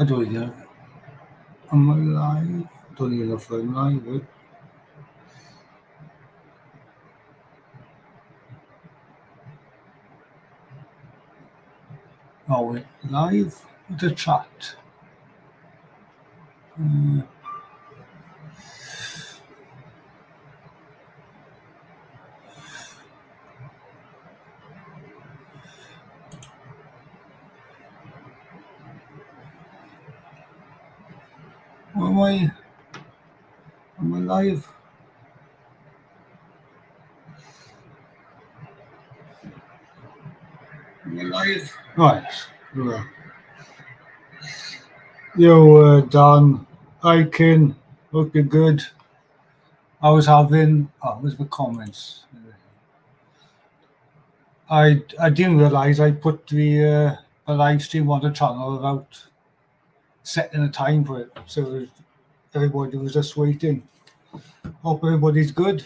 I don't know. Am I live? Don't even know if I'm live. Are we live? The chat. Am I? Am I live? Am I live? Right. Yeah. Yo, Dan. Hi, Ken. Hope you're good. I was having. Oh, where's the comments? I didn't realize I put the live stream on the channel without setting a time for it. So everybody was just waiting. Hope everybody's good.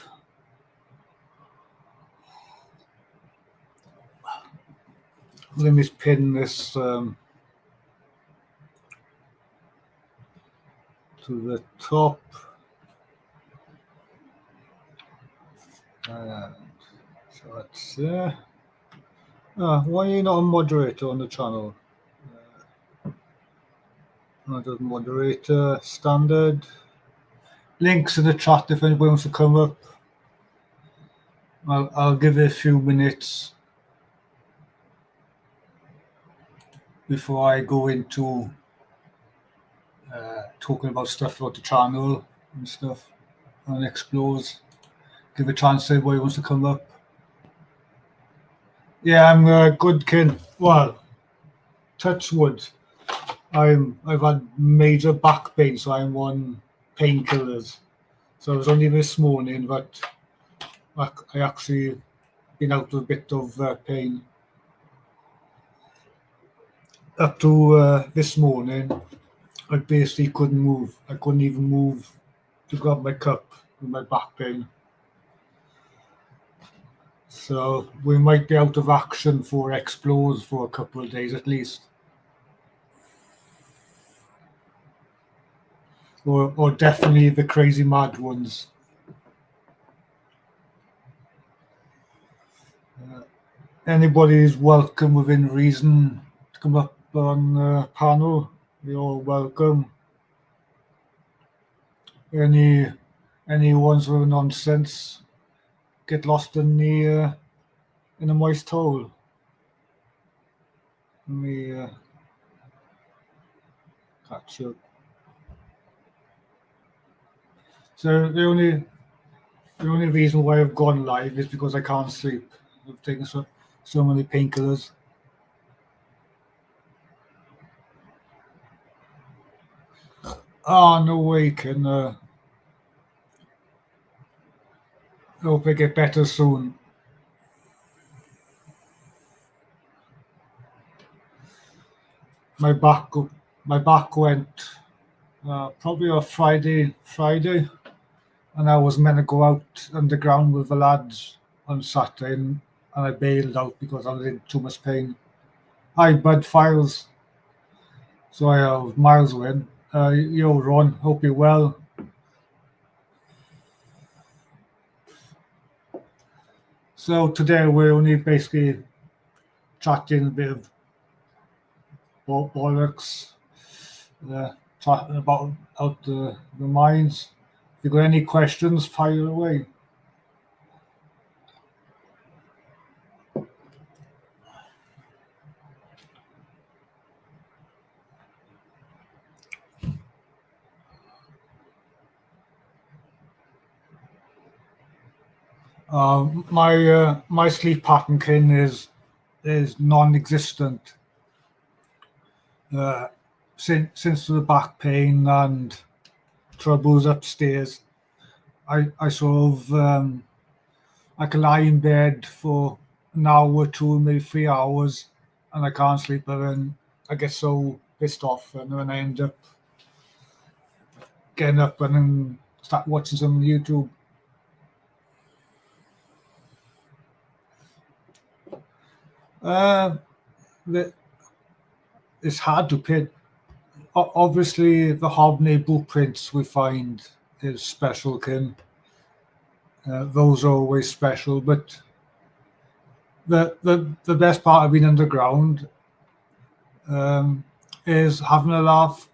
Let me pin this to the top. So that's there. Why are you not a moderator on the channel? Not a moderator, standard. Links in the chat if anybody wants to come up. I'll give it a few minutes before I go into talking about stuff about the channel and stuff and explores. Give a chance to anybody wants to come up. Yeah, I'm good, Ken. Well, touch wood. I've had major back pain, so I'm on painkillers. So it was only this morning that I actually been out with a bit of pain. Up to this morning, I basically couldn't move. I couldn't even move to grab my cup with my back pain. So we might be out of action for Explores for a couple of days at least. Or definitely the crazy mad ones. Anybody is welcome within reason to come up on the panel. You're all welcome. Any ones with nonsense get lost in a moist hole. Let me catch up. So the only reason why I've gone live is because I can't sleep. I've taken so many painkillers. No way, Ken. I hope I get better soon. My back went probably on Friday, and I was meant to go out underground with the lads on Saturday, and I bailed out because I was in too much pain. Hi, Bud Files. So I have Miles in. Yo, Ron, hope you're well. So today we're only basically chatting a bit of bollocks, talking about out the minds. If you got any questions, fire away. My sleep pattern, Ken, is non-existent. Since the back pain and troubles upstairs, I sort of I can lie in bed for an hour or two, maybe 3 hours, and I can't sleep. And then I get so pissed off, and then I end up getting up and then start watching some YouTube. It's hard to pin. obviously the Hobney blueprints we find is special kin. Those are always special, but the best part of being underground is having a laugh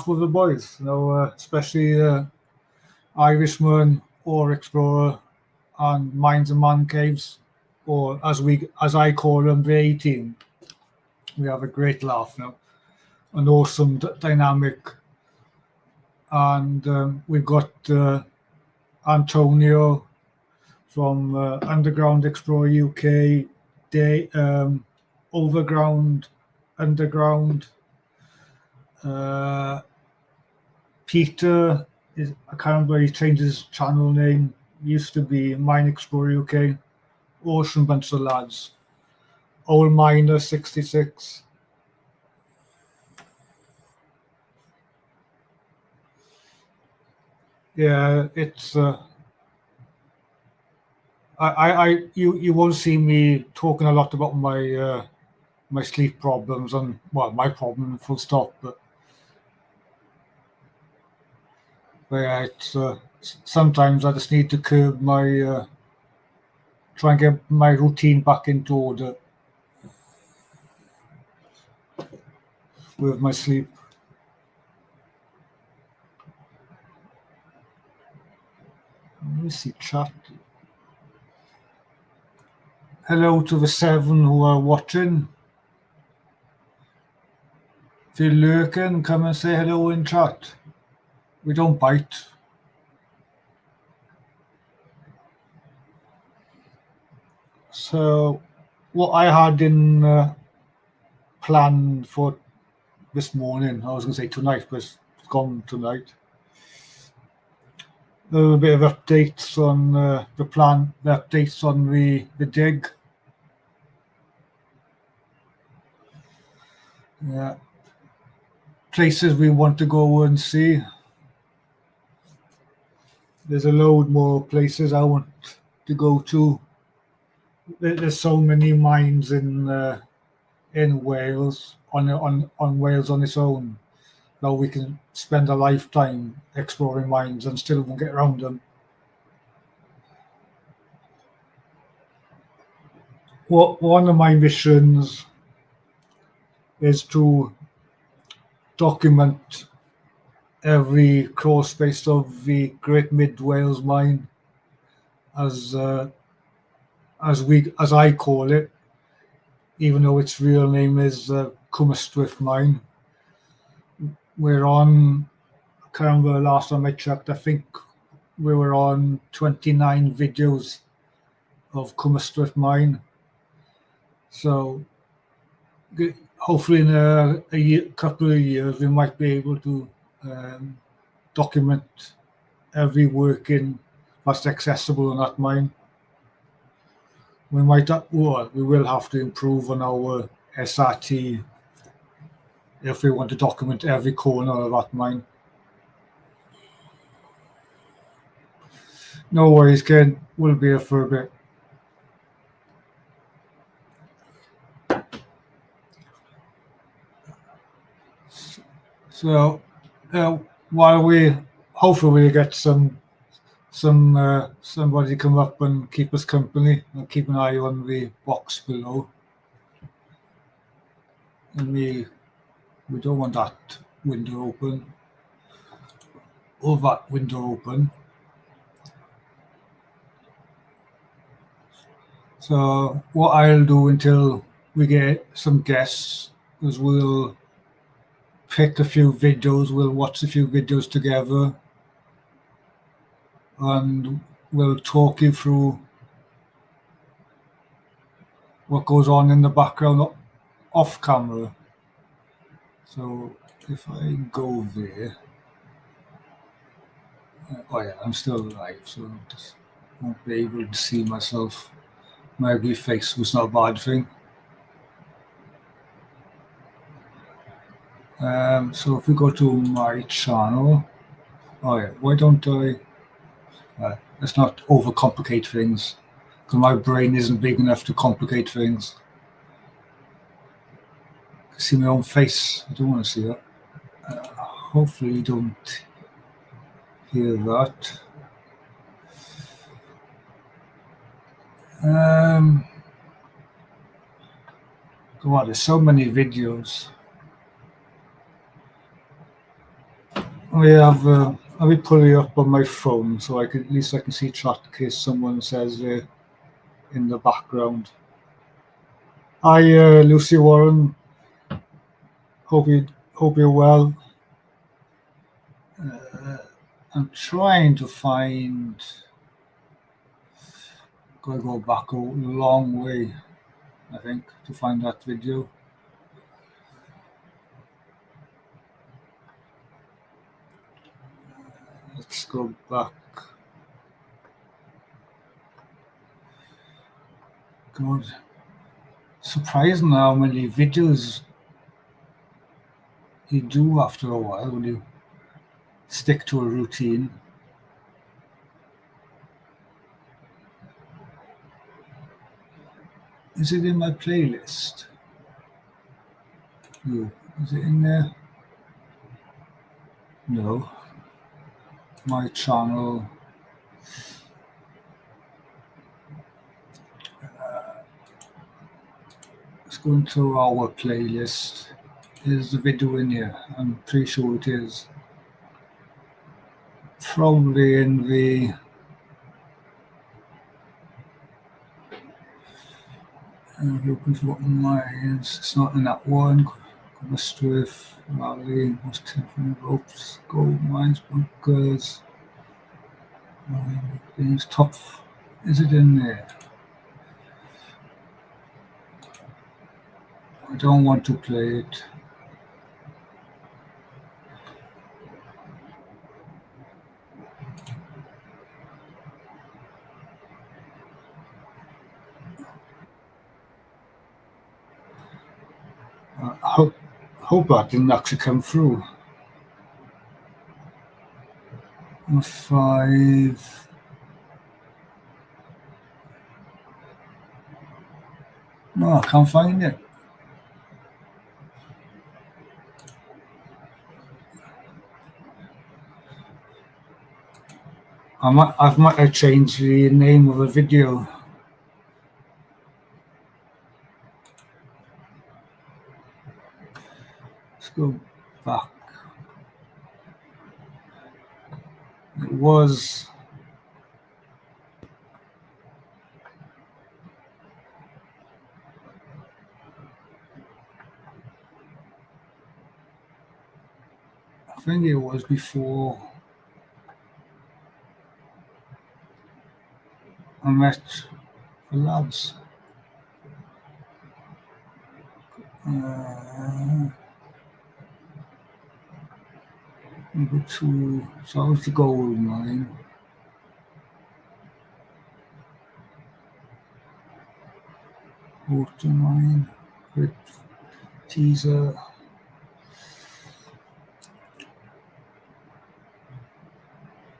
with the boys, especially Irishman or Explorer and Mines and Man Caves, or as I call them, the 18. We have a great laugh now, an awesome dynamic, and we've got Antonio from Underground Explorer UK, Overground, Underground. Peter I can't remember, he changed his channel name. Used to be Mine Explorer UK. Awesome bunch of lads. Old Miner 66. Yeah, it's you won't see me talking a lot about my my sleep problems and my problem full stop, but yeah, it's sometimes I just need to curb my try and get my routine back into order with my sleep. Let me see chat. Hello to the 7 who are watching. If you're lurking, come and say hello in chat. We don't bite. So, what I had in plan for this morning, I was going to say tonight, but it's gone tonight. A little bit of updates on the plan, the updates on the dig. Yeah. Places we want to go and see. There's a load more places I want to go to. There's so many mines in Wales, on Wales on its own. Now we can spend a lifetime exploring mines and still won't get around them. One of my missions is to document every crawl space of the Great Mid Wales mine, as I call it, even though its real name is Cwm Ystwyth Mine. We're on, I can't remember the last time I checked, I think we were on 29 videos of Cwm Ystwyth Mine. So hopefully in a couple of years we might be able to document every working that's accessible in that mine. We will have to improve on our SRT if we want to document every corner of that mine. No worries, Ken. We'll be here for a bit. So while we hopefully get somebody come up and keep us company and keep an eye on the box below. And we don't want that window open or that window open. So what I'll do until we get some guests is we'll pick a few videos, we'll watch a few videos together, and we'll talk you through what goes on in the background off camera. So if I go there, oh yeah, I'm still alive, so I just won't be able to see myself. My ugly face was not a bad thing. So if we go to my channel, oh yeah, why don't I, let's not overcomplicate things, because my brain isn't big enough to complicate things. I see my own face, I don't want to see that. Hopefully you don't hear that. God, there's so many videos. I will pull it up on my phone so at least I can see chat in case someone says in the background. Hi, Lucy Warren. Hope you're well. I'm trying to find. Gotta go back a long way, I think, to find that video. Let's go back. God, surprising how many videos you do after a while when you stick to a routine. Is it in my playlist? No. Is it in there? No. My channel. Let's go into our playlist. Is the video in here? I'm pretty sure it is. Probably in the looking for what mine is. It's not in that one. Strafe, Raleigh, most different ropes, gold mines, bunkers, things top. Is it in there? I don't want to play it. Hope that didn't actually come through. 5. No, I can't find it. I might have changed the name of the video. Let's go back. It was. I think it was before I met the lads. Number 2, so that was the gold mine. Water mine, quick teaser.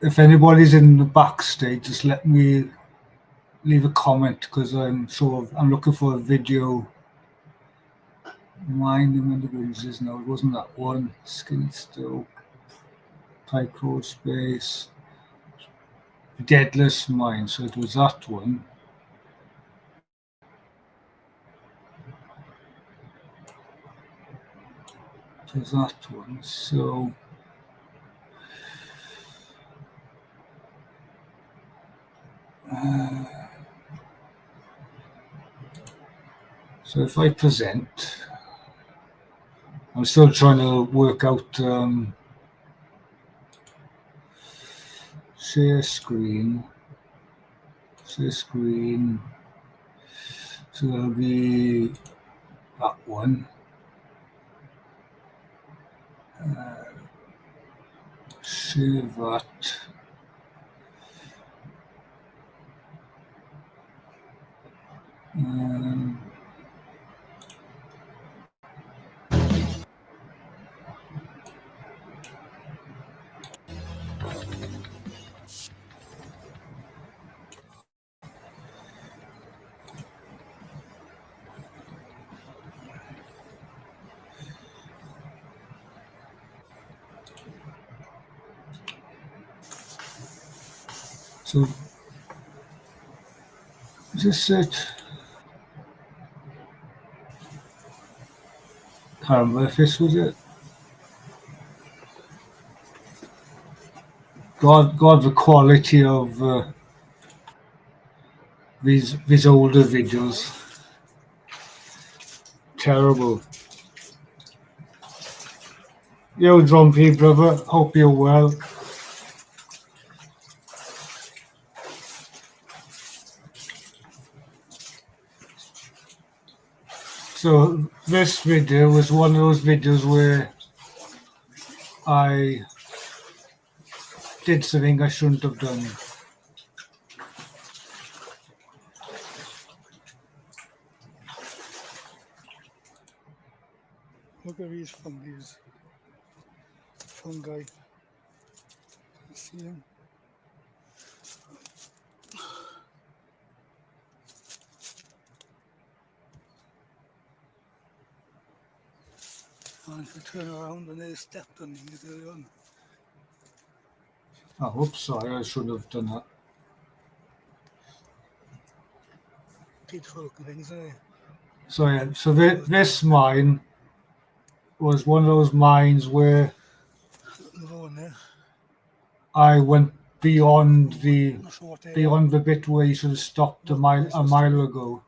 If anybody's in the backstage, just let me leave a comment because I'm looking for a video. Mining in the Windsors. No, it wasn't that one. Skillstoke, Tyco Space, Deadless Mine. So it was that one. It was that one. So if I present, I'm still trying to work out share screen. So it'll be that one. Share that. So is this it? Can't remember if this was it. God, the quality of these older videos, terrible. Yo, Drumpy brother, hope you're well. So this video was one of those videos where I did something I shouldn't have done. Look at these fungus. Fungi. See them? And if I turn around and they stepped on me early on. Oh, oops, sorry, I shouldn't have done that. Beautiful looking things, aren't they? So yeah, so this mine was one of those mines where Another one there. I went beyond Not sure what they are. beyond the bit where you should have stopped a mile ago.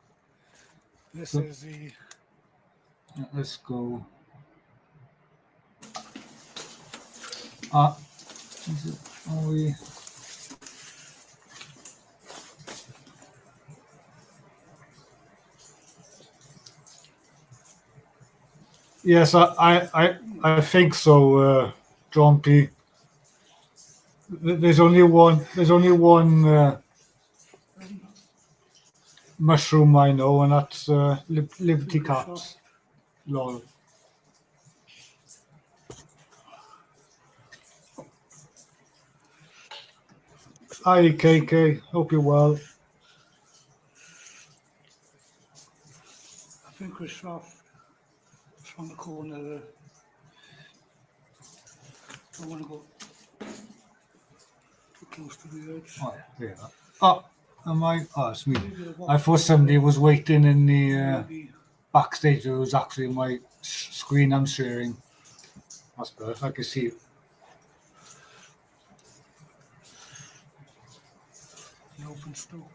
This is the Let's go. Is it, are we? Yes, I think so, John P. There's only one mushroom I know, and that's Liberty Caps. Lol. Hi KK, hope you're well. I think we're soft. It's from the corner there. Don't want to go too close to the edge. Oh yeah, yeah. Oh, am I? Oh, it's me. I thought somebody was waiting in the backstage. It was actually my screen I'm sharing. That's good. I can see it. The open store.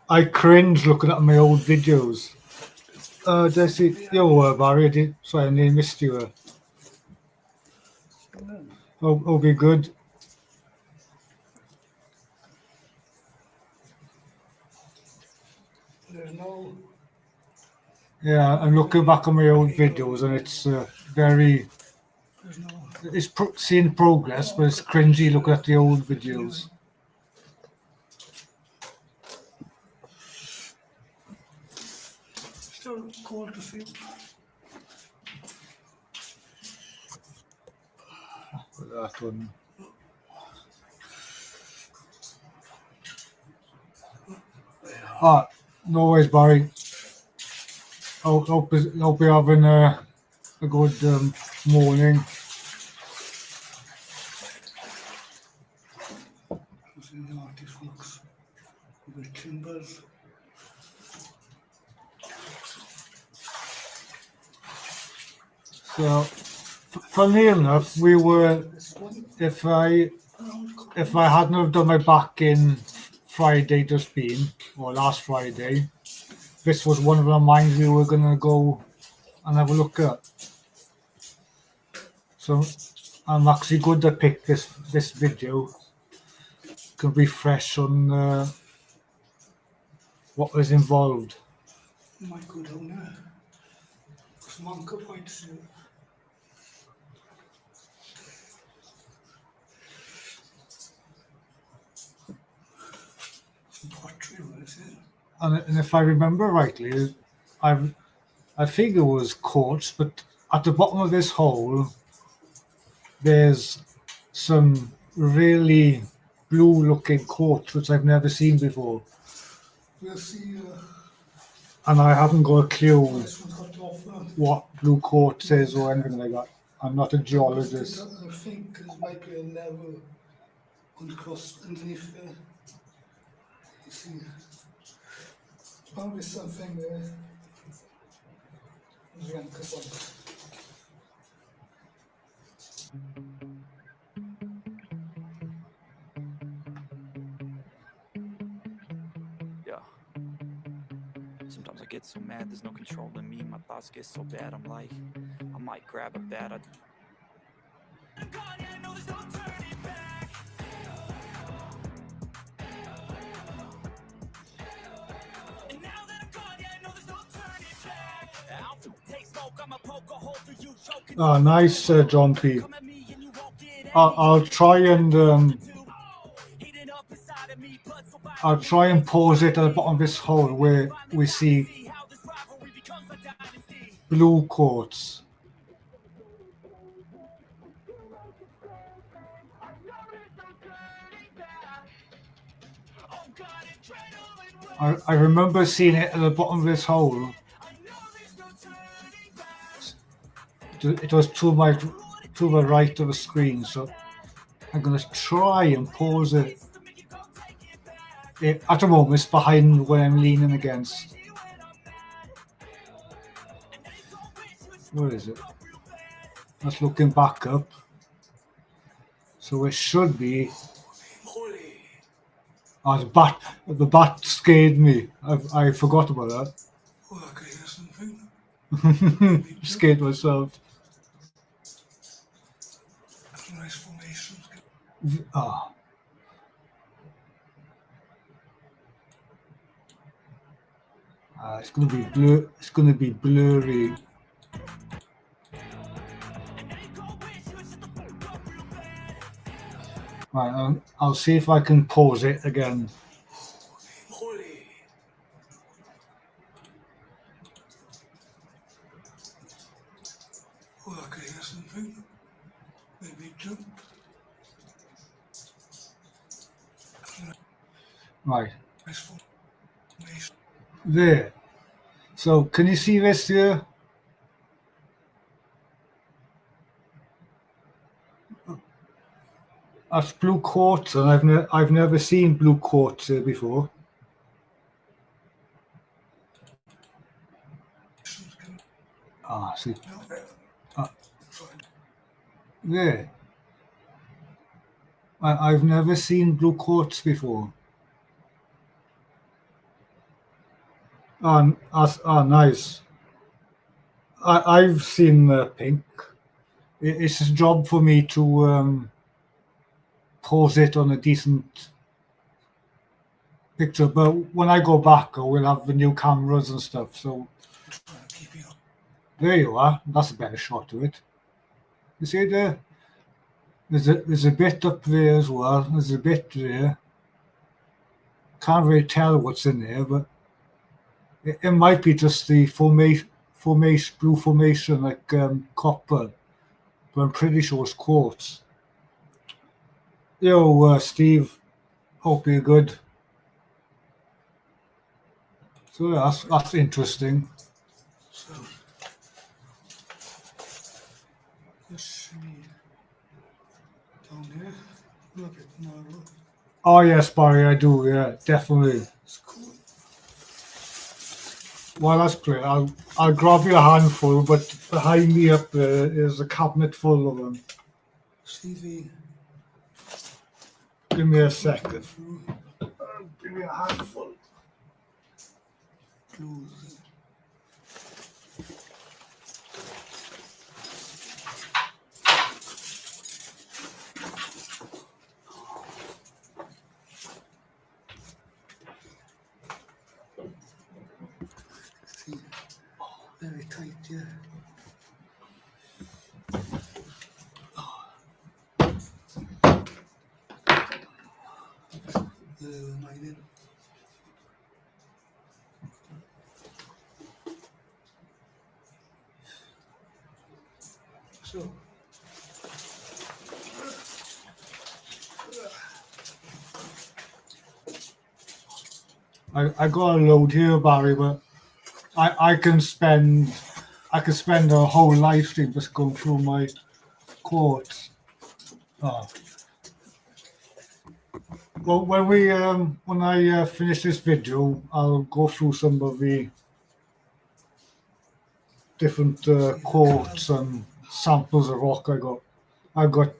I cringe looking at my old videos. Did I see? Yo, Barry, sorry, I nearly missed you. Oh, be good. There's no. Yeah, I'm looking back on my old videos, and it's very. There's no. It's seeing progress, but it's cringy looking at the old videos. Still cold to see. Put that one. Ah, no worries, Barry. Hope you're having a good morning. The artifacts of the timbers. So, funnily enough, we were. If I hadn't have done my back in Friday just been, or last Friday, this was one of the mines we were gonna go and have a look at. So I'm actually good to pick this video. Can refresh on what was involved. Might go down there. Some anchor points here. Some pottery, what is it? And if I remember rightly, I think it was quartz, but at the bottom of this hole, there's some really blue-looking quartz which I've never seen before. We'll see. And I haven't got a clue This one cut off. what blue quartz is or anything like that. I'm not a geologist. I think this might be a level and across underneath there. You see, probably something there. There's anchors on it. Yeah. Sometimes I get so mad, there's no controlling me. My thoughts get so bad, I'm like, I might grab a bat. Oh, nice, John P. I'll try and pause it at the bottom of this hole where we see blue coats. I remember seeing it at the bottom of this hole. It was to the right of the screen, so I'm going to try and pause it. At the moment, it's behind where I'm leaning against. Where is it? That's looking back up. So it should be. Oh, the bat scared me. I forgot about that. Oh, I can hear something. Scared myself. That's a nice formation. Ah. It's going to be blur. It's going to be blurry. Right, I'll see if I can pause it again. Holy. Oh, I can hear something. Maybe jump. Right. Nice formation. There. So can you see this here? That's blue quartz, and I've never seen blue quartz here before. See. There. I've never seen blue quartz before. Nice. I've seen pink. It's a job for me to pause it on a decent picture, but when I go back, I will have the new cameras and stuff. So there you are. That's a better shot of it. You see there? There's a bit up there as well. There's a bit there. Can't really tell what's in there, but it might be just the blue formation, like copper. But I'm pretty sure it's quartz. Yo, Steve. Hope you're good. So that's interesting. So, let's see. Down there, a little bit narrow. Oh yes, Barry, I do. Yeah, definitely. It's cool. Well, that's great. I'll grab you a handful, but behind me up there is a cabinet full of them. Stevie. Give me a second. Give me a handful. Blue. See, very tight, yeah. Mining. So, I got a load here, Barry, but I can spend a whole live stream just going through my quotes. Oh. Well, when I finish this video, I'll go through some of the different quotes and samples of rock I got. I got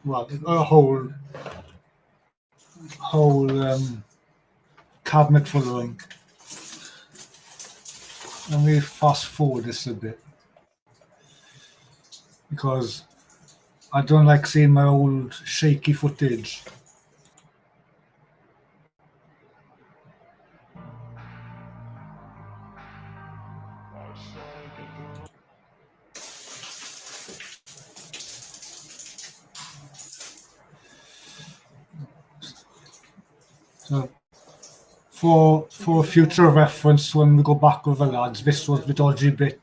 a whole cabinet full of them. Let me fast forward this a bit because I don't like seeing my old shaky footage. So for future reference, when we go back with the lads, this was the dodgy bit.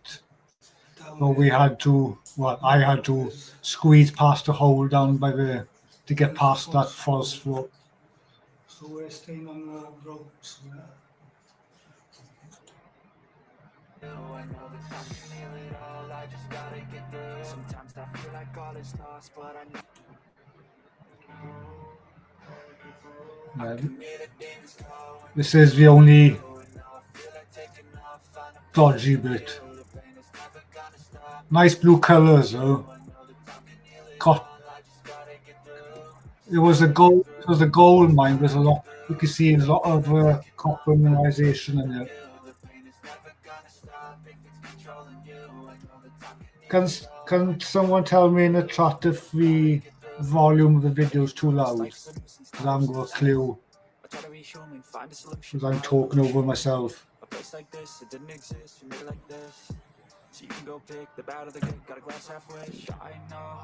So we had to, I had to squeeze past the hole down by to get past that forest floor. So we're staying on the ropes. Sometimes I feel like all is lost, but I know This is the only dodgy bit. Nice blue colours though. It was a gold mine. There's a lot. You can see a lot of copper mineralization in it. Can someone tell me in the chat if the volume of the video is too loud? Because I haven't got a clue. Because I'm talking over myself. a place like this, it didn't exist, you made it like this. So you can go pick the bad or the good, got a glass halfway. I know,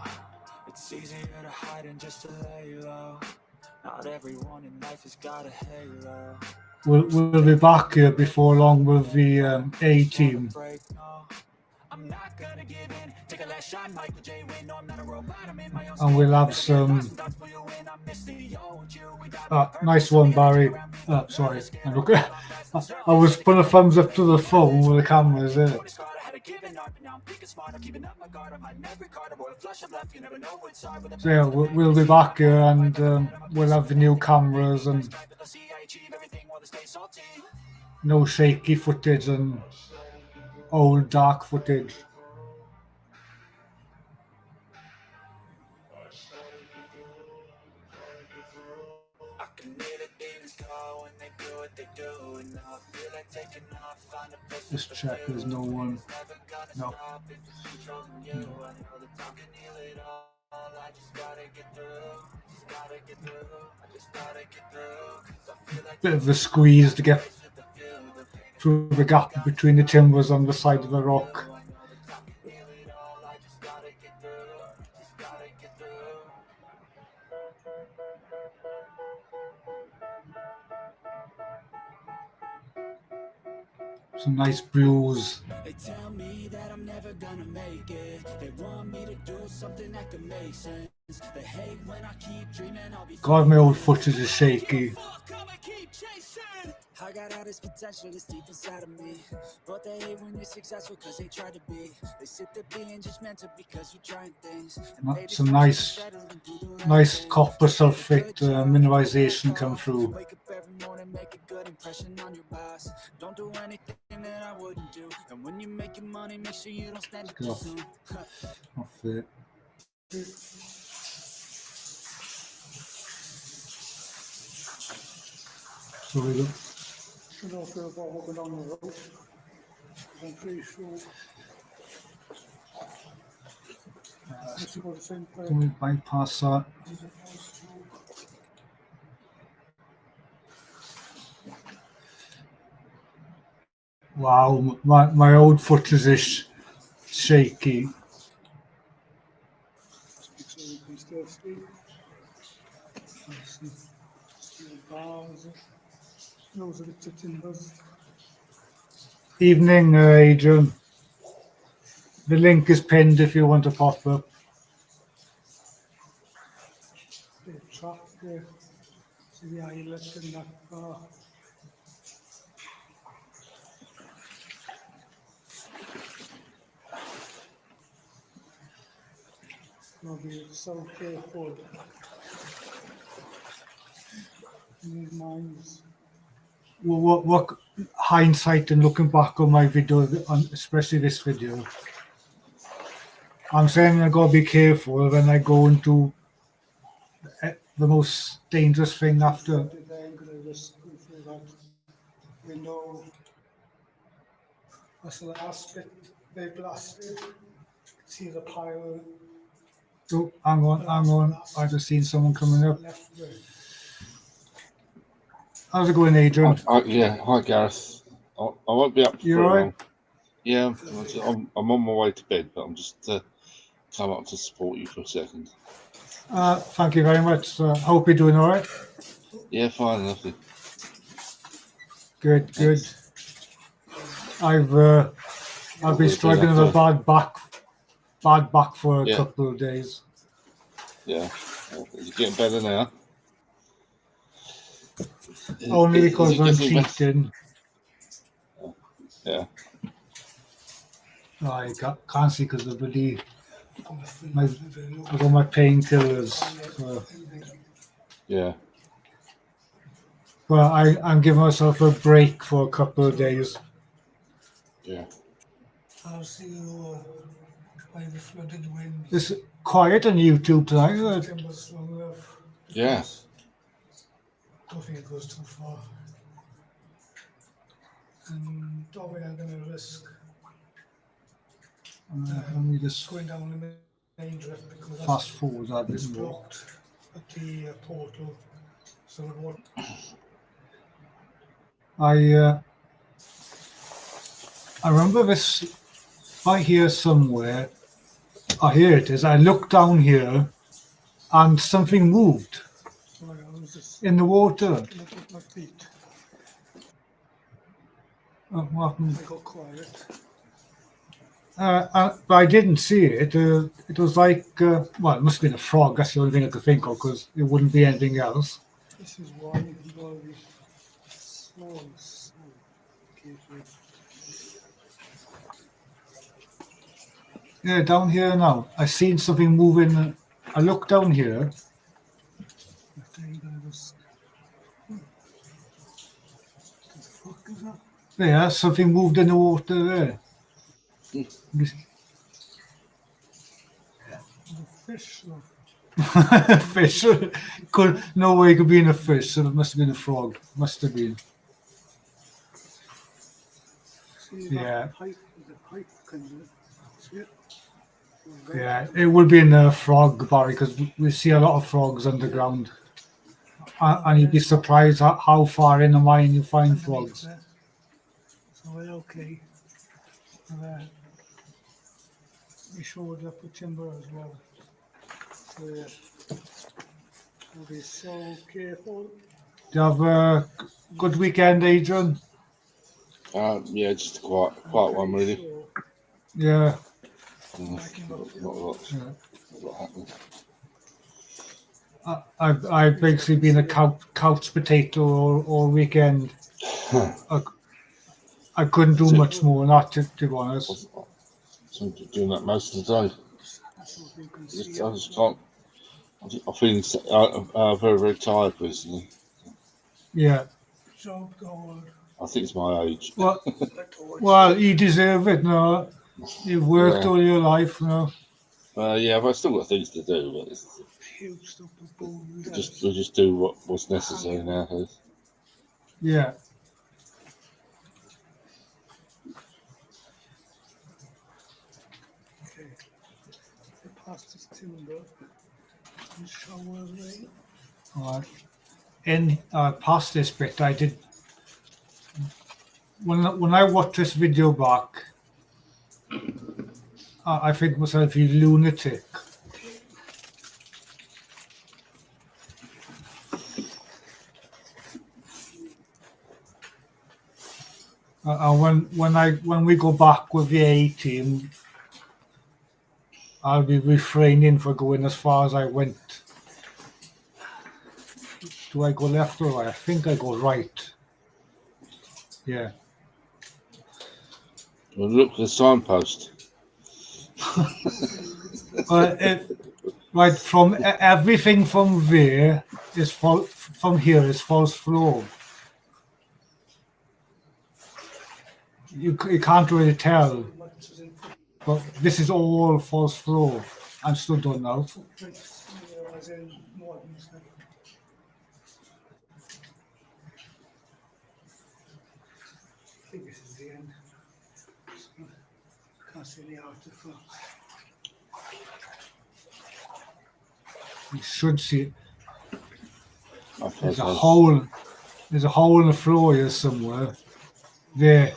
it's easier to hide than just to lay low. Not everyone in life has got a halo. We'll be back here before long with the A team. I'm not gonna give in. Take a last shot, Michael J. Win. No, I'm not a robot. I'm in my own. And we'll have some. Nice one, Barry. Sorry. I was putting a thumbs up to the phone with the cameras there. So yeah, we'll be back here and we'll have the new cameras and no shaky footage and old dark footage. Just check there's no one. No. Bit of a squeeze to get through the gap between the timbers on the side of the rock. Some nice blues. They tell me that I'm never gonna make it. They want me to do something that can make sense. They hate when I keep dreaming I'll be. God, my old footage is shaky. I got all this potential that's deep inside of me, but they hate when you're successful because they try to be. They sit there being judgmental because you're trying things. Some nice copper sulfate mineralization come through. Wake up every morning, make a good impression on your boss. Don't do anything that I wouldn't do. And when you're making money, make sure you don't spend it too soon. Off it. So we go. I don't feel about walking on the road. I'm pretty sure. Can we bypass that? Wow, my old footage is shaky. Evening, Adrian. The link is pinned if you want to pop up. Track there. See the islet in that bar. I'll be so careful. These mines. what hindsight and looking back on my video, especially this video, I'm saying I gotta be careful when I go into the most dangerous thing after. They ain't gonna risk going through that. We know that's the last bit they blasted. See the pile Oh, hang on. I just seen someone coming up. left there. How's it going, Adrian? Yeah, hi Gareth. I won't be up for You very alright? long. Yeah, I'm on my way to bed, but I'm just come up to support you for a second. Thank you very much. Hope you're doing all right. Yeah, fine, lovely. Good. I've been struggling with a bad back for a Yeah. couple of days. Yeah, is it getting better now? Only Is it because I'm getting better? cheating. Yeah, I can't see because of the Gonna fill My- up with a look. I got my painkillers. So, yeah, but I'm giving myself a break for a couple of days. yeah. I'll see you by the flooded wind. It's quiet on YouTube tonight, isn't it? Timber's long enough. Yeah. Don't think it goes too far. And Dobby are gonna risk Let me just going down the main drift because fast forward a it's bit more. blocked at the portal. So it won't. I remember this. I hear somewhere. Here it is. I looked down here, and something moved Sorry, I was just in the water. looking at my feet. What happened? I got quiet. But I didn't see it. It was like, well, it must have been a frog. That's the only thing I could think of because it wouldn't be anything else. This is why you gotta be so careful. Yeah, down here now. I seen something moving. I looked down here. If they gonna risk. What the fuck is that? Yeah, something moved in the water there. The fish. Or Fish. No way it could be in a fish, so it must have been a frog. Must have been. see Yeah. that pipe? The pipe kind of. See it? Yeah, it would be in a frog, Barry, because we see a lot of frogs underground. And you'd be surprised at how far in the mine you find Underneath frogs. there. So we're okay. And, we showed up with timber as well. So yeah, we'll be so careful. Do you have a good weekend, Adrian? Yeah, just a quiet one, really. So, Yeah. Not a lot happening. I've basically been a couch potato all weekend. I couldn't do much more than that, to be honest. I'm doing that most of the day. that's what you can I see. just can't. I'm feeling very, very tired recently. Yeah. So God, I think it's my age. Well, I told well, you deserve it, no. You've worked Yeah. all your life, no. Yeah, but I've still got things to do. But it's you stuff the bones. we just do what's necessary nowadays. Yeah. Okay. Past this timber and shower rain. In past this bit, I did. When I watched this video back, I think to myself, you lunatic. And when we go back with the A team, I'll be refraining for going as far as I went. Do I go left or right? I think I go right. Yeah. Well, look at the signpost. Right, from everything from there is from here is false floor. You can't really tell, Much as in but this is all false floor. I'm still done now. footprints, you know, as in modern stuff. I think this is the end. Can't see any artifacts. You should see Okay, there's a so hole. There's a hole in the floor here somewhere. There.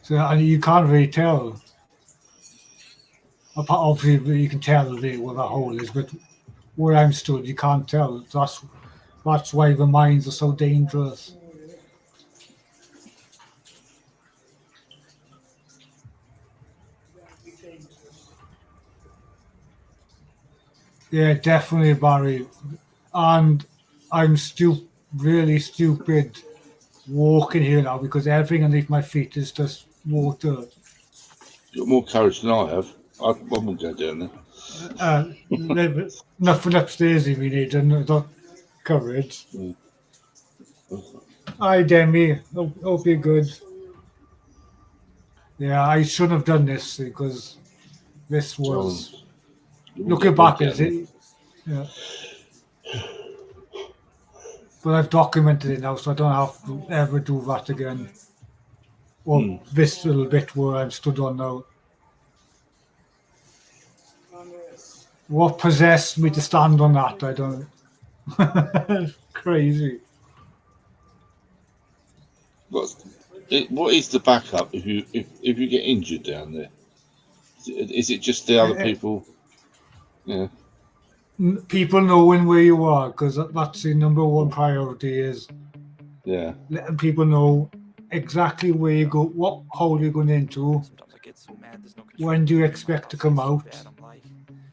So and you can't really tell. Apart obviously you can tell there where the hole is, but where I'm stood you can't tell. That's why the mines are so dangerous. That'd be dangerous. Yeah, definitely, Barry. And I'm really stupid walking here now because everything underneath my feet is just water. you've got more courage than I have. I wouldn't go down there. Nothing upstairs if you need, and not courage. Mm. Hi, Demi. Hope you're good. Yeah, I shouldn't have done this because this was. John, you wouldn't Looking get me back, down is there. it? Yeah. But I've documented it now, so I don't have to ever do that again. Or this little bit where I'm stood on now. And yes, What possessed me to stand on that? I don't know. Crazy. What is the backup if you get injured down there? Is it just the other people? Yeah. People knowing where you are, because that's the number one priority is Yeah. letting people know exactly where you go, what hole you're going into, Sometimes I get so mad, there's no control. when do you expect to come out. I'm like,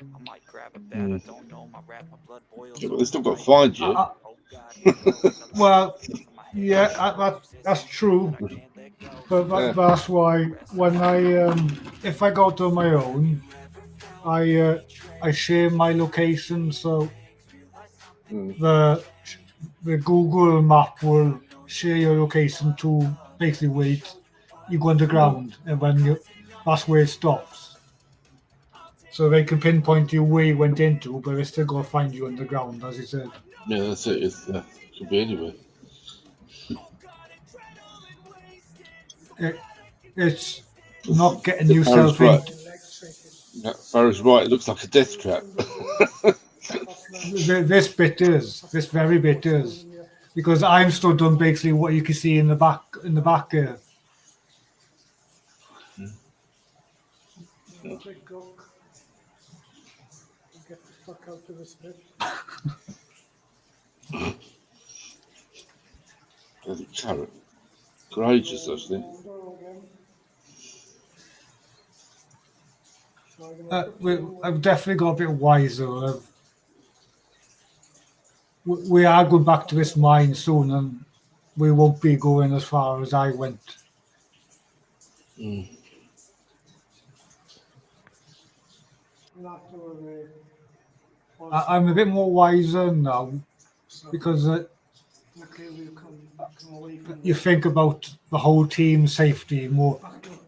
I might grab a bat, I don't know, my wrath, my blood boils. Yeah, but they still got to find you. Uh, well, yeah, that's true. But Yeah. that's why when if I go out on my own, I share my location, so the Google map will share your location to basically wait. You go underground, and that's where it stops. So they can pinpoint you where you went into, but they still got to find you underground, as you said. Yeah, that's it. It could be anywhere. It's not getting yourself Barry's right. in. electric is Yeah, Barry's right. It looks like a death trap. This bit is. This very bit is. Because I'm stood on basically what you can see in the back here. quick look. Get the fuck out of this bit. Bloody carrot. Courageous, actually. Door again. So I'm gonna put I've definitely got a bit wiser. We are going back to this mine soon, and we won't be going as far as I went. Mm. not to I'm a bit more wiser now because luckily we've come away from you think about the whole team's safety more.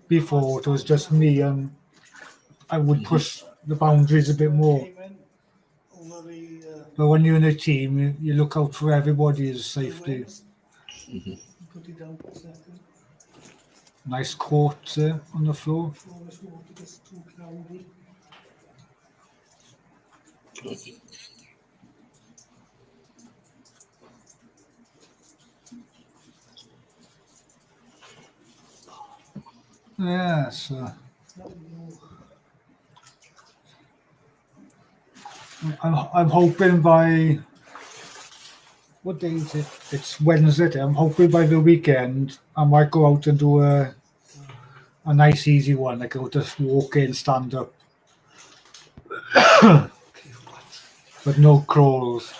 Before it was just me, and I would push the boundaries a bit more. came in over the But when you're in a team, you look out for everybody's safety. put it down for a second. Nice quote there on the floor. Before this water gets too cloudy. Yes. I'm hoping by what day is it? It's Wednesday. I'm hoping by the weekend I might go out and do a nice easy one. Like I'll just walk in, stand up, but no crawls.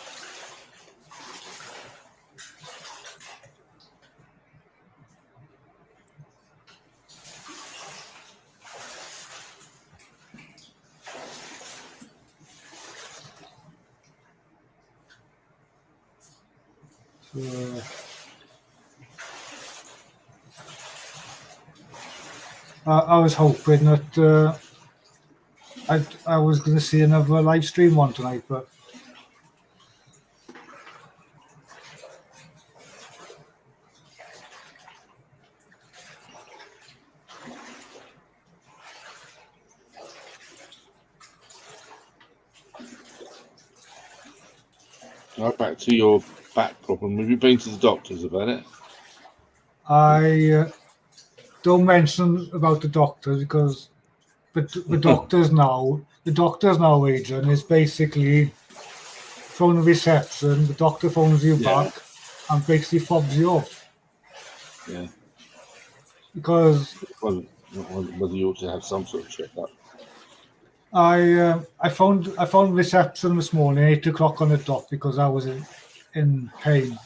I was hoping that I was going to see another live stream one tonight, but Right back to your back problem. Have you been to the doctors about it? I don't mention about the doctors because the doctors now, Adrian, is basically phone reception. The doctor phones you Yeah. back and basically fobs you off Yeah. because Whether you ought to have some sort of checkup. I phoned reception this morning 8 o'clock on the dot because I was in pain,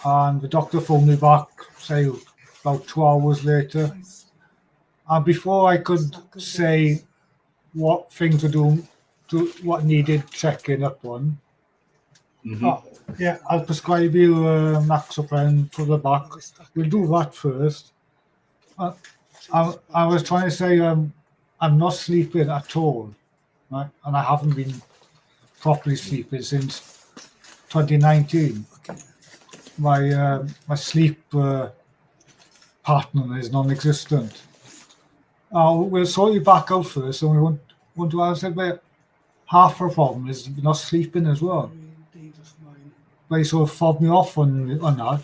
and the doctor phoned me back say about 2 hours later, and before I could say what things were doing, what needed checking up on. Mm-hmm. Yeah, I'll prescribe you Naxopren for the back. We'll do that first. I was trying to say I'm not sleeping at all, right? And I haven't been properly sleeping since 2019. My sleep pattern is non-existent. We'll sort you back out first, and we won't do. I said, but half our problem is not sleeping as well. Dangerous mind. They sort of fobbed me off on that.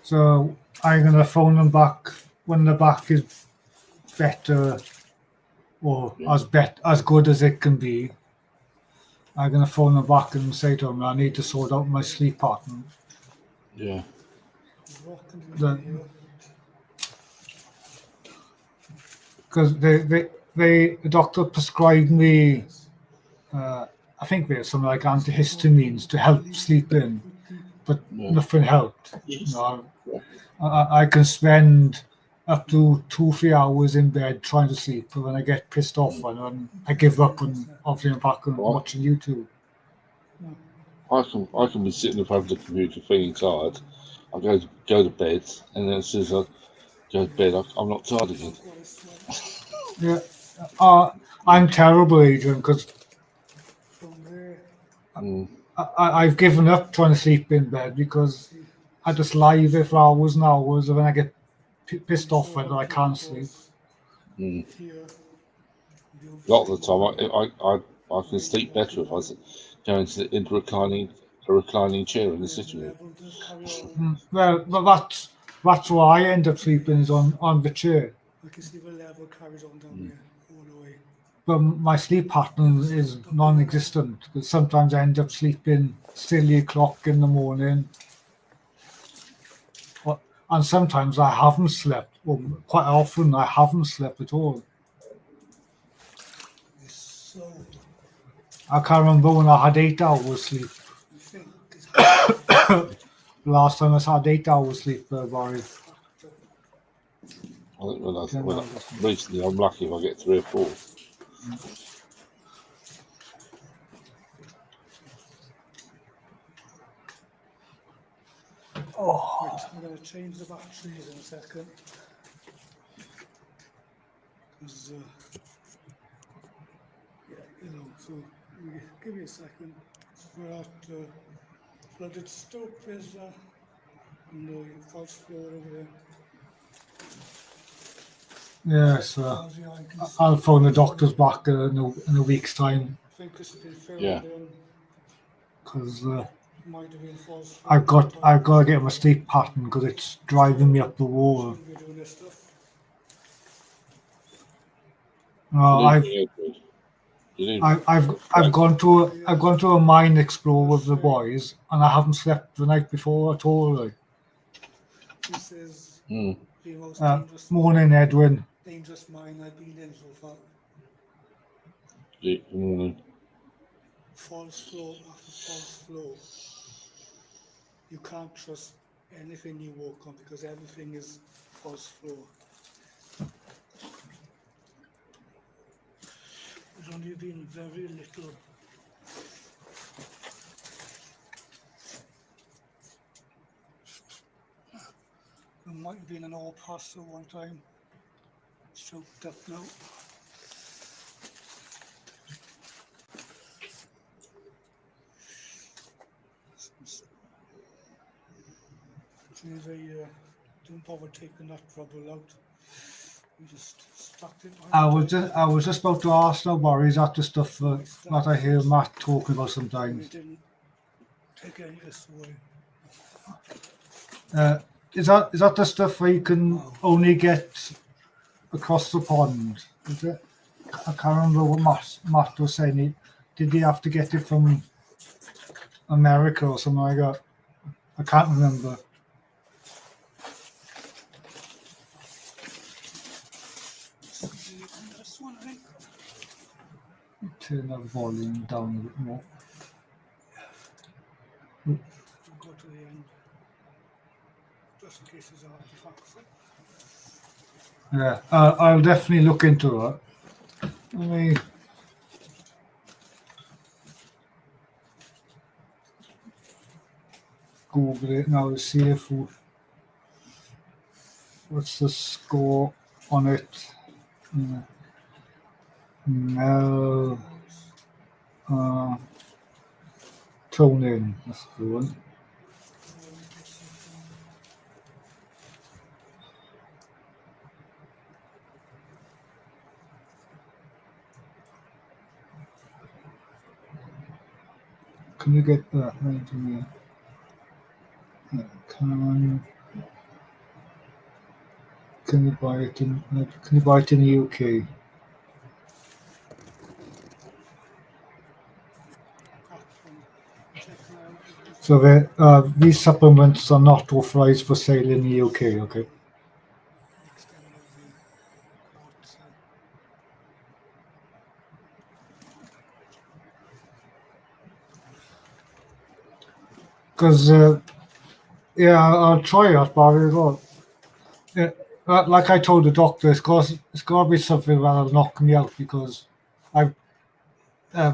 So I'm gonna phone them back when the back is better or as good as it can be. I'm gonna phone them back and say to them I need to sort out my sleep pattern. Yeah. Because the doctor prescribed me I think there's something like antihistamines to help sleeping, but nothing helped. Yes. No, I can spend up to 2-3 hours in bed trying to sleep, but when I get pissed off and I give up and obviously I'm back and watching YouTube. I can be sitting in front of the computer feeling tired. I go to bed, and then as soon as I go to bed, I'm not tired again. Yeah, I'm terrible, Adrian, because I've given up trying to sleep in bed because I just lie there for hours and hours, and when I get pissed off when I can't sleep. A lot of the time, I can sleep better if I go into a reclining chair in the sitting room. Well, that's why I end up sleeping is on the chair. I can see the level carries on down there all the way. But my sleep pattern is non-existent because sometimes I end up sleeping silly o'clock in the morning, and sometimes I haven't slept. Well, quite often I haven't slept at all. So I can't remember when I had 8 hours sleep. I think it's Last time I had 8 hours sleep, Barry. I think recently I'm lucky if I get 3 or 4. right, I'm going to change the batteries in a second. Because, so give me a second. We're at flooded stope, there's and the false floor over there. Yes, I'll phone the doctors back in a week's time. I think this has been filled Yeah. in. Because Might have been false floor. I've got to get my sleep pattern because it's driving me up the wall. Shouldn't be doing this stuff. I've gone to a mine explore with the boys, and I haven't slept the night before at all. Like. This is Mm. the most dangerous Morning, Edwin. dangerous mine I've been in so far. Good morning. False floor after false floor. You can't trust anything you walk on because everything is false floor. only been very little. There might have been an old pass at one time. Choked up now. See, they didn't bother taking that rubble out. We just stuck it on. I was just about to ask now, Barry, is that the stuff that I hear Matt talking about We sometimes? didn't take any of this away. Is that the stuff where you can only get across the pond? Is it? I can't remember what Matt was saying. Did he have to get it from America or something like that? I can't remember. This one, I think. Turn the volume down a bit more. We'll go to the end. Just in case there's artifacts. Yeah, I'll definitely look into it. Let me. Google it now to see if what's the score on it. Mel tone in, that's the one. Can you get that right to me? Can you buy it in the UK? So these supplements are not authorized for sale in the UK, okay? Next time there'll be quotes. Because yeah, I'll try it, Barry, as well. Yeah, like I told the doctor, it's got to be something that'll knock me out because the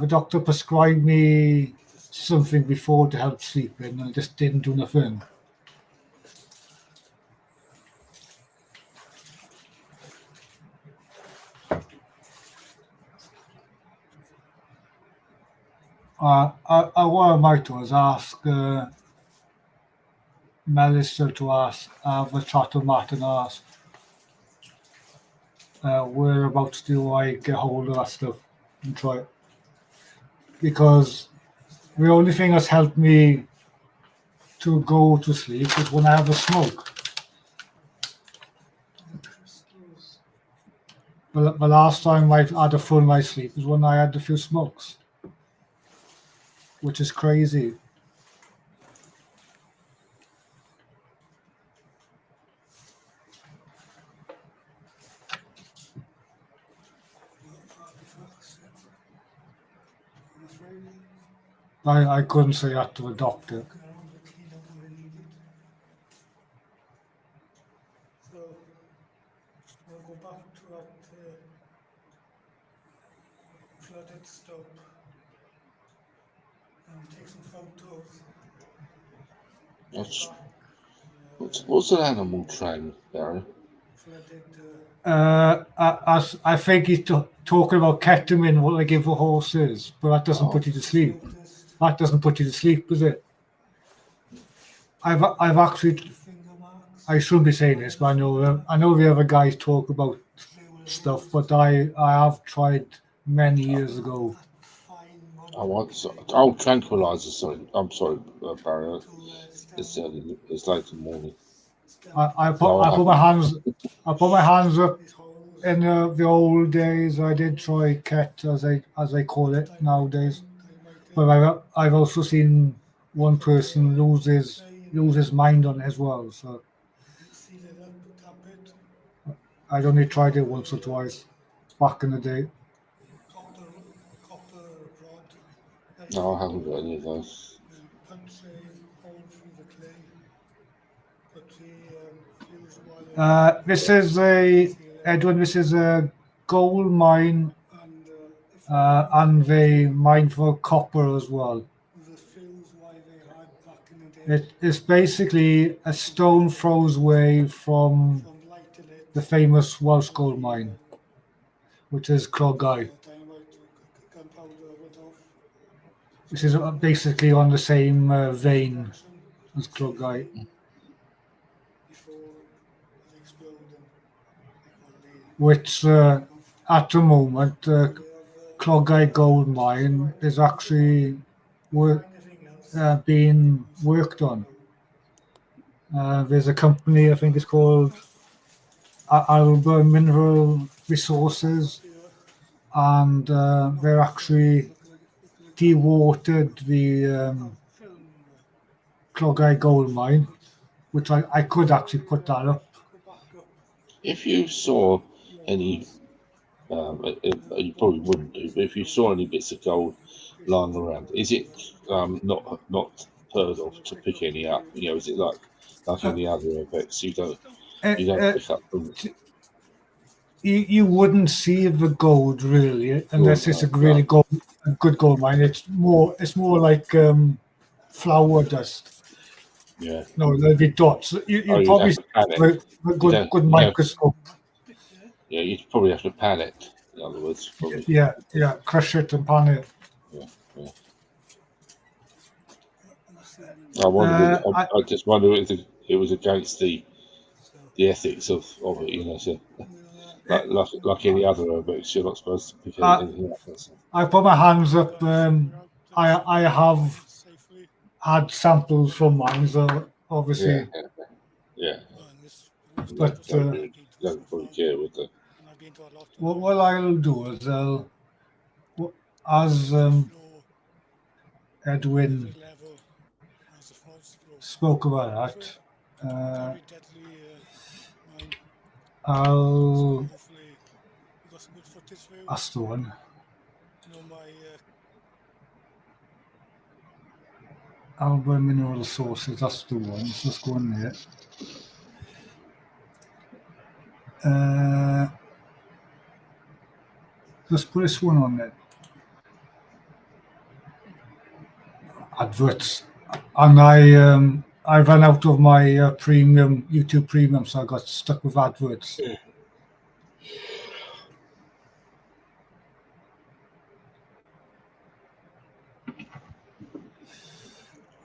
doctor prescribed me something before to help sleeping and it just didn't do nothing. What I might do is ask Melissa to have a chat with Matt and ask whereabouts do I get hold of that stuff and try it. Because the only thing that's helped me to go to sleep is when I have a smoke. The last time I had a full night's sleep was when I had a few smokes, which is crazy. I couldn't say that to the doctor. So we'll go back to that flooded stop and take some photos. What's an animal train, Barry? Flooded. I think he's talking about ketamine, what they give for horses, but that doesn't put you to sleep. That doesn't put you to sleep, does it? I've actually, I shouldn't be saying this, but I know the other guys talk about stuff, but I have tried many years ago. Tranquilizer. Sorry, I'm sorry, Barry. It's late in the morning. I put my hands up in the old days. I did try ket as they call it nowadays, but I've also seen one person lose his mind on it as well. So I'd only tried it once or twice back in the day. No, I haven't got any of those. This is a gold mine and they mine for copper as well. The fields why they had back in the day. It's basically a stone throws away from From light to lit. the famous Welsh gold mine, which is Clogau, Gunpowder went off. which is basically on the same vein as Clogau. Before they exploded. Which at the moment, Clogau gold mine is actually being worked on. There's a company, I think it's called Alba Mineral Resources, and they're actually dewatered the Clogau gold mine, which I could actually put that up. If you saw any, you probably wouldn't do, but if you saw any bits of gold lying around, is it not heard of to pick any up? Is it like any other effects? You don't pick up them. You wouldn't see the gold really unless it's a really good gold mine. It's more like flour dust. Yeah. No, there'll be dots. You probably see a good microscope. Yeah, you'd probably have to pan it. In other words, probably. Yeah, crush it and pan it. Yeah. I just wonder if it was against the ethics of it. So, like any other herbs, you're not supposed to pick anything up. I put my hands up. I have had samples from mine, so obviously. Yeah. But don't probably care with the. What I'll do is as Edwin spoke about that, that's the one. Alba Mineral Sources, that's the one. So let's go in there. Let's put this one on there. Adverts. And I ran out of my YouTube Premium, so I got stuck with adverts. Yeah.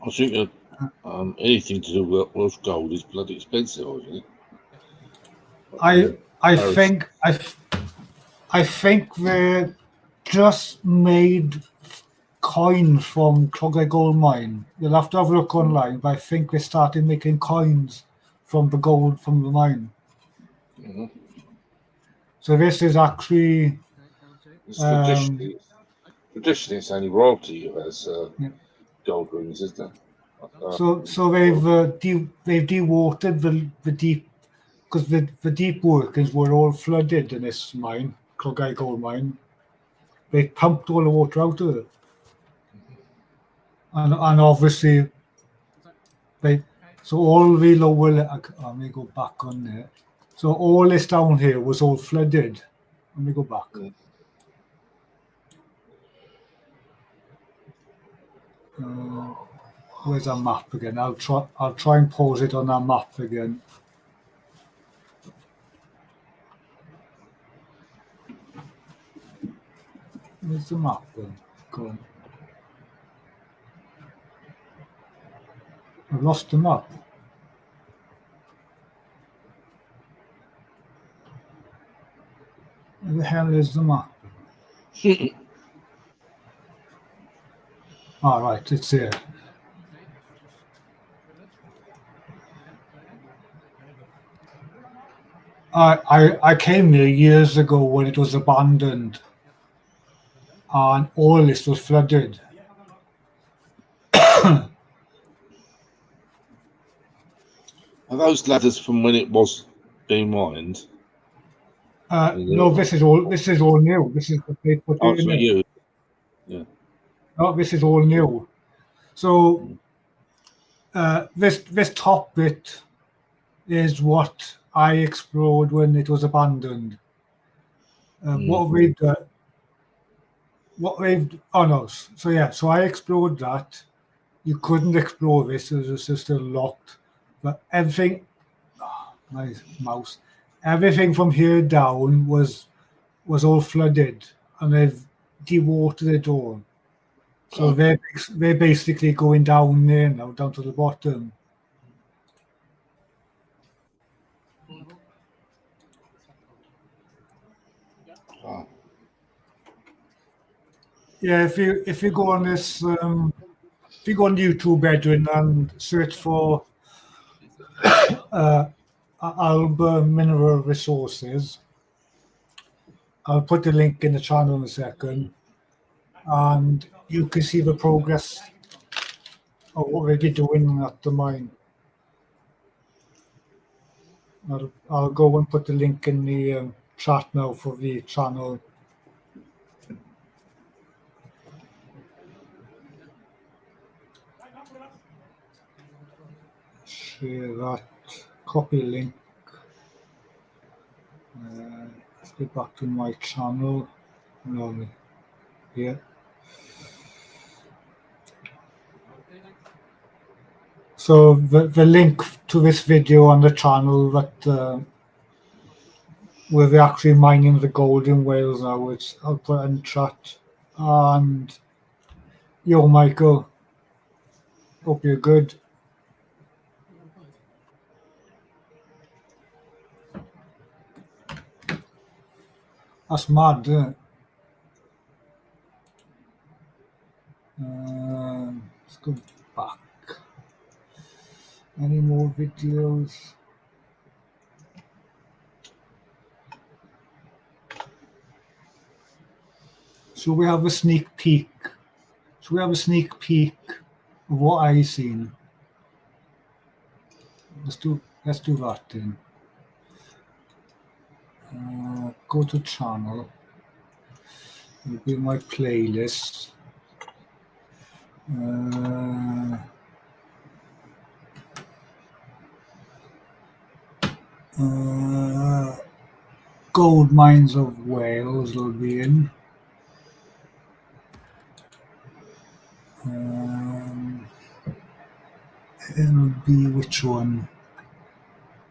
I think anything to do with Welsh gold is bloody expensive, isn't it? I think they just made coins from Clogau gold mine. You'll have to have a look online, but I think they started making coins from the gold from the mine. Mm-hmm. So this is actually traditionally it's only royalty who has gold rings, isn't it? So they've dewatered the deep, because the deep workings were all flooded in this mine, Clogau gold mine. They pumped all the water out of it. And obviously, so all the lower, let me go back on there. So all this down here was all flooded. Let me go back. Where's our map again? I'll try and pause it on our map again. Where's the map then? Go on. I've lost the map. Where the hell is the map? All right, it's here. I came here years ago when it was abandoned, and all this was flooded. Are those ladders from when it was being mined? No, this is all new. This is what they put in it. You. Yeah. No, this is all new. So this top bit is what I explored when it was abandoned. What we've done, what they've oh no, so yeah, so I explored that. You couldn't explore this; it was just still locked. But everything, my mouse, everything from here down was all flooded, and they've dewatered it all. So they're basically going down there now, down to the bottom. Oh, Yeah, if you go on this, if you go on YouTube, Edwin, and search for Alba Mineral Resources, I'll put the link in the channel in a second, and you can see the progress of what they're doing at the mine. I'll go and put the link in the chat now for the channel. Share that, copy link. Let's go back to my channel. Here. So the link to this video on the channel that where they're actually mining the gold in Wales now, which I'll put in chat. And yo, Michael, hope you're good. That's mad, isn't it? Let's go back. Any more videos? So we have a sneak peek. So we have a sneak peek of what I seen. Let's do that then. Go to channel. It'll be my playlist. Gold Mines of Wales will be in. It'll be which one?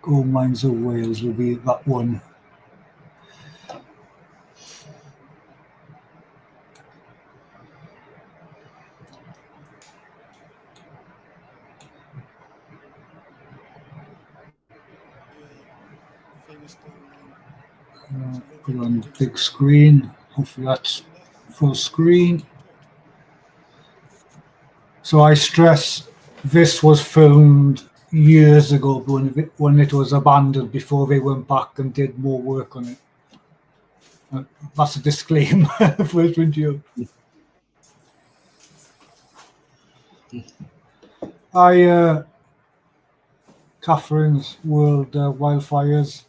Gold Mines of Wales will be that one. Put it on the big screen. Hopefully that's full screen. So I stress this was filmed years ago when it was abandoned before they went back and did more work on it. That's a disclaimer for this video. Catherine's World Wildfires.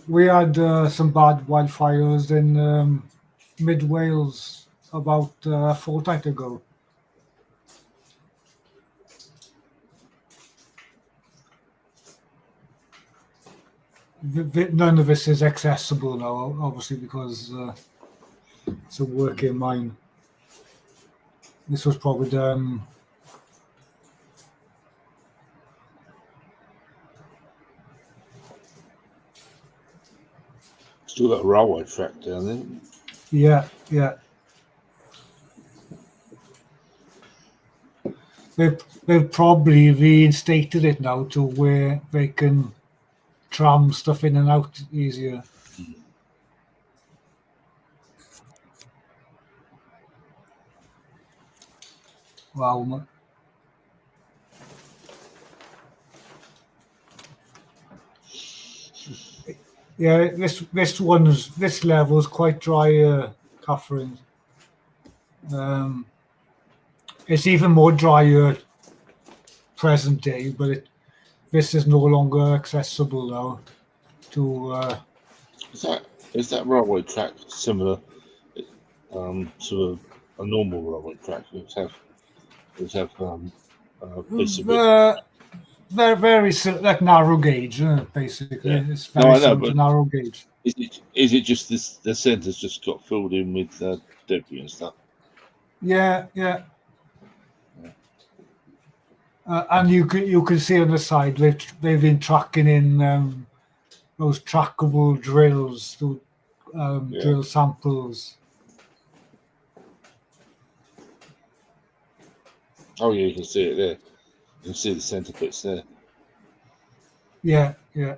We had some bad wildfires in mid Wales about a fortnight ago. None of this is accessible now, obviously, because it's a working mine. This was probably done still got a railway track down there. Yeah. They've probably reinstated it now to where they can tram stuff in and out easier. Wow. Yeah, this level is quite dry, Catherine. It's even more drier present day, but this is no longer accessible now. Is that railway track similar to a normal railway track? It have very like narrow gauge, basically. Yeah. It's No, very I know, similar to but- narrow gauge. Is it just this? The centre's just got filled in with debris and stuff. Yeah. And you can see on the side they've been tracking in those trackable drills to Yeah. drill samples. Oh yeah, you can see it there. You can see the centre bits there. Yeah. You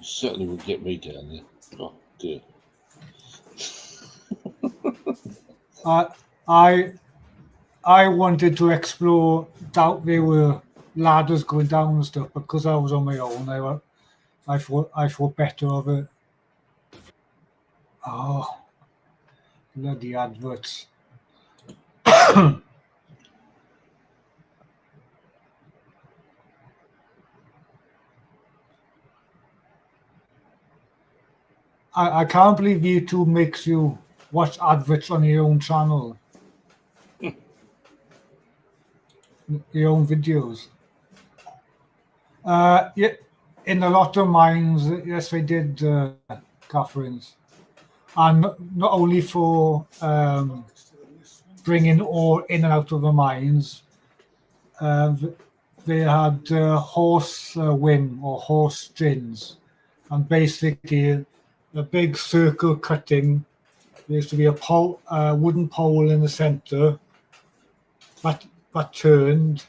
certainly would get me down there. Oh dear. I wanted to explore. Doubt there were ladders going down and stuff, but because I was on my own, I thought better of it. Oh, bloody adverts! I can't believe YouTube makes you watch adverts on your own channel, your own videos. Yeah, in a lot of mines, yes, they did, Catherine's, and not only for bringing ore in and out of the mines. They had horse wing or horse gins, and basically a big circle cutting. There used to be a wooden pole in the centre that turned,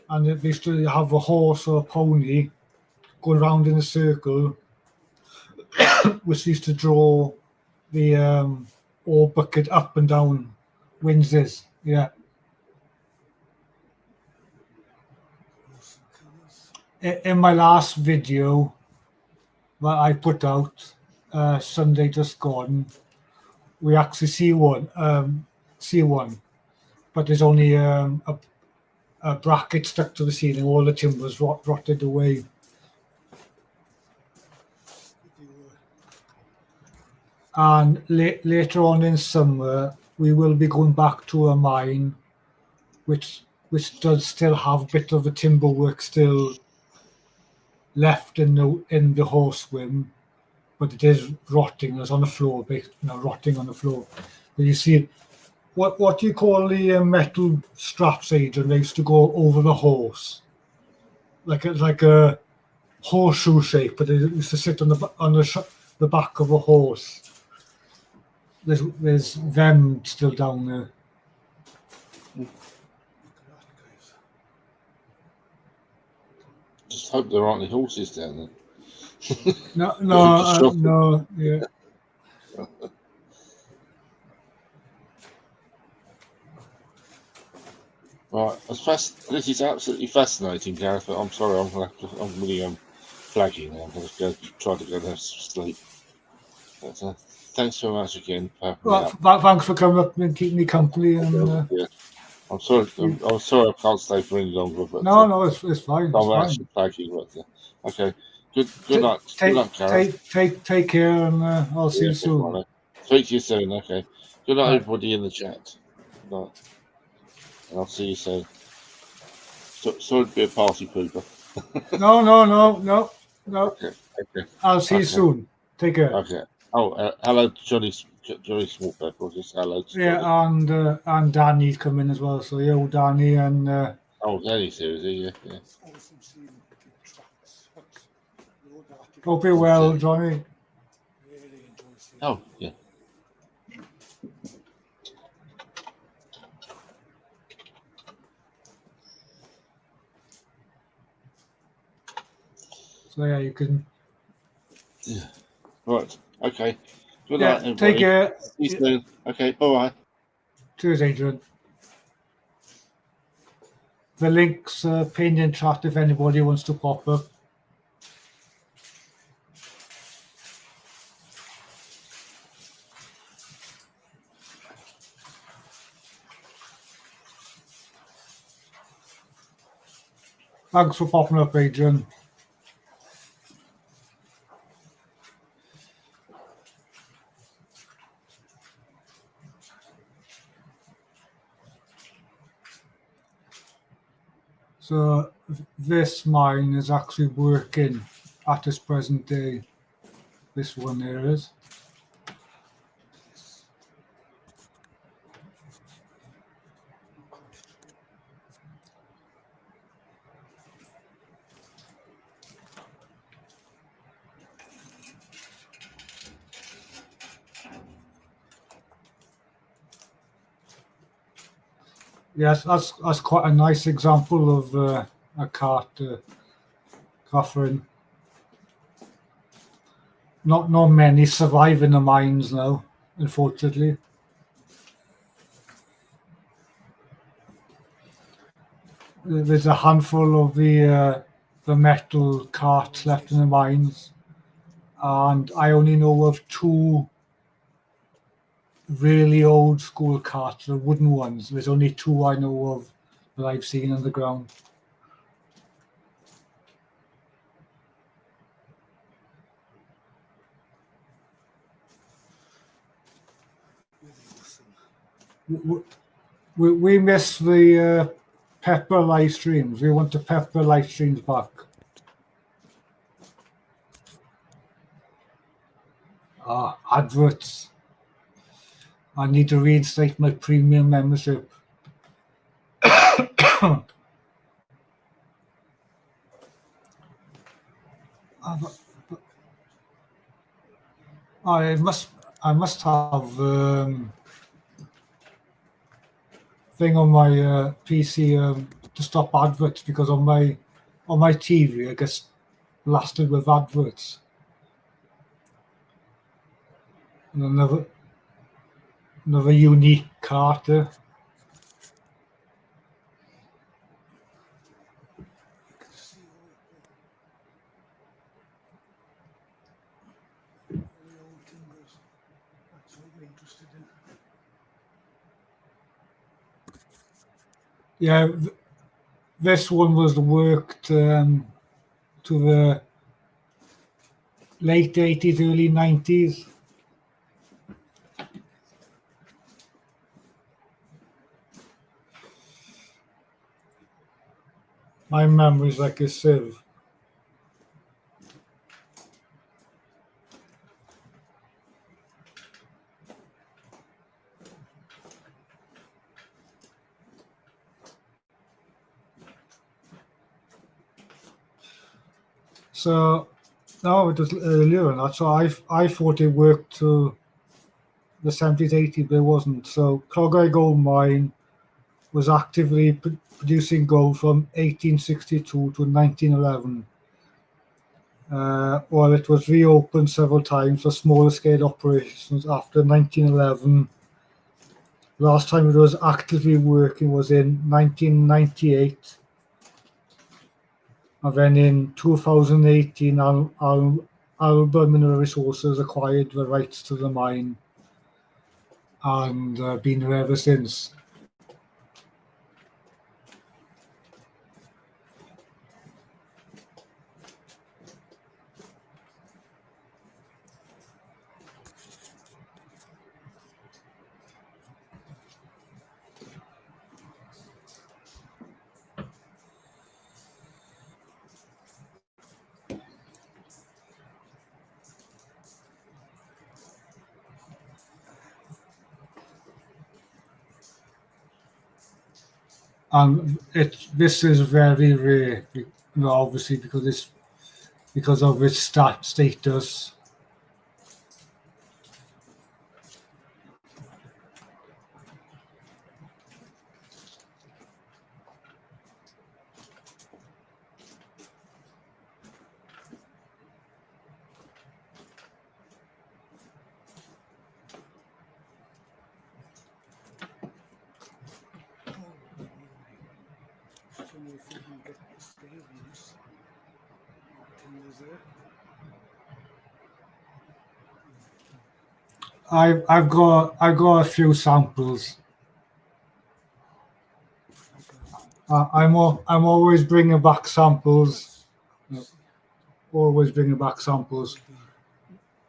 and they used to have a horse or a pony going around in a circle, which used to draw the ore bucket up and down Windsors. Yeah. In my last video that I put out, Sunday just gone, we actually see one, but there's only a bracket stuck to the ceiling. All the timbers rotted away. And later on in summer, we will be going back to a mine, which does still have a bit of the timber work still left in the horse swim, but it is rotting. It's on the floor, rotting on the floor. But you see, what do you call the metal straps, Adrian? They used to go over the horse, like a horseshoe shape, but it used to sit on the back of a horse. There's them still down there. Just hope there aren't any horses down there. No, yeah. Right, this is absolutely fascinating, Gareth. I'm sorry, I'm really flagging now. I'm going to try to go to sleep. But, thanks so much again for having me up. Thanks for coming up and keeping me company. And Yeah. I'm sorry I can't stay for any longer. But no, it's fine. I'm actually flagging. But, okay. Good luck. Take, Good luck, Gareth. take care, and I'll see you soon. Right. Speak to you soon. Okay. Good night, Right. everybody in the chat. Good night. And I'll see you soon. Sorry to be a party pooper. No. Okay. I'll see you Okay. soon. Take care. Okay. Oh, hello, Johnny Smallpepper. Or just hello. To Johnny. Yeah, and Danny's coming as well. So yeah, Danny and Oh, Danny's here, is he? Yeah. hope you're well, Johnny. Oh, yeah. So yeah, you can. Yeah. Right. Okay. Good Yeah, night, everybody. take care. See you soon. Okay. Bye-bye. Cheers, Adrian. The links pinned in chat if anybody wants to pop up. Thanks for popping up, Adrian. So this mine is actually working at its present day. This one there is. Yes, that's quite a nice example of a cart, Catherine. Not many survive in the mines now, unfortunately. There's a handful of the metal carts left in the mines, and I only know of 2 really old school carts, the wooden ones. There's only 2 I know of that I've seen on the ground. We miss the Pepper live streams. We want the Pepper live streams back. Adverts. I need to reinstate my premium membership. I must have thing on my PC to stop adverts, because on my TV I get blasted with adverts. And another unique cart there. Very old timbers. That's what we're interested in. Yeah, this one was worked to the late 80s, early 90s. My memory's like a sieve. So no, it was earlier than that. So I thought it worked to the 70s, 80s, but it wasn't. So Clogau Gold Mine was actively producing gold from 1862 to 1911. While it was reopened several times for smaller scale operations after 1911. Last time it was actively working was in 1998. And then in 2018, Alba Mineral Resources acquired the rights to the mine and been there ever since. And this is very rare, obviously because of its status. So if we can get the scale loose, timbers there. I've got a few samples. I'm always bringing back samples. Always bringing back samples.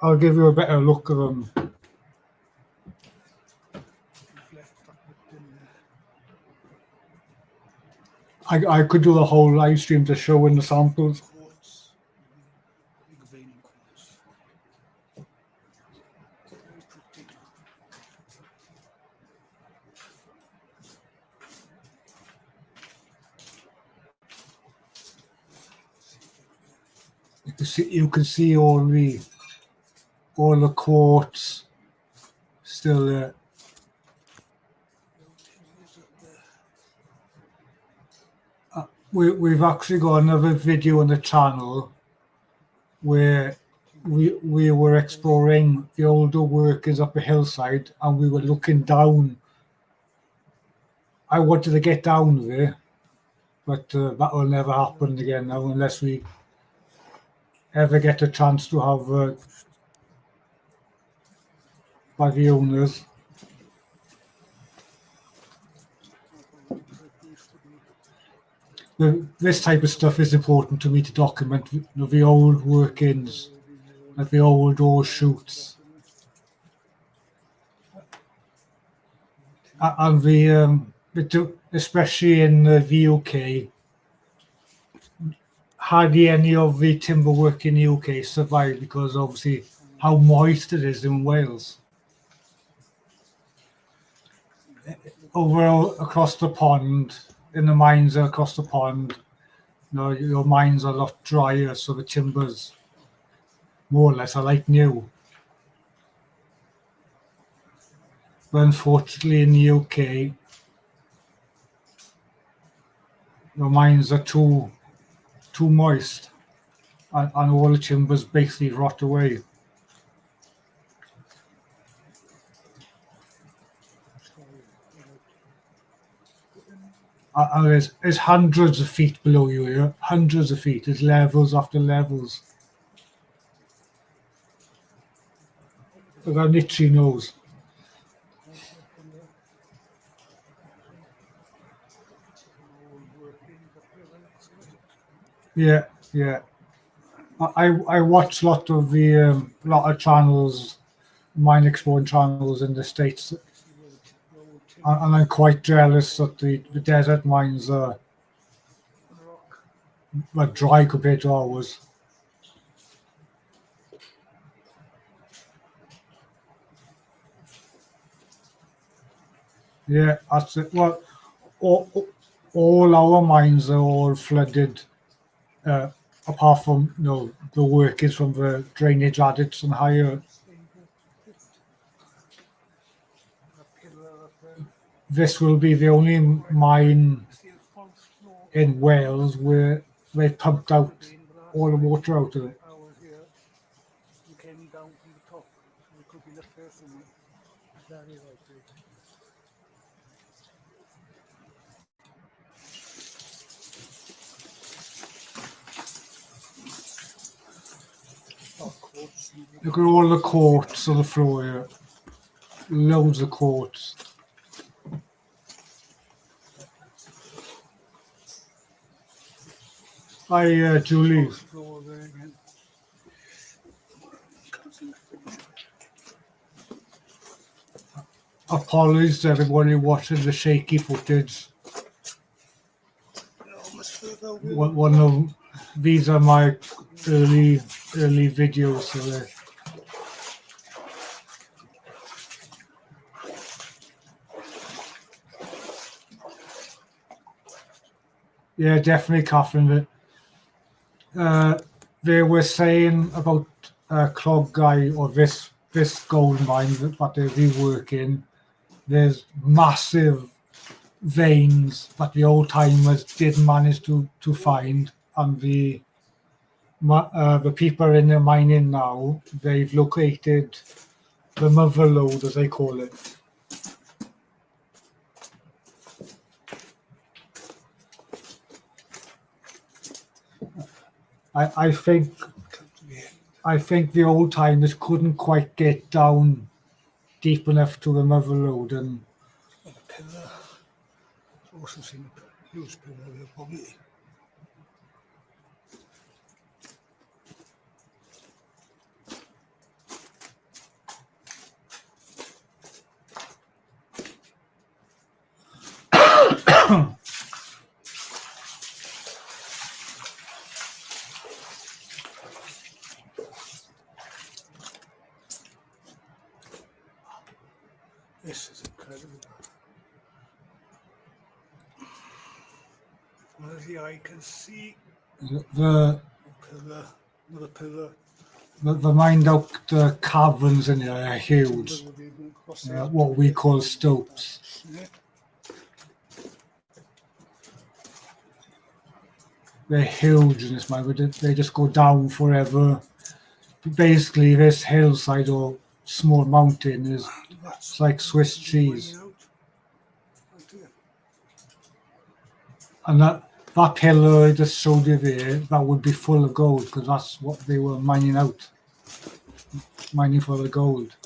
I'll give you a better look at them. I could do the whole live stream to show in the samples. Quartz, big vein quartz. Very pretty. You can see all the quartz still there. We've actually got another video on the channel where we were exploring the older workings up a hillside, and we were looking down. I wanted to get down there, but that will never happen again now unless we ever get a chance to have by the owners. This type of stuff is important to me to document the old workings, like the old ore shoots, and especially in the UK, hardly any of the timber work in the UK survived because obviously how moist it is in Wales. Overall, across the pond, in the mines across the pond, your mines are a lot drier, so the timbers more or less are like new. But unfortunately in the UK, the mines are too moist, and all the timbers basically rot away. And there's hundreds of feet below you here, hundreds of feet. There's levels after levels. Look how itchy nose. Yeah. I watch a lot of channels, mine exploring channels in the States, and I'm quite jealous that the desert mines are dry compared to ours. Yeah, that's it. Well, all our mines are all flooded, apart from the work is from the drainage adits and higher. This will be the only mine in Wales where they pumped out all the water out of it. We came down from the top, so we could be left there for me. Very likely. Look at all the quartz on the floor here. Loads of quartz. Hi, Julie. Apologies to everybody watching the shaky footage. One of these are my early videos. So yeah, definitely, Catherine. They were saying about Clogau or this gold mine that they're reworking. There's massive veins that the old timers didn't manage to find, and the people in the mining now, they've located the mother lode, as they call it. I think the old timers couldn't quite get down deep enough to the mother lode, and pillar. Also seen a huge pillar here, probably. This is incredible. Well, as the eye can see, The pillar, another pillar. the mind out caverns in here are huge. Timber will be going across there. What we call stopes. Yeah. They're huge in this mine. They just go down forever. Basically, this hillside or small mountain is That's it's like Swiss cheese. mining out. Right there. And that pillar I just showed you there, that would be full of gold because that's what they were mining out. Mining for the gold.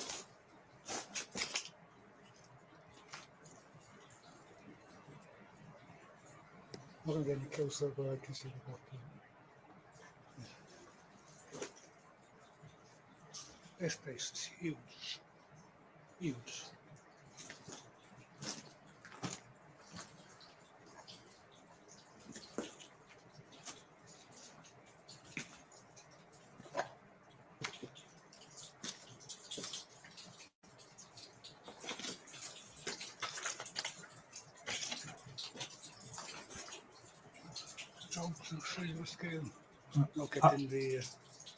I'm not going to get any closer, but I can see the bottom. This place is huge. Huge. Jump to show you the scale. Not getting the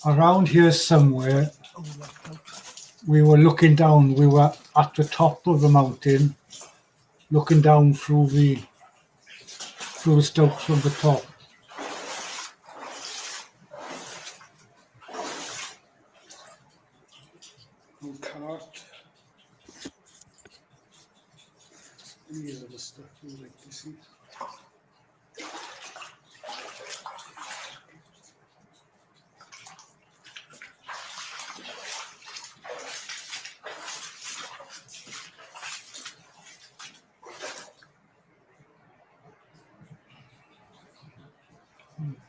Around here somewhere, overlap out. we were looking down. We were at the top of the mountain, looking down through the slopes from the top. On cart. These are the stuff we like to see.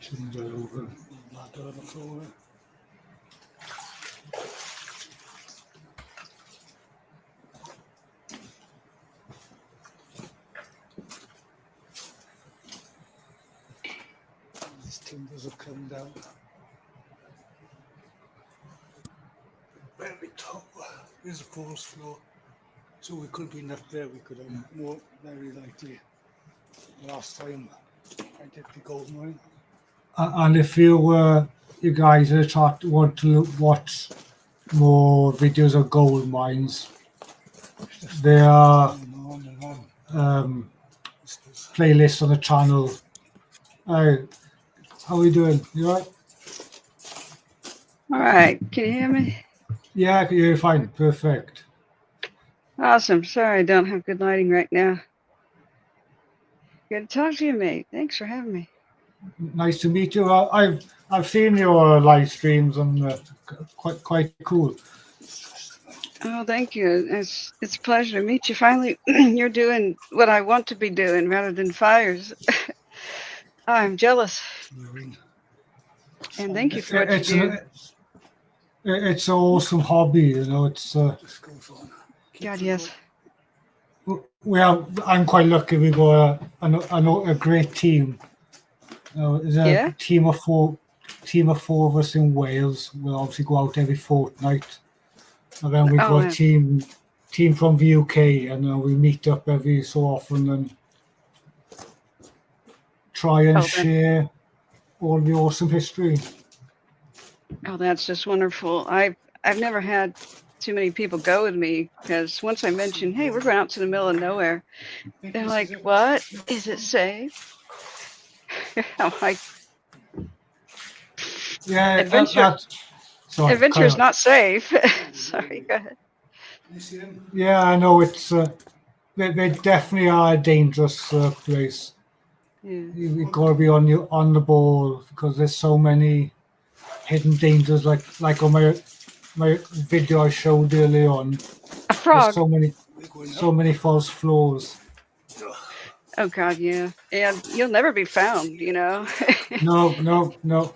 Timber over. Ladder on the floor. These timbers have come down. Very top. Here's the false floor. So we could be up there. We could have more, very likely. Last time I did the gold mine. And if you guys want to watch more videos of gold mines, there are On and on. This is playlists on the channel. Hey, how are we doing? You all right? All right, can you hear me? Yeah, you're fine. Perfect. Awesome. Sorry, I don't have good lighting right now. Good to talk to you, mate. Thanks for having me. Nice to meet you. I've seen your live streams and quite cool. Oh, thank you. It's a pleasure to meet you. Finally, you're doing what I want to be doing rather than fires. I'm jealous, marine. and thank you for what you It's do. it's an awesome hobby, you know. It's This goes on. God, yes. I'm quite lucky. We got a great team. There's a Yeah? team of four of us in Wales. We obviously go out every fortnight, and then we Oh, got man. a team from the UK, and we meet up every so often and try and Oh, that- share all the awesome history. Oh, that's just wonderful. I've never had too many people go with me because once I mention, hey, we're going out to the middle of nowhere, they're like, what? Is it safe? I'm like, Yeah, Adventure- sorry, adventure carry is on. not safe. Sorry, go ahead. You see him? Yeah, I know it's. They definitely are a dangerous place. Yeah. You've got to be on the ball because there's so many hidden dangers. Like on my video I showed earlier on, A there's frog. We're going so many false floors. Oh God, yeah. And you'll never be found, you know. No.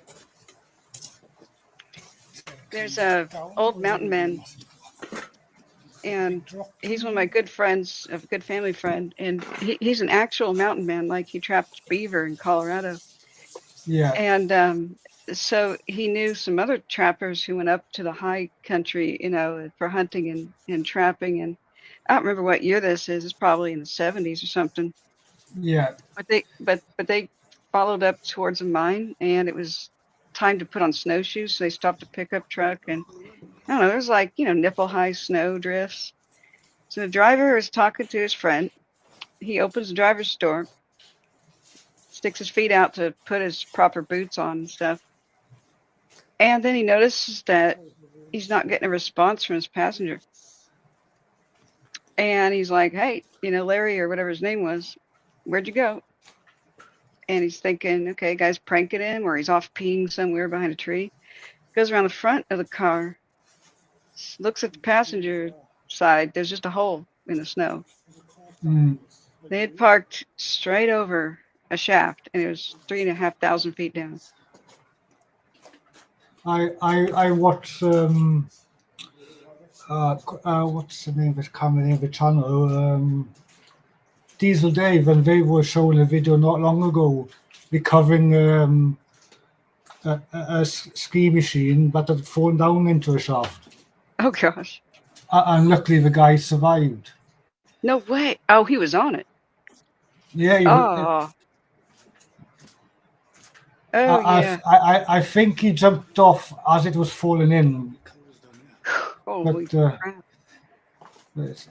There's a old mountain man, and he's one of my good friends, a good family friend, and he's an actual mountain man, like he trapped beaver in Colorado. Yeah, And so he knew some other trappers who went up to the high country, you know, for hunting and trapping. And I don't remember what year this is. It's probably in the 70s or something. Yeah. But they followed up towards a mine, and it was time to put on snowshoes. So they stopped a pickup truck, and I don't know. It was like nipple high snow drifts. So the driver is talking to his friend. He opens the driver's door, sticks his feet out to put his proper boots on and stuff, and then he notices that he's not getting a response from his passenger. And he's like, "Hey, Larry or whatever his name was, where'd you go?" And he's thinking, okay, guy's pranking him, or he's off peeing somewhere behind a tree. Goes around the front of the car, looks at the passenger side. There's just a hole in the snow. Mm. They had parked straight over a shaft, and it was 3,500 feet down. I watched what's the name of it? Can't remember the channel. Diesel Dave, and they were showing a video not long ago recovering a ski machine that had fallen down into a shaft. Oh gosh! And luckily the guy survived. No way! Oh, he was on it. Yeah. Yeah. I think he jumped off as it was falling in. Holy But, crap! But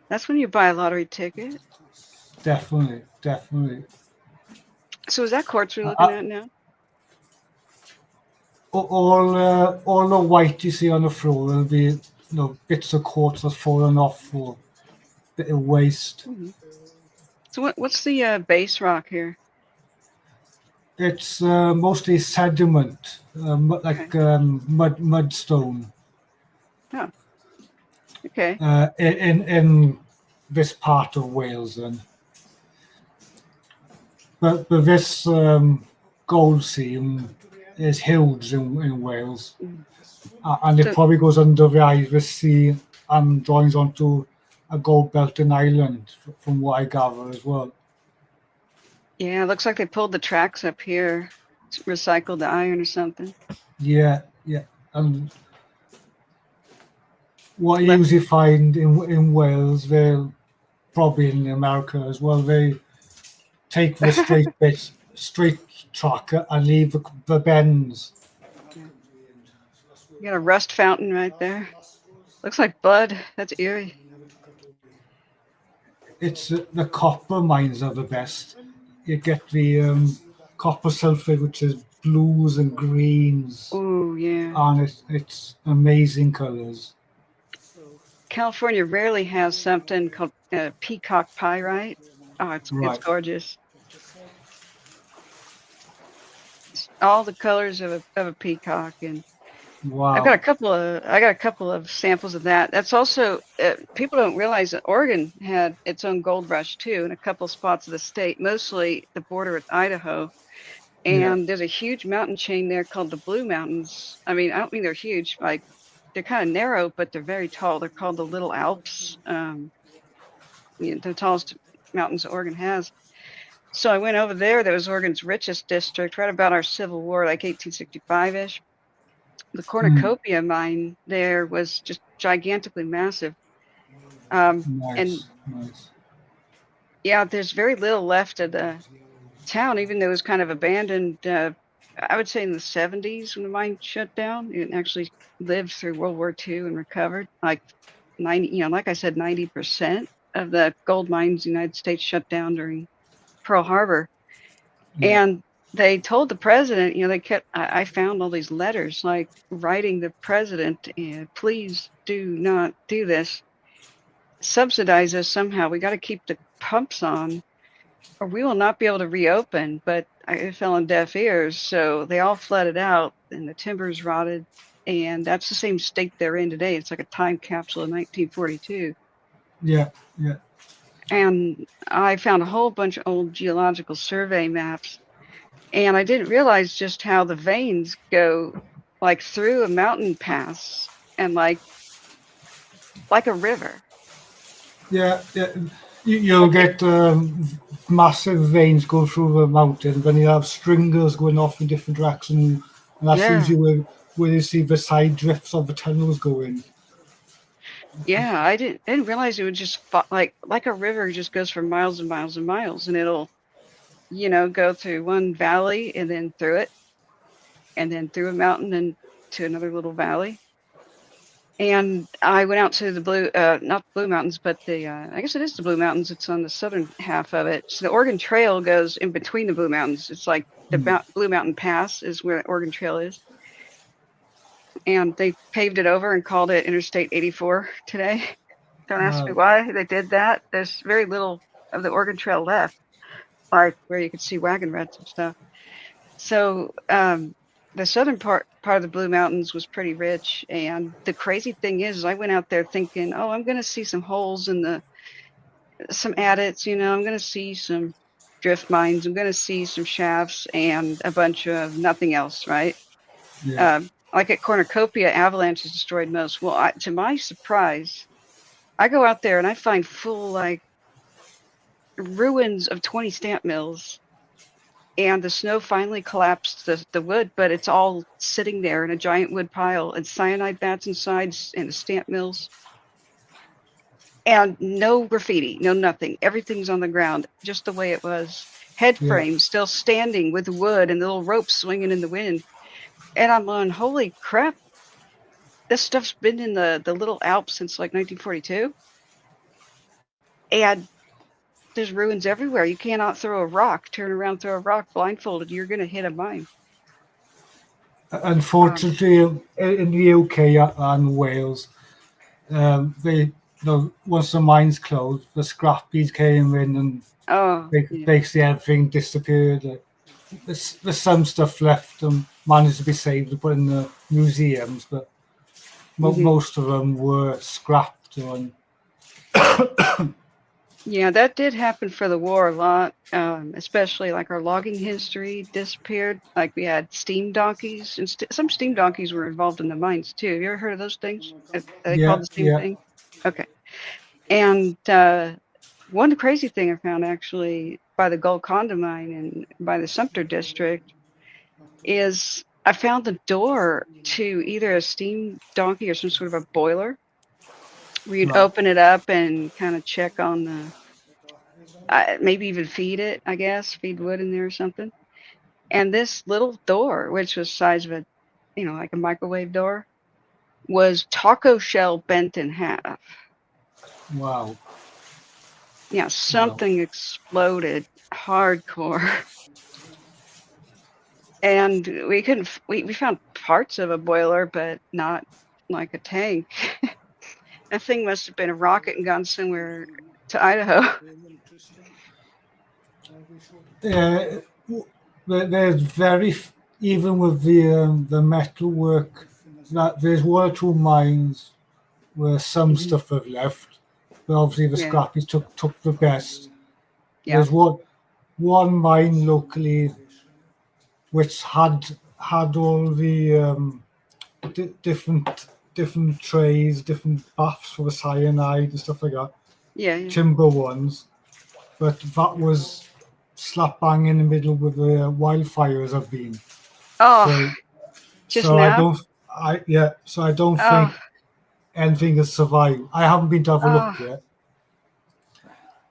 That's when you buy a lottery ticket. definitely. So is that quartz we're looking at now? All the white you see on the floor will be bits of quartz that's fallen off, or bit of waste. Mm-hmm. So what's the base rock here? It's mostly sediment, mudstone. Oh, okay. In this part of Wales, but this gold seam is huge in Wales, and it probably goes under the Irish Sea and joins onto a gold belt in Ireland, from what I gather as well. Yeah, it looks like they pulled the tracks up here, recycled the iron or something. Yeah, and what you usually find in Wales, they'll probably in America as well, they take the straight track and leave the bends. You got a rust fountain right there. Looks like blood. That's eerie. It's the copper mines are the best. You get the copper sulfate, which is blues and greens. Oh yeah. And it's amazing colors. California rarely has something called peacock pyrite. Oh, it's gorgeous. It's all the colors of a peacock, and wow. I got a couple of samples of that. That's also people don't realize that Oregon had its own gold rush too, in a couple spots of the state, mostly the border with Idaho. And there's a huge mountain chain there called the Blue Mountains. I mean, I don't mean they're huge, like they're kind of narrow, but they're very tall. They're called the Little Alps. The tallest mountains Oregon has. So I went over there. That was Oregon's richest district, right about our Civil War, like 1865-ish. The cornucopia mine there was just gigantically massive. Nice. Yeah, there's very little left of the town, even though it was kind of abandoned. I would say in the 70s when the mine shut down. It actually lived through World War II and recovered. Like 90, like I said, 90% of the gold mines in the United States shut down during Pearl Harbor. Yeah. And they told the president, I found all these letters, like writing the president, please do not do this. Subsidize us somehow. We got to keep the pumps on, or we will not be able to reopen. But it fell on deaf ears, so they all flooded out, and the timbers rotted. And that's the same state they're in today. It's like a time capsule of 1942. Yeah. And I found a whole bunch of old geological survey maps. And I didn't realize just how the veins go like through a mountain pass and like a river. Yeah. You'll get massive veins go through the mountain, then you have stringers going off in different directions, and that's usually where you see the side drifts of the tunnels going. Yeah, I didn't realize it would just like a river just goes for miles and miles and miles, and it'll go through one valley and then through it, and then through a mountain and to another little valley. And I went out to the not the Blue Mountains, but I guess it is the Blue Mountains. It's on the southern half of it. So the Oregon Trail goes in between the Blue Mountains. It's like the Blue Mountain Pass is where the Oregon Trail is. And they paved it over and called it Interstate 84 today. Don't ask me why they did that. There's very little of the Oregon Trail left, like where you could see wagon ruts and stuff. So the southern part of the Blue Mountains was pretty rich. And the crazy thing is I went out there thinking, oh, I'm going to see some holes in some adits, I'm going to see some drift mines. I'm going to see some shafts and a bunch of nothing else, right? Yeah. Like at Cornucopia, avalanches destroyed most. Well, to my surprise, I go out there and I find full like ruins of 20 stamp mills, and the snow finally collapsed the wood, but it's all sitting there in a giant wood pile, and cyanide vats inside, and the stamp mills, and no graffiti, no nothing. Everything's on the ground just the way it was. Head frames still standing with wood and little ropes swinging in the wind. And I'm on, holy crap, this stuff's been in the Little Alps since like 1942. And there's ruins everywhere. You cannot throw a rock, turn around, throw a rock blindfolded. You're going to hit a mine. Unfortunately, in the UK and Wales, once the mines closed, the scrappies came in and basically everything disappeared. There's some stuff left and managed to be saved and put in the museums, but most of them were scrapped. Yeah, that did happen for the war a lot, especially like our logging history disappeared. Like we had steam donkeys, and some steam donkeys were involved in the mines too. Have you ever heard of those things? Are they called the steam thing? Okay. And one crazy thing I found actually by the Golconda mine and by the Sumter district is I found the door to either a steam donkey or some sort of a boiler where you'd open it up and kind of check on maybe even feed it, I guess, feed wood in there or something. And this little door, which was the size of like a microwave door, was taco shell bent in half. Wow. Yeah, something exploded hardcore. And we found parts of a boiler, but not like a tank. That thing must have been a rocket and gone somewhere to Idaho. Yeah, there's even with the metal work, that there's one or two mines where some stuff have left, but obviously the scrappies took the best. Yeah. There's one mine locally which had all the different trays, different baths for the cyanide and stuff like that. Yeah. Timber ones, but that was slap bang in the middle where the wildfires have been. Oh, so now? I don't think anything has survived. I haven't been to have a look yet.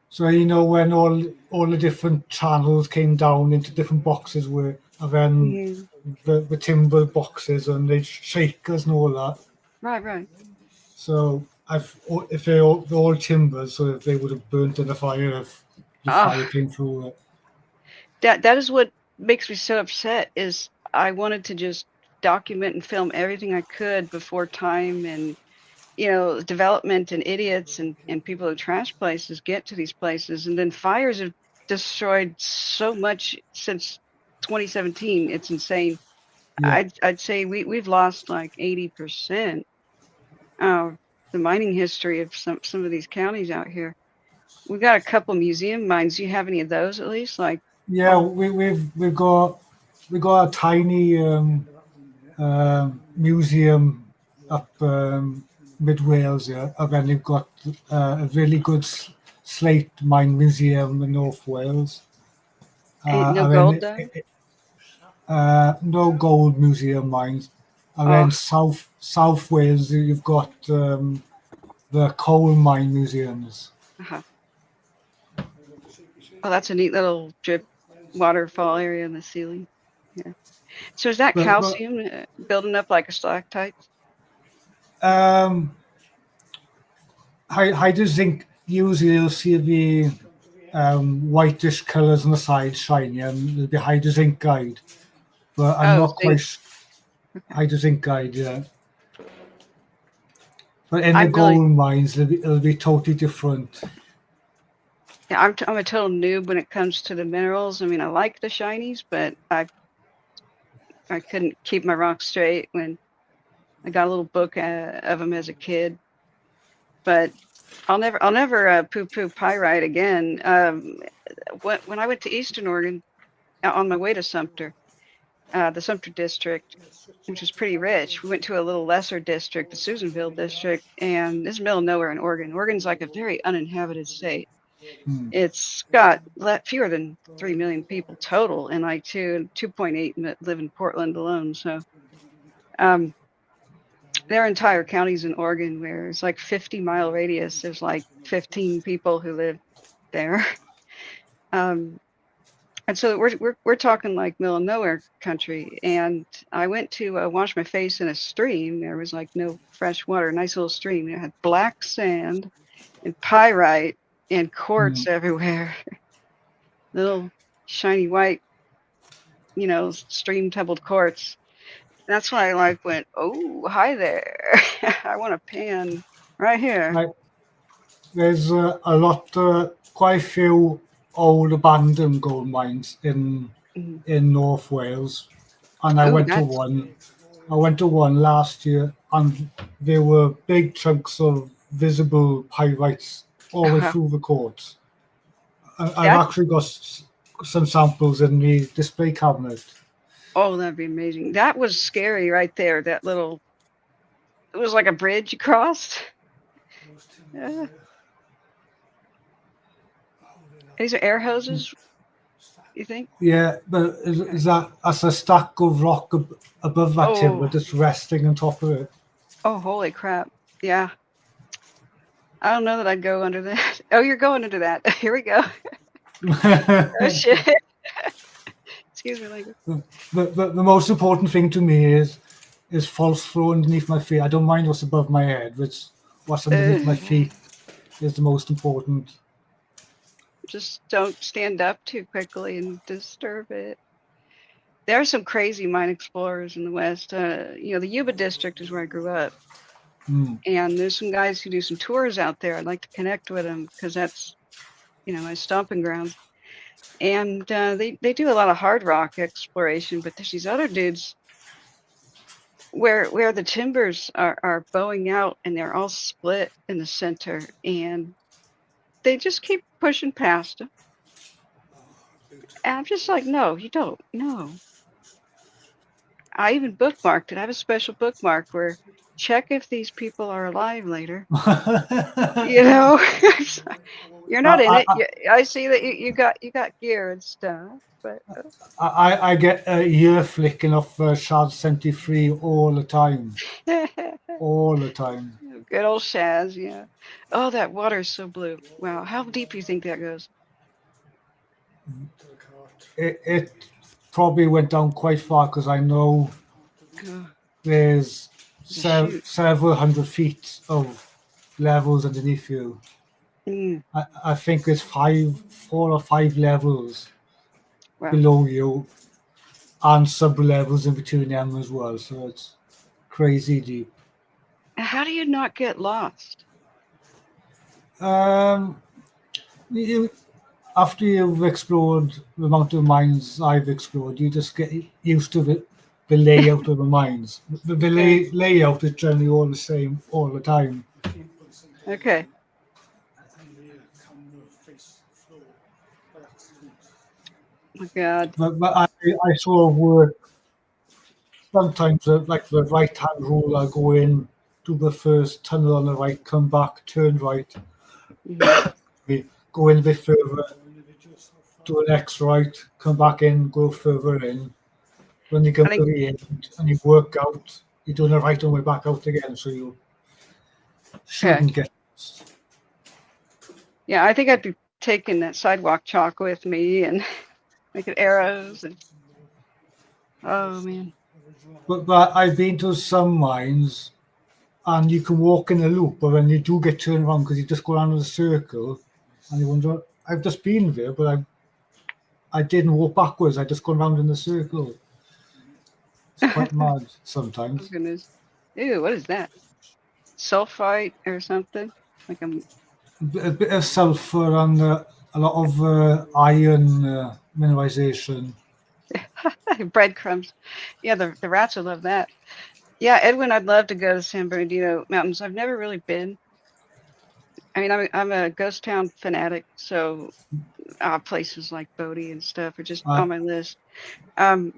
So when all the different channels came down into different boxes and then the timber boxes and the shakers and all that. Right. So if they're all timbers, so if they would have burnt in the fire if the fire came through it. That is what makes me so upset. Is I wanted to just document and film everything I could before time and development and idiots and people who trash places get to these places, and then fires have destroyed so much since 2017. It's insane. Yeah. I'd say we've lost like 80% of the mining history of some of these counties out here. We've got a couple museum mines. Do you have any of those at least? Like we've got a tiny museum up mid Wales here, and then you've got a really good slate mine museum in North Wales. No gold though? No gold museum mines. And then South Wales, you've got the coal mine museums. Uh-huh. Oh, that's a neat little drip waterfall area in the ceiling. Yeah. So is that But calcium building up like a stalactite? hydro zinc, usually you'll see the whitish colours on the side shiny, and there'll be hydro zinc guide. But I'm Oh, not quite zinc. hydro zinc guide, yeah. But in I the really, gold mines, it'll be totally different. yeah, I'm a total noob when it comes to the minerals. I mean, I like the shinies, but I couldn't keep my rocks straight when I got a little book of them as a kid. But I'll never poo-poo pyrite again. When I went to Eastern Oregon on my way to Sumter, the Sumter district, which is pretty rich, we went to a little lesser district, the Susanville district, and this is middle of nowhere in Oregon. Oregon's like a very uninhabited state. It's got fewer than 3 million people total, and like 2.8 live in Portland alone. So there are entire counties in Oregon where it's like 50-mile radius. There's like 15 people who live there. And so we're talking like middle of nowhere country. And I went to wash my face in a stream. There was like no fresh water, nice little stream. It had black sand and pyrite and quartz everywhere. Little shiny white, stream tumbled quartz. That's why I like went, oh, hi there. I want a pan right here. There's a lot, quite a few old abandoned gold mines in North Wales, and I Oh, went to that's one. I went to one last year, and there were big chunks of visible pyrites all the way through the quartz. I've that. actually got some samples in the display cabinet. Oh, that'd be amazing. That was scary right there. That little, it was like a bridge you crossed. Yeah. These are air hoses, you think? Yeah, but is that as a stack of rock above that timber, Oh, just resting on top of it? oh, holy crap. Yeah. I don't know that I'd go under that. Oh, you're going into that. Here we go. Oh, shit. Excuse me, language. The most important thing to me is false flow underneath my feet. I don't mind what's above my head, but what's underneath my feet is the most important. Just don't stand up too quickly and disturb it. There are some crazy mine explorers in the West. The Yuba district is where I grew up. And there's some guys who do some tours out there. I'd like to connect with them because that's, my stomping ground. And they do a lot of hard rock exploration, but there's these other dudes where the timbers are bowing out and they're all split in the center, and they just keep pushing past them. And I'm just like, no, you don't. No. I even bookmarked it. I have a special bookmark where check if these people are alive later. You're not in it. I see that you got gear and stuff, but I get a ear flicking off Shad 73 all the time. All the time. Good old Shaz, yeah. Oh, that water's so blue. Wow, how deep do you think that goes? It probably went down quite far because I know there's several hundred feet of levels underneath you. I think there's 4 or 5 levels below you and sub-levels in between them as well. So it's crazy deep. How do you not get lost? After you've explored the amount of mines I've explored, you just get used to the layout of the mines. The layout is generally all the same all the time. Okay. Oh my God. But I sort of work sometimes like the right hand rule. I go in, do the first tunnel on the right, come back, turn right, we go in a bit further, do an X right, come back in, go further in. When you come to the end and you work out, you're doing a right on way back out again, so you shouldn't get Yeah, I think I'd be taking that sidewalk chalk with me and making arrows and oh man. But I've been to some mines, and you can walk in a loop, but when you do get turned around because you just go around in a circle, and you wonder, I've just been there, but I didn't walk backwards. I just gone around in a circle. It's quite mad Oh sometimes. goodness. Ew, what is that? Sulfite or something? Like A bit of sulfur and a lot of iron mineralization. breadcrumbs. Yeah, the rats would love that. Yeah, Edwin, I'd love to go to San Bernardino Mountains. I've never really been. I mean, I'm a ghost town fanatic, so places like Bodie and stuff are just I, on my list. Um,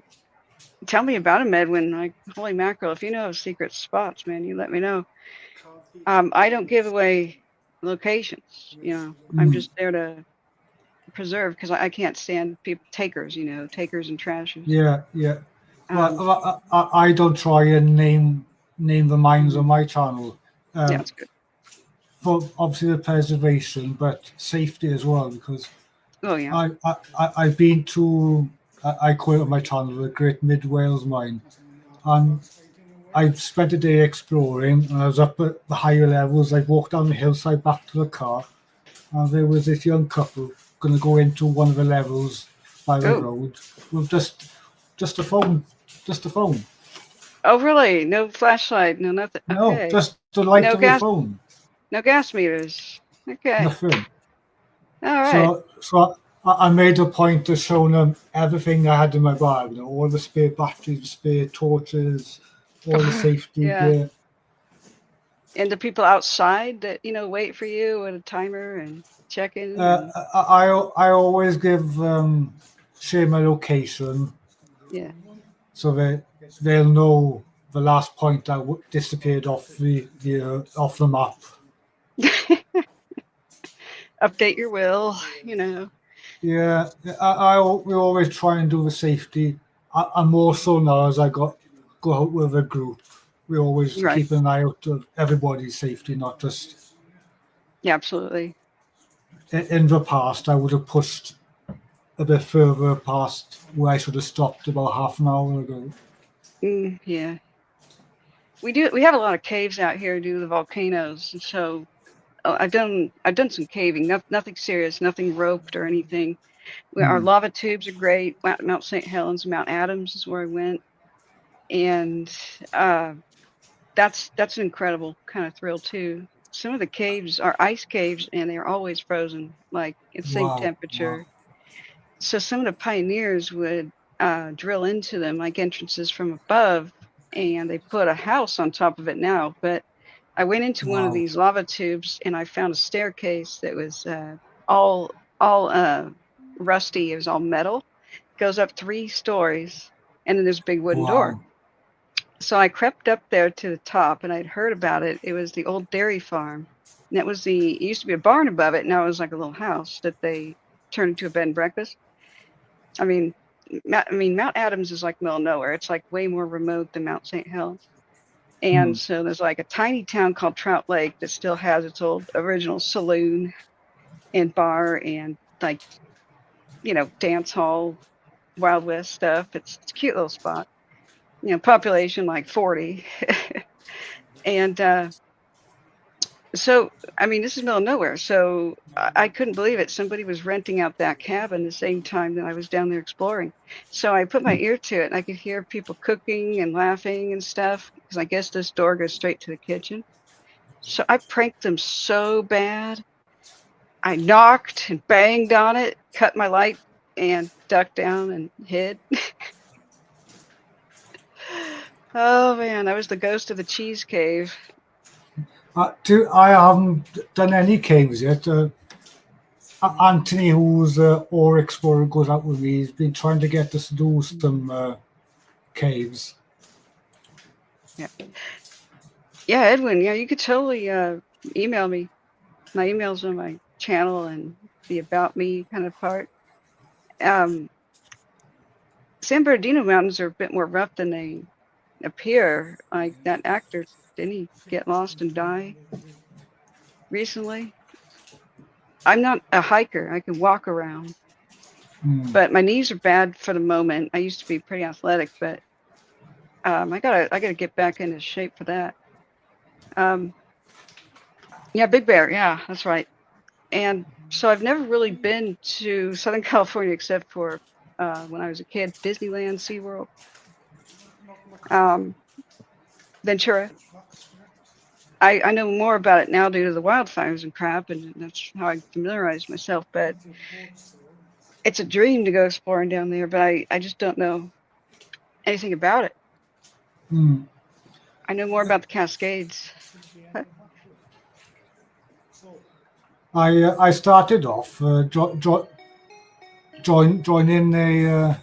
tell me about them, Edwin. Like, holy mackerel! If you know of secret spots, man, you let me know. I don't give away locations. You know, I'm mm, just there to preserve because I can't stand people takers. You know, takers and trashers. yeah. Um, Well, I don't try and name the mines on my channel. yeah, Um, it's good. for obviously the preservation, but safety as well, because Oh yeah. I've been to, I call it on my channel, the Great Mid Wales Mine, and I spent a day exploring, and I was up at the higher levels. I walked down the hillside back to the car, and there was this young couple going to go into one of the levels by the Oh. road with just a phone, just a phone. Oh really? No flashlight, no nothing. No, Okay. just the light No of the gas. phone, No gas meters. Okay. nothing. All right. So I made a point of showing them everything I had in my bag, you know, all the spare batteries, the spare torches, all the safety Yeah. gear. And the people outside that, you know, wait for you with a timer and check in Uh, and I always give share my location yeah. so they'll know the last point I disappeared off off the map. Update your will, you know. Yeah, we always try and do the safety. And more so now as I go out with a group, we always Right. keep an eye out of everybody's safety, not just Yeah, absolutely. in the past. I would have pushed a bit further past where I should have stopped about half an hour ago. Yeah. We have a lot of caves out here due to the volcanoes. And so I've done some caving, nothing serious, nothing roped or anything. Our Hmm. lava tubes are great. Mount St. Helens, Mount Adams is where I went. And that's an incredible kind of thrill too. Some of the caves are ice caves and they're always frozen, like it's same Wow. temperature. So some of the pioneers would drill into them like entrances from above, and they put a house on top of it now. But I went into one of Wow. these lava tubes and I found a staircase that was all rusty. It was all metal. Goes up 3 stories, and then there's a big wooden door. Wow. So I crept up there to the top, and I'd heard about it. It was the old dairy farm. And it used to be a barn above it. Now it was like a little house that they turned into a bed and breakfast. I mean, Mount Adams is like middle of nowhere. It's like way more remote than Mount St. Helens. Hmm. And so there's like a tiny town called Trout Lake that still has its old original saloon and bar and like, you know, dance hall, Wild West stuff. It's a cute little spot. You know, population like 40. And so, I mean, this is middle of nowhere. So I couldn't believe it. Somebody was renting out that cabin the same time that I was down there exploring. So I put my ear to it and I could hear people cooking and laughing and stuff because I guess this door goes straight to the kitchen. So I pranked them so bad. I knocked and banged on it, cut my light, and ducked down and hid. Oh man, I was the ghost of the cheese cave. I haven't done any caves yet. Anthony, who's ore explorer, goes out with me. He's been trying to get us to do some caves. Yeah, Edwin, yeah, you could totally email me. My email's on my channel and the about me kind of part. San Bernardino Mountains are a bit more rough than they appear. Like that actor, didn't he get lost and die recently? I'm not a hiker. I can walk around, but my knees are bad for the moment. I used to be pretty athletic, but I gotta get back into shape for that. Yeah, Big Bear. Yeah, that's right. And so I've never really been to Southern California except for when I was a kid, Disneyland, SeaWorld, Ventura. I know more about it now due to the wildfires and crap, and that's how I familiarized myself. But it's a dream to go exploring down there, but I just don't know anything about it. I know more about the Cascades. I started off joining a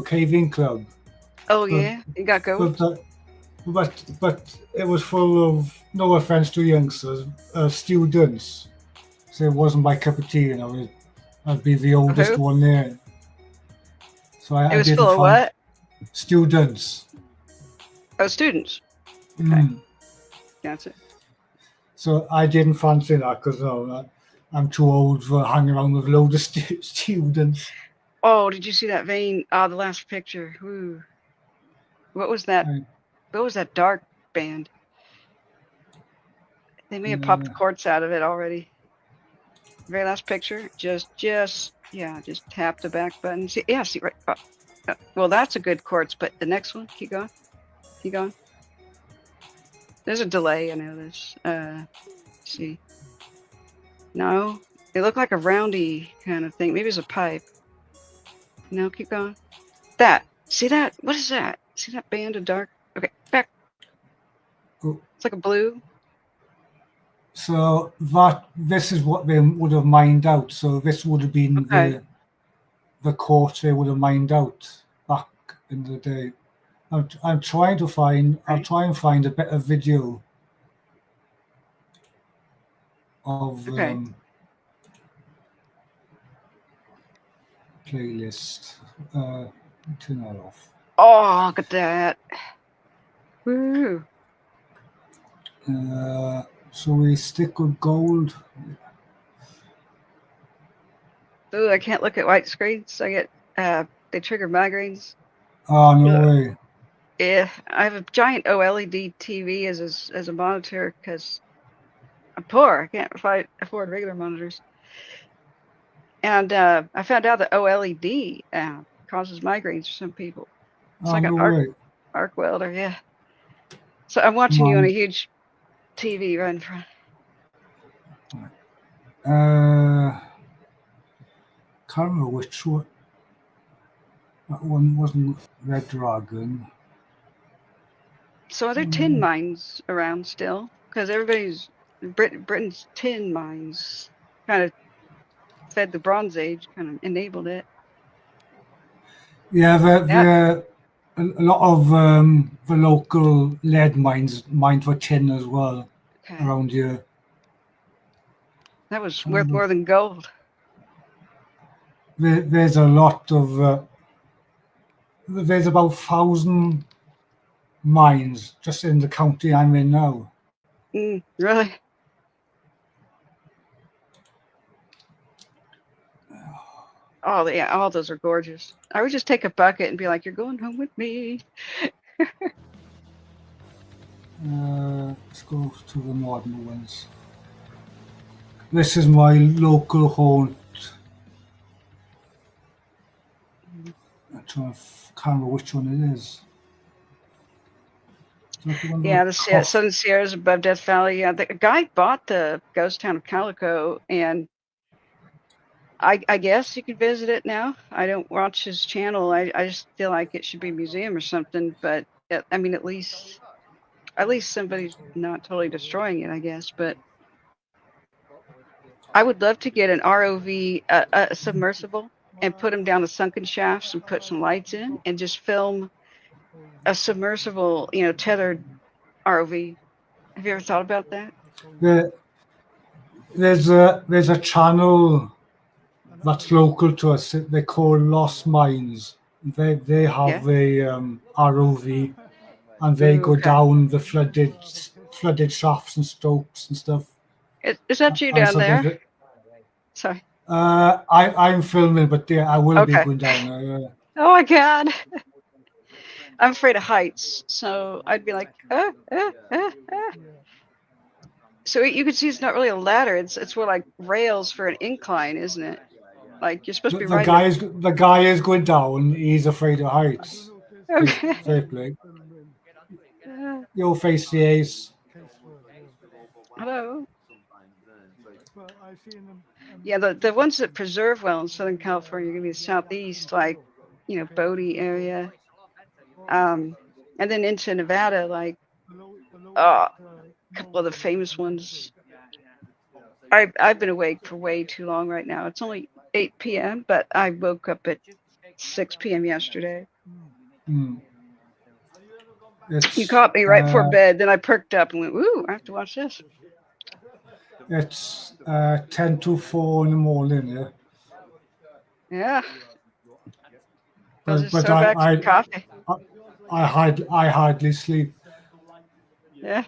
caving club. Oh yeah, you got gold. But it was full of, no offense to youngsters, students. So it wasn't my cup of tea, you know. I'd be the oldest Who? one there. So It I was didn't full of find what? students. Oh, students. Gotcha. So I didn't fancy that because I'm too old for hanging around with a load of students. Oh, did you see that vein? The last picture. Ooh. What was that? What was that dark band? They may have popped the quartz out of it already. Very last picture. Just tap the back button. See, yeah, see right. Well, that's a good quartz, but the next one, keep going. There's a delay. I know this. Let's see. No, it looked like a roundy kind of thing. Maybe it's a pipe. No, keep going. That. See that? What is that? See that band of dark? Okay, back. It's like a blue. So this is what they would have mined out. So this would have been the quartz they would have mined out back in the day. I'm trying to find. I'll try and find a better video of playlist. Turn that off. Oh, look at that! Woo! So we stick with gold. Ooh, I can't look at white screens. I get they trigger migraines. Oh no way! Yeah, I have a giant OLED TV as a monitor because I'm poor. I can't afford regular monitors. And I found out that OLED causes migraines for some people. It's like an arc welder, yeah. So I'm watching you on a huge TV right in front. Can't remember which one. That one wasn't Red Dragon. So are there tin mines around still? Because Britain's tin mines kind of fed the Bronze Age, kind of enabled it. Yeah, a lot of the local lead mines mined for tin as well around here. That was worth more than gold. There's a lot of there's about 1,000 mines just in the county I'm in now. Really? Oh yeah, all those are gorgeous. I would just take a bucket and be like, "You're going home with me." Let's go to the modern ones. This is my local haunt. I can't remember which one it is. Yeah, the Southern Sierras above Death Valley. Yeah, the guy bought the ghost town of Calico, and I guess you can visit it now. I don't watch his channel. I just feel like it should be a museum or something. But I mean, at least somebody's not totally destroying it, I guess. But I would love to get an ROV, a submersible, and put them down the sunken shafts and put some lights in, and just film a submersible, tethered ROV. Have you ever thought about that? There's a channel that's local to us. They call Lost Mines. They have a ROV, and they go down the flooded shafts and stopes and stuff. Is that you down answer there? the- Sorry. I'm filming, but yeah, I will be Okay. going down. Oh my God. I'm afraid of heights, so I'd be like, ah, ah, ah, ah. So you can see it's not really a ladder. It's more like rails for an incline, isn't it? Like you're supposed to be riding a. The guy is going down. He's afraid of heights. He's Okay. fair play. Uh, Your face, the ace. hello. But I seen them. Yeah, the ones that preserve well in Southern California are gonna be the southeast, like Bodie area, and then into Nevada, like a couple of the famous ones. I've been awake for way too long right now. It's only 8 p.m., but I woke up at 6 p.m. yesterday. Hmm. You caught me right before bed. Then I perked up and went, "Ooh, I have to watch this." It's 10 to 4 in the morning. Yeah, Yeah, I'll just but throw back some coffee. I hardly sleep. Yeah.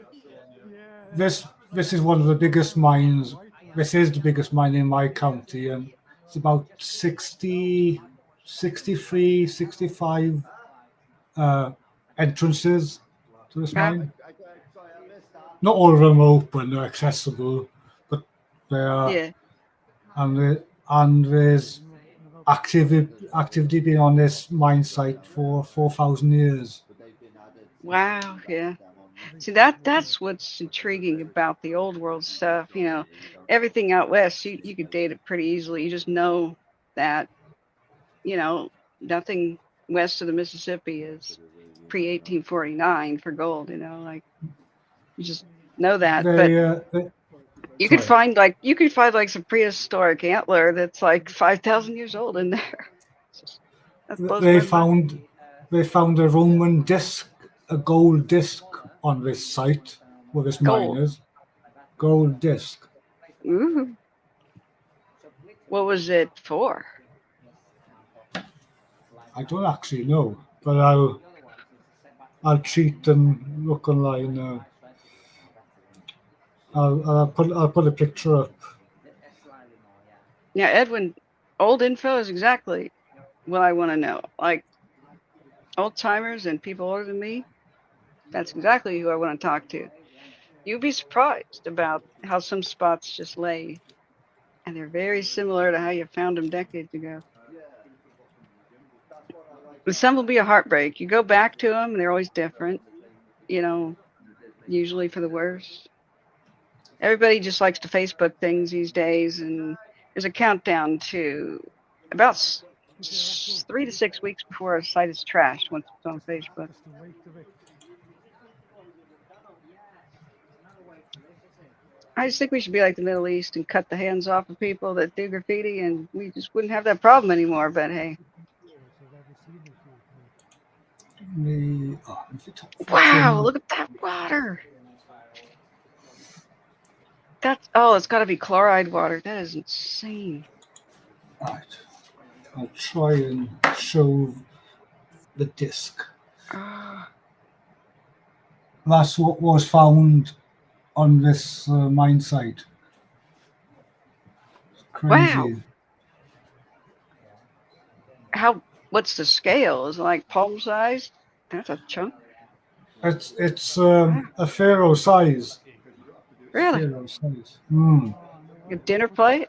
This is one of the biggest mines. This is the biggest mine in my county, and it's about 60, 63, 65 entrances to this Wow. mine. Not all of them are open or accessible, but they are. Yeah. And there's activity been on this mine site for 4,000 years. Wow. Yeah. See, that's what's intriguing about the old world stuff. Everything out west, you could date it pretty easily. You just know that, nothing west of the Mississippi is pre 1849 for gold. Like you just know that. But you could find some prehistoric antler that's like 5,000 years old in there. That blows They my mind. found a Roman disc, a gold disc on this site where this mine Gold. is. Gold disc. Ooh. What was it for? I don't actually know, but I'll cheat and look online. I'll put a picture up. Yeah, Edwin, old info is exactly what I want to know. Like old timers and people older than me, that's exactly who I want to talk to. You'd be surprised about how some spots just lay, and they're very similar to how you found them decades ago. But some will be a heartbreak. You go back to them, and they're always different, usually for the worse. Everybody just likes to Facebook things these days, and there's a countdown to about 3 to 6 weeks before a site is trashed once it's on Facebook. I just think we should be like the Middle East and cut the hands off of people that do graffiti, and we just wouldn't have that problem anymore. But hey. Wow, look at that water. It's got to be chloride water. That is insane. Right. I'll try and show the disc. That's what was found on this mine site. Crazy. Wow. What's the scale? Is it like palm size? That's a chunk. It's a pharaoh size. Really? Pharaoh size. Mm. A dinner plate?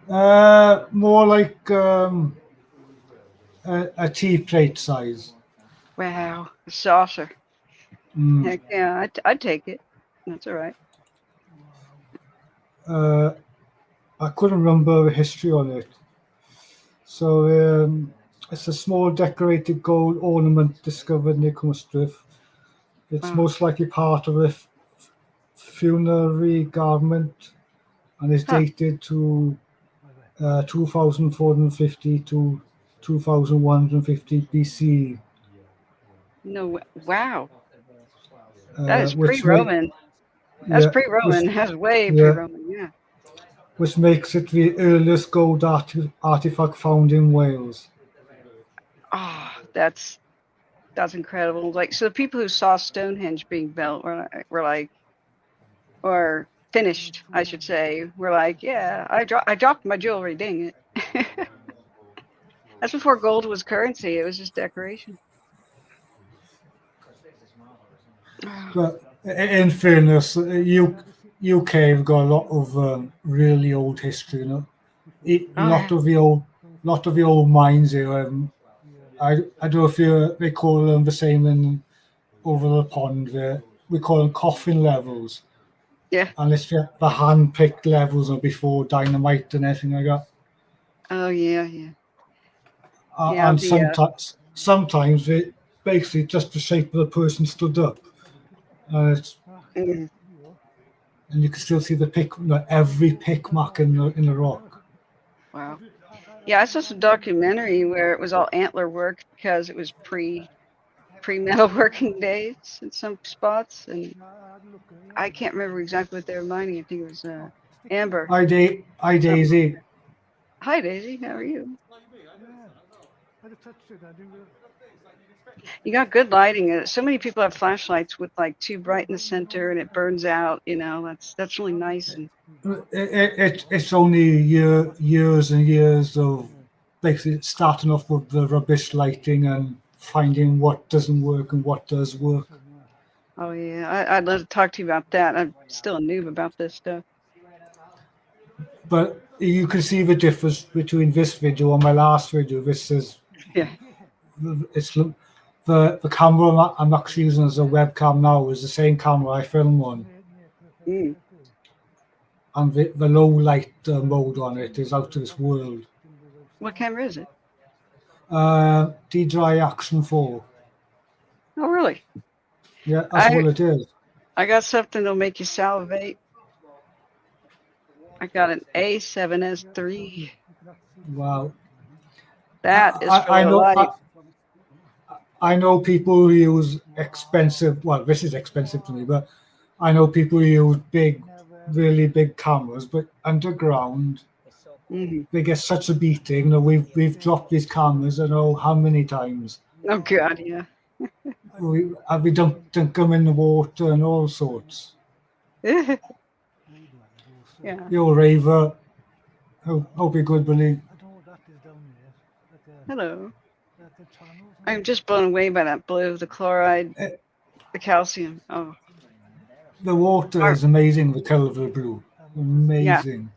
More like a tea plate size. Wow, a saucer. Mm. Heck yeah, I'd take it. That's all right. I couldn't remember the history on it. So it's a small decorated gold ornament discovered near Cwmystwyth. It's most likely part of a funerary garment and is dated to 2450 to 2150 BC. No, wow. That is pre-Roman. Pre-Roman. That's way pre-Roman, yeah. Which makes it the earliest gold artifact found in Wales. Oh, that's people who saw Stonehenge being built were like, or finished, I should say. We're like, yeah, I dropped my jewelry, dang it. That's before gold was currency. It was just decoration. But in fairness, UK have got a lot of really old history. You know, a Oh, lot yeah. of the old mines here. I don't know if they call them the same in over the pond. There, we call them coffin levels, Yeah. and it's the hand-picked levels of before dynamite and everything like that. Oh, yeah, yeah. Yeah, And the sometimes it basically just the shape of the person stood up, and mm, and you can still see the pick, every pick mark in the rock. wow. Yeah, I saw some documentary where it was all antler work because it was pre metalworking days in some spots, and I can't remember exactly what they were mining. I think it was amber. Hi, Daisy. Hi, Daisy. How are you? I just touched it. I didn't. You got good lighting. So many people have flashlights with like too bright in the center and it burns out. You know, that's really nice. And It's only years and years of basically starting off with the rubbish lighting and finding what doesn't work and what does work. oh yeah, I'd love to talk to you about that. I'm still a noob about this stuff. But you can see the difference between this video and my last video. This is Yeah. it's the camera I'm actually using as a webcam now is the same camera I film on, Mm. and the low light mode on it is out of this world. What camera is it? DJI Action 4. Oh, really? Yeah, that's all it is. I got something that'll make you salivate. I got an A7S III. Wow. That is for I low know. light. I know people who use expensive. Well, this is expensive to me, but I know people who use big, really big cameras, but underground Mhm. they get such a beating. You know, we've dropped these cameras. I know how many times. Oh God, yeah. We dunk them in the water and all sorts. Yeah. Yo, Raver, hope you're good, buddy. I don't know what that is down there. Hello. That's a channel. I'm just blown away by that blue, the chloride, Eh. the calcium. Oh, The water is amazing. The color of the blue, amazing.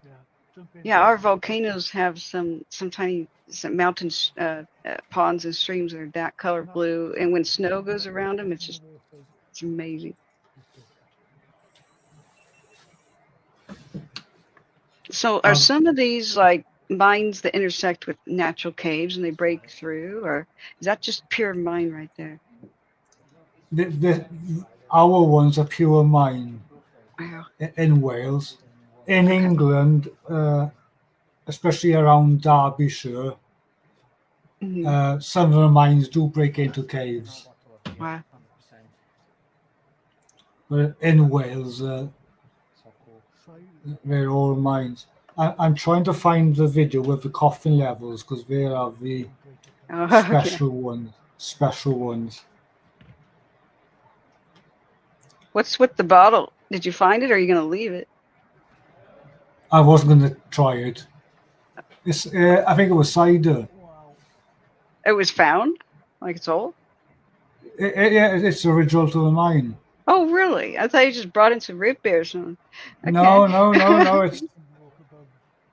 yeah. Our volcanoes have some mountain ponds and streams that are that color blue, and when snow goes around them, it's amazing. So, are some of these like mines that intersect with natural caves and they break through, or is that just pure mine right there? Our ones are pure mine. Wow. In Wales. In England, especially around Derbyshire, Mhm. some of the mines do break into caves. Wow. But in Wales, they're all mines. I'm trying to find the video with the coffin levels because they are the Oh, okay. special ones. Special ones. What's with the bottle? Did you find it, or are you going to leave it? I wasn't going to try it. It's, I think it was cider. It was found, like it's old. Yeah, it's the result of the mine. Oh, really? I thought you just brought in some root beer or something. Okay. No.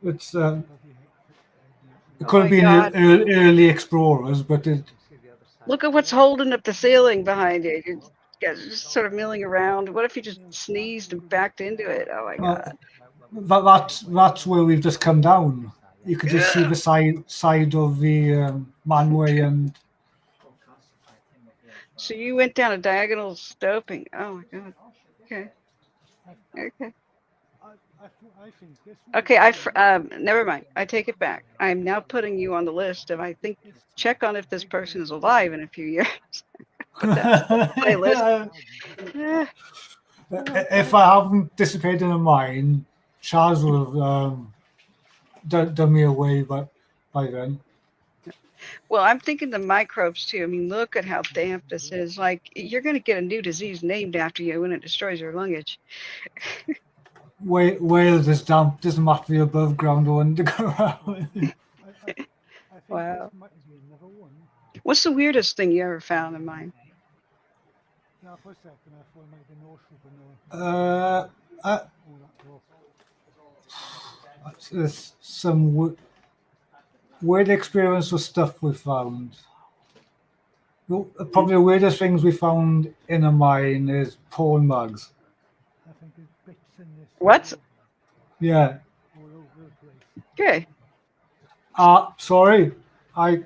It's it could have my been God. early explorers, but it. Look at what's holding up the ceiling behind you. You're just sort of milling around. What if you just sneezed and backed into it? Oh my God. That's where we've just come down. You could just see the side of the manway and. So you went down a diagonal stoping. Oh my God. Okay. Okay. Never mind. I take it back. I'm now putting you on the list of, I think, check on if this person is alive in a few years. Put that on the playlist. If I haven't dissipated in a mine, Charles would have done me away by then. Well, I'm thinking the microbes too. I mean, look at how damp this is. Like, you're going to get a new disease named after you when it destroys your lungage. Wales is damp. Doesn't matter if you're above ground or underground. I think Wow. this might as well never won. What's the weirdest thing you ever found in mine? Now for a second, I thought it might have been no sugar, no. I, All that rough. there's some weird experience with stuff we found. Probably the weirdest things we found in a mine is porn mugs. I think there's bits in this. What? Yeah. All over the place. Okay. Sorry. I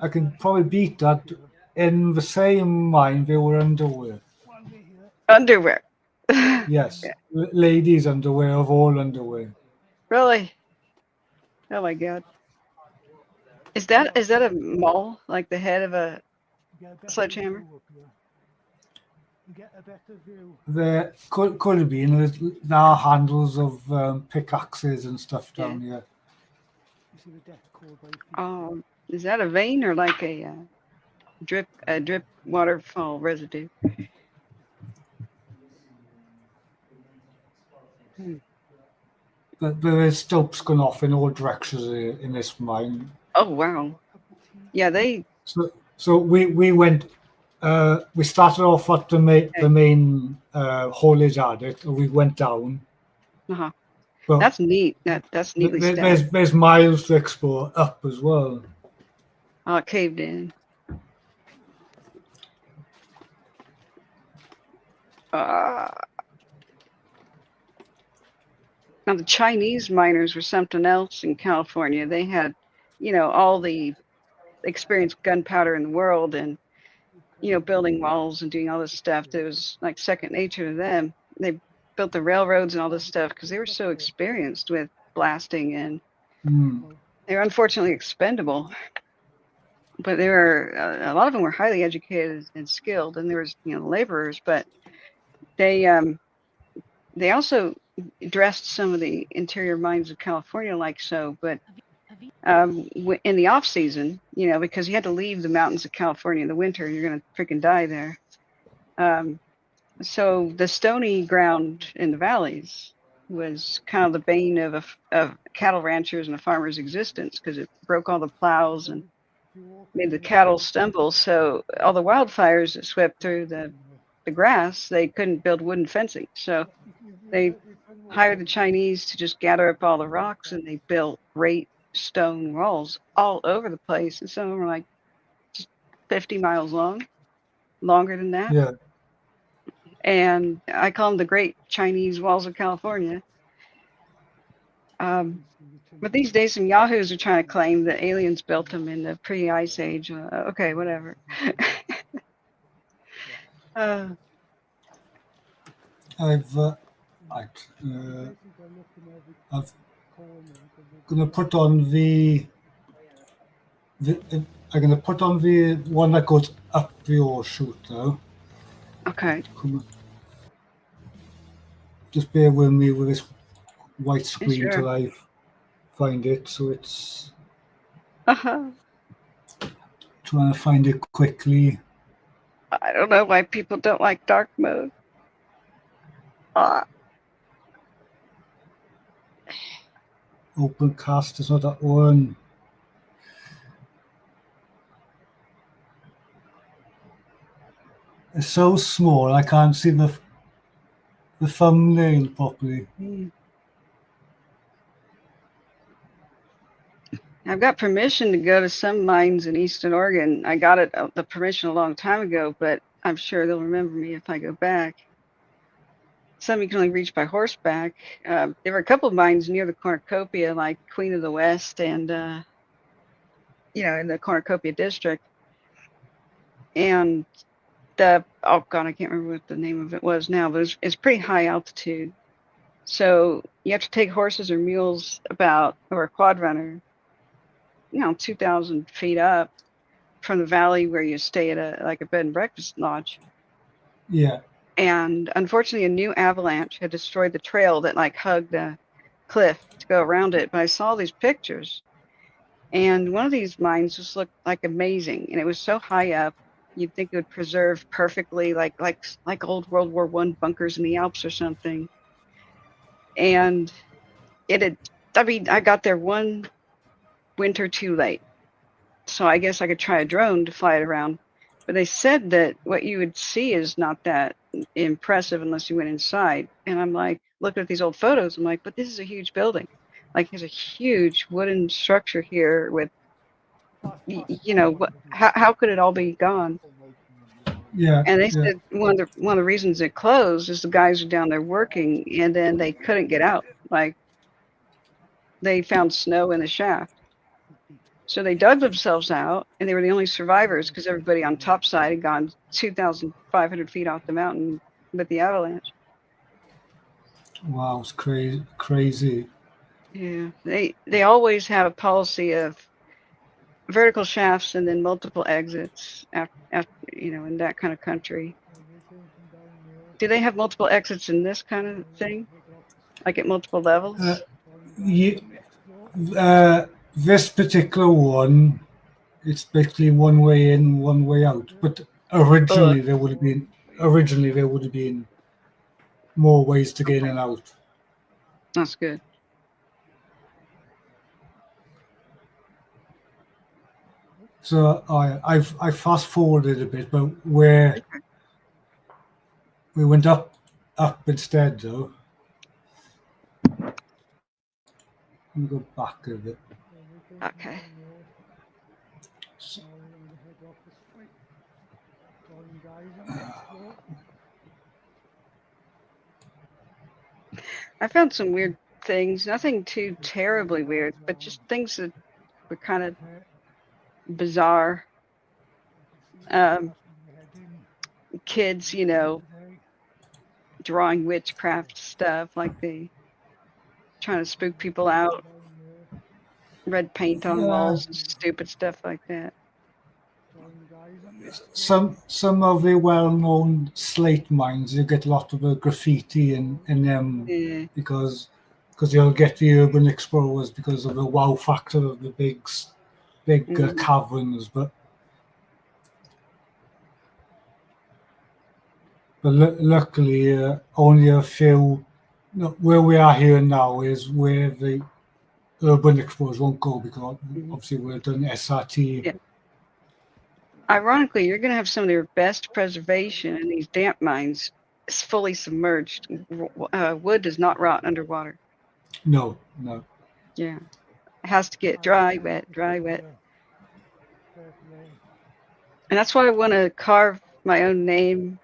can probably beat that. In the same mine, they were underwear. One bit here. Underwear. Yes. Ladies' underwear of all underwear. Really? Oh my god. Is that a mole? Like the head of a You get a better Sledgehammer? view up here. You get a better view. There could have been. There are handles of pickaxes and stuff down here. You see the death code by feet. is that a vein or like a drip waterfall residue? But there is stopes going off in all directions in this mine. Oh wow. Yeah, they So we went. We started off at the main haulage adit, and we went down. uh-huh. But That's neat. That's neatly stacked. there's miles to explore up as well. Oh, it caved in. Now the Chinese miners were something else in California. They had, all the experienced gunpowder in the world, and building walls and doing all this stuff that was like second nature to them. They built the railroads and all this stuff because they were so experienced with blasting, and they were unfortunately expendable. But they were a lot of them were highly educated and skilled, and there was laborers, but they also dressed some of the interior mines of California like so, but in the off season, because you had to leave the mountains of California in the winter, you're going to freaking die there. So the stony ground in the valleys was kind of the bane of cattle ranchers and a farmer's existence, because it broke all the plows and made the cattle stumble. So all the wildfires that swept through the grass, they couldn't build wooden fencing. So they hired the Chinese to just gather up all the rocks, and they built great stone walls all over the place. And some of them were like just 50 miles long, longer than that. Yeah. And I call them the Great Chinese Walls of California. But these days, some yahoos are trying to claim that aliens built them in the pre-ice age. Okay, whatever. I'm gonna put on the I'm gonna put on the one that goes up your chute now. Okay. Just bear with me with this white screen Sure. till I find it. So it's Uh-huh. trying to find it quickly. I don't know why people don't like dark mode. Open cast is not that one. It's so small I can't see the thumbnail properly. I've got permission to go to some mines in Eastern Oregon. I got the permission a long time ago, but I'm sure they'll remember me if I go back. Some you can only reach by horseback. There were a couple of mines near the Cornucopia, like Queen of the West and, in the Cornucopia district. And I can't remember what the name of it was now, but it's pretty high altitude. So you have to take horses or mules or a quad runner, 2,000 feet up from the valley where you stay at a bed and breakfast lodge. Yeah. And unfortunately, a new avalanche had destroyed the trail that hugged the cliff to go around it. But I saw these pictures, and one of these mines just looked like amazing, and it was so high up, you'd think it would preserve perfectly, like old World War I bunkers in the Alps or something. and it had. I mean, I got there one winter too late, so I guess I could try a drone to fly it around. But they said that what you would see is not that impressive unless you went inside. And I'm like, looking at these old photos, I'm like, but this is a huge building. Like, there's a huge wooden structure here with, you know, how could it all be gone? Yeah. And they yeah. said one of the reasons it closed is the guys are down there working, and then they couldn't get out. Like, they found snow in the shaft. So they dug themselves out, and they were the only survivors because everybody on top side had gone 2,500 feet off the mountain with the avalanche. Wow, it's crazy. Yeah, they always have a policy of vertical shafts and then multiple exits after you know, in that kind of country. Do they have multiple exits in this kind of thing, like at multiple levels? This particular one, it's basically one way in, one way out. But originally there would have been more ways to get in and out. That's good. So I fast forwarded a bit, but where we went up instead though. Let me go back a bit. Okay. I found some weird things, nothing too terribly weird, but just things that were kind of bizarre. Kids, you know, drawing witchcraft stuff, like they trying to spook people out, red paint on walls and stupid stuff like that. Some of the well-known slate mines, you get a lot of graffiti in them because you'll get the urban explorers because of the wow factor of the big caverns, but luckily only a few. Where we are here now is where the urban explorers won't go because obviously we're doing SRT. Yeah. Ironically, you're going to have some of their best preservation in these damp mines. It's fully submerged. Wood does not rot underwater. No. Yeah, it has to get dry, wet. And that's why I want to carve my own name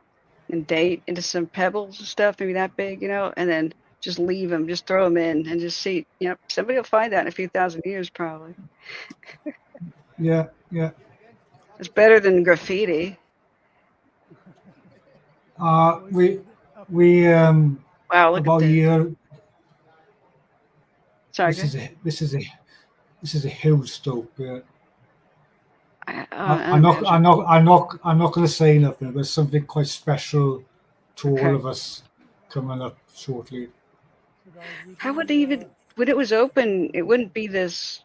and date into some pebbles and stuff, maybe that big, you know, and then just leave them, just throw them in and just see, you know, somebody will find that in a few thousand years probably. Yeah. It's better than graffiti. We wow, look about at a year. Sorry, this is a huge stope. I'm not going to say nothing, but something quite special to all of us coming up shortly. How would they even, when it was open, it wouldn't be this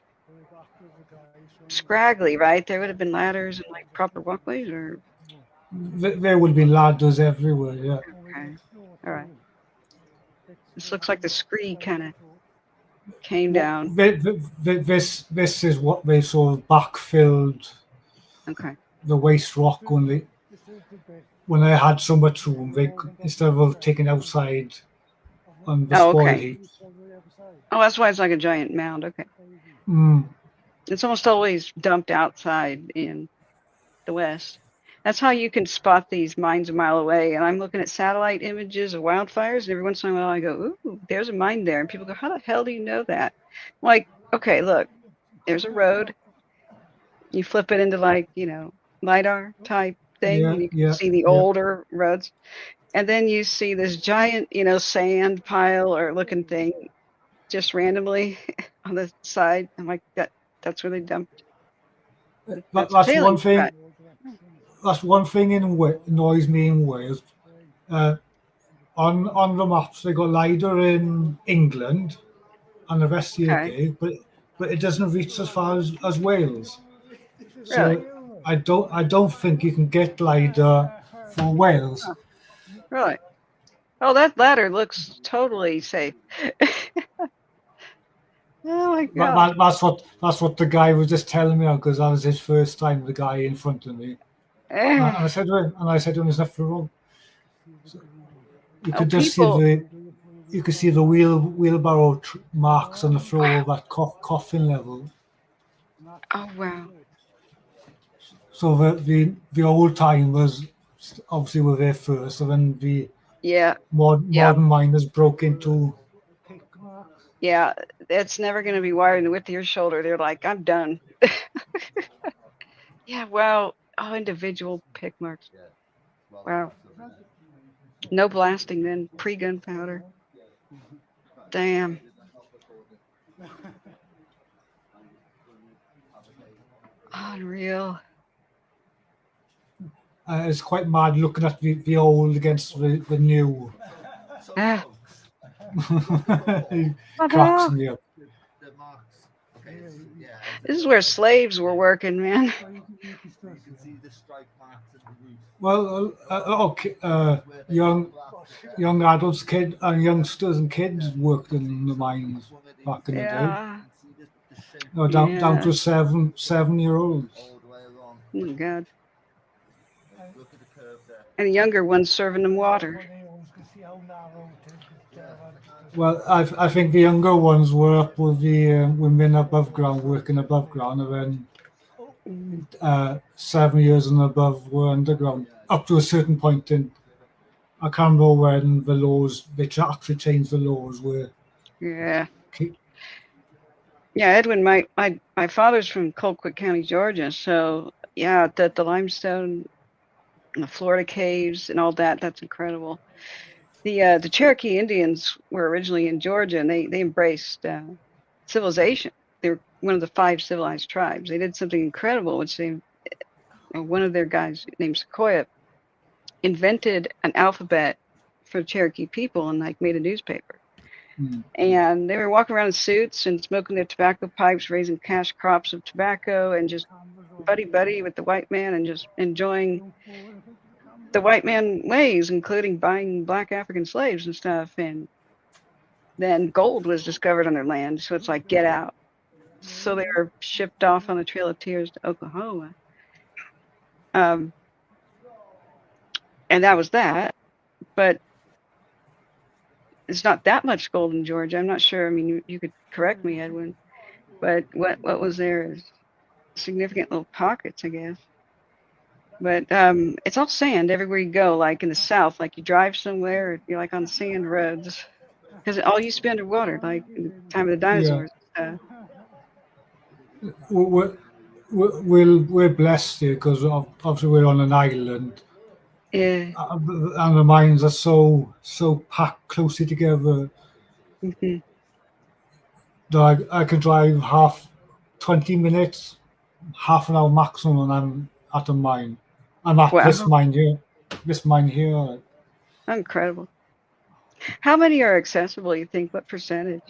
scraggly, right? There would have been ladders and like proper walkways, or there would be ladders everywhere. Yeah. Okay. All right. This looks like the scree kind of came down. This is what they sort of backfilled. Okay. The waste rock when they had so much room, they instead of taking outside on the spoil heap. Oh, that's why it's like a giant mound. Okay. It's almost always dumped outside in the west. That's how you can spot these mines a mile away. And I'm looking at satellite images of wildfires, and every once in a while I go, ooh, there's a mine there. And people go, how the hell do you know that? I'm like, okay, look, there's a road. You flip it into like, you know, LiDAR type thing. And you can see the older roads. And then you see this giant, you know, sand pile or looking thing just randomly on the side. I'm like, that's where they dumped. That's one thing. Right. That's one thing annoys me in Wales. On the maps, they got LiDAR in England and the rest of the UK, but it doesn't reach as far as Wales. Really? So I don't think you can get LiDAR for Wales. Oh, really? Oh, that ladder looks totally safe. Oh my God. That's what the guy was just telling me because that was his first time. The guy in front of me, and I said to him, "There's nothing wrong." You Oh, could just see people. the wheelbarrow marks on the floor of that coffin level. Oh, wow. So the old timers obviously were there first, and then the Yeah. modern miners broke into. Pick marks. Yeah. It's never going to be wired in the width of your shoulder. They're like, I'm done. Yeah. Wow. Oh, individual pick marks. Wow. No blasting then. Pre gunpowder. Damn. Unreal. It's quite mad looking at the old against the new. Ah. He Oh, cracks no. me up. This is where slaves were working, man. Well, okay, young adults, youngsters and kids worked in the mines back in the day. Yeah. No, down Yeah. to 7-year-olds. Oh, God. And the younger ones serving them water. Well, I think the younger ones were up with the women above ground, working above ground, and then 7 years and above were underground up to a certain point. In I can't remember when the laws they actually changed the laws where. Yeah. Yeah, Edwin, my father's from Colquitt County, Georgia. So yeah, the limestone and the Florida caves and all that, that's incredible. The Cherokee Indians were originally in Georgia, and they embraced civilization. They were one of the 5 civilized tribes. They did something incredible, which one of their guys named Sequoyah invented an alphabet for Cherokee people and like made a newspaper. And they were walking around in suits and smoking their tobacco pipes, raising cash crops of tobacco, and just buddy with the white man and just enjoying the white man ways, including buying black African slaves and stuff. And then gold was discovered on their land, so it's like, get out. So they were shipped off on the Trail of Tears to Oklahoma. And that was that. But it's not that much gold in Georgia. I'm not sure. I mean, you could correct me, Edwin. But what was there is significant little pockets, I guess. But it's all sand everywhere you go. Like in the South, like you drive somewhere, you're like on sand roads because it all used to be underwater, like in the time of the dinosaurs. We're blessed here because obviously we're on an island, Yeah. and the mines are so packed closely together Mm-hmm. that I could drive 20 minutes, half an hour maximum, and I'm at a mine. I'm at Wow. this mine here. Incredible. How many are accessible, you think? What percentage?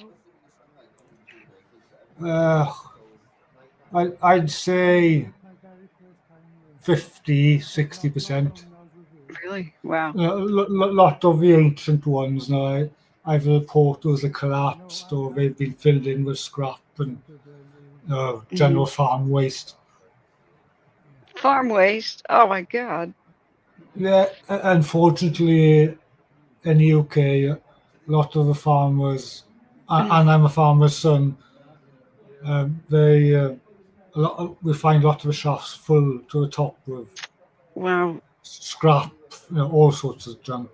I'd say 50-60%. Really? Wow. A lot of the ancient ones now, either portals are collapsed or they've been filled in with scrap and general farm waste. Farm waste? Oh my God. Yeah, unfortunately, in the UK, a lot of the farmers, and I'm a farmer's son, we find a lot of the shafts full to the top with scrap, all sorts of junk.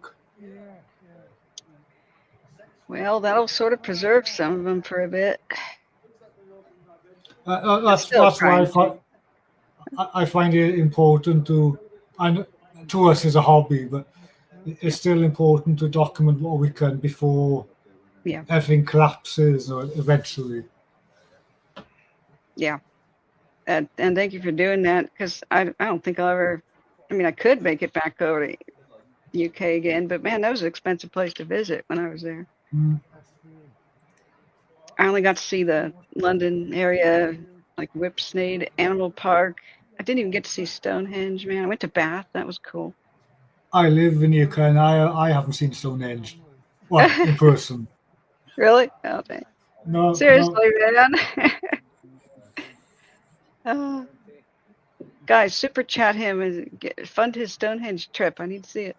Well, that'll sort of preserve some of them for a bit. That's why I find it important to, and to us as a hobby, but it's still important to document what we can before everything collapses or eventually. Yeah. And thank you for doing that, because I don't think I'll ever, I mean, I could make it back over to UK again, but man, that was an expensive place to visit when I was there. I only got to see the London area, like Whipsnade Animal Park. I didn't even get to see Stonehenge, man. I went to Bath. That was cool. I live in UK and I haven't seen Stonehenge. Well, in person. Really? Oh, dang. No, Seriously, man. Uh, guys, super chat him and fund his Stonehenge trip. I need to see it.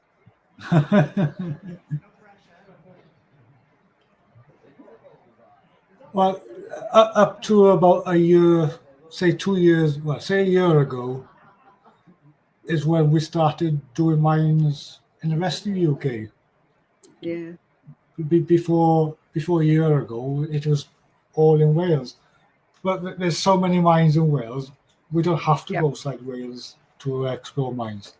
no. Well, up to about a year, say 2 years, well, say a year ago, is when we started doing mines in the rest of the UK. Yeah. Before a year ago, it was all in Wales. But there's so many mines in Wales, we don't have to Yep. go outside Wales to explore mines.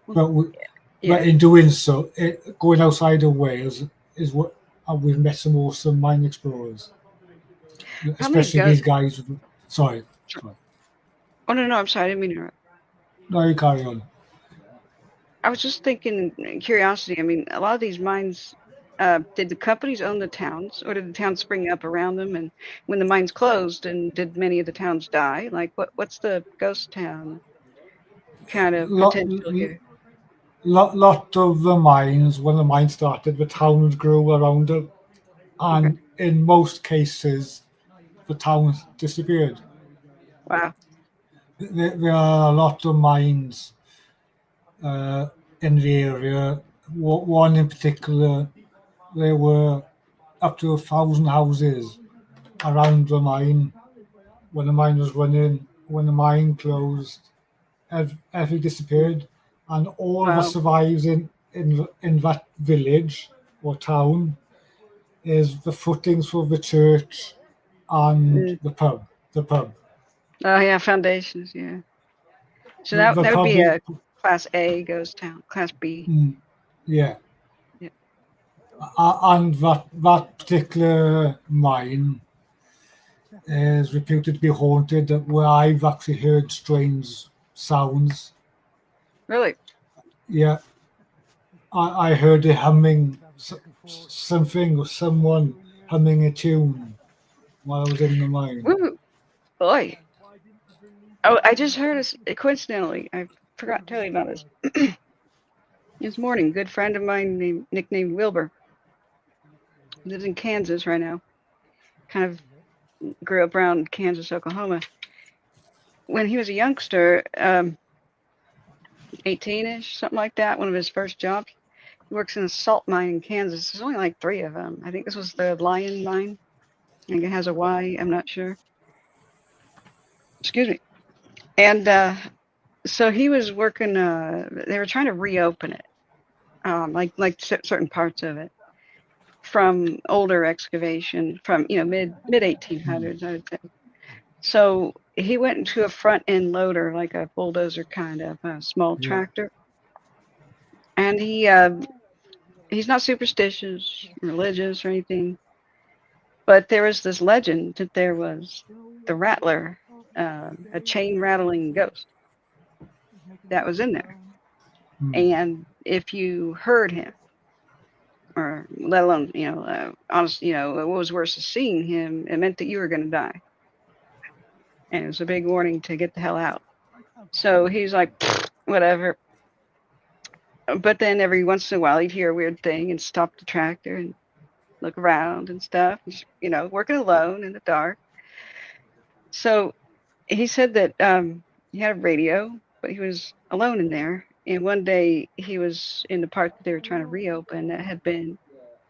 Well, But yeah. in doing so, going outside of Wales is what we've met some awesome mine explorers, How many especially these ghosts? guys. Sorry. Oh, no, I'm sorry. I didn't mean to interrupt. No, you carry on. I was just thinking, curiosity. I mean, a lot of these mines, did the companies own the towns, or did the towns spring up around them? And when the mines closed, and did many of the towns die? Like, what's the ghost town kind of Lot, potential here? lot of the mines, when the mine started, the towns grew around it, Okay. and in most cases, the towns disappeared. Wow. There are a lot of mines in the area. One in particular, there were up to 1,000 houses around the mine when the mine was running. When the mine closed, everything disappeared, and all that Wow. survives in that village or town is the footings for the church and Mm. the pub. The pub. Oh, yeah, foundations. Yeah. So The, the that would pub. be a class A ghost town, class B. Yeah. Yeah. And that particular mine is reputed to be haunted, where I've actually heard strange sounds. Really? Yeah, I heard a humming, something or someone humming a tune while I was in the mine. Woo, boy. Oh, I just heard us coincidentally. I forgot to tell you about this. This morning, good friend of mine nicknamed Wilbur lives in Kansas right now. Kind of grew up around Kansas, Oklahoma. When he was a youngster, 18-ish, something like that, one of his first jobs, he works in a salt mine in Kansas. There's only like 3 of them. I think this was the Lion Mine. I think it has a Y. I'm not sure. Excuse me. And so he was working. They were trying to reopen it, like certain parts of it from older excavation from mid 1800s, I would say. So he went into a front end loader, like a bulldozer kind of small Yeah. tractor, and he's not superstitious, religious, or anything, but there was this legend that there was the Rattler, a chain rattling ghost that was in there, and if you heard him, or let alone honestly, what was worse is seeing him, it meant that you were going to die, and it was a big warning to get the hell out. So he's like, whatever. But then every once in a while, he'd hear a weird thing and stop the tractor and look around and stuff. He's, working alone in the dark. So he said that he had a radio, but he was alone in there. And one day he was in the part that they were trying to reopen that had been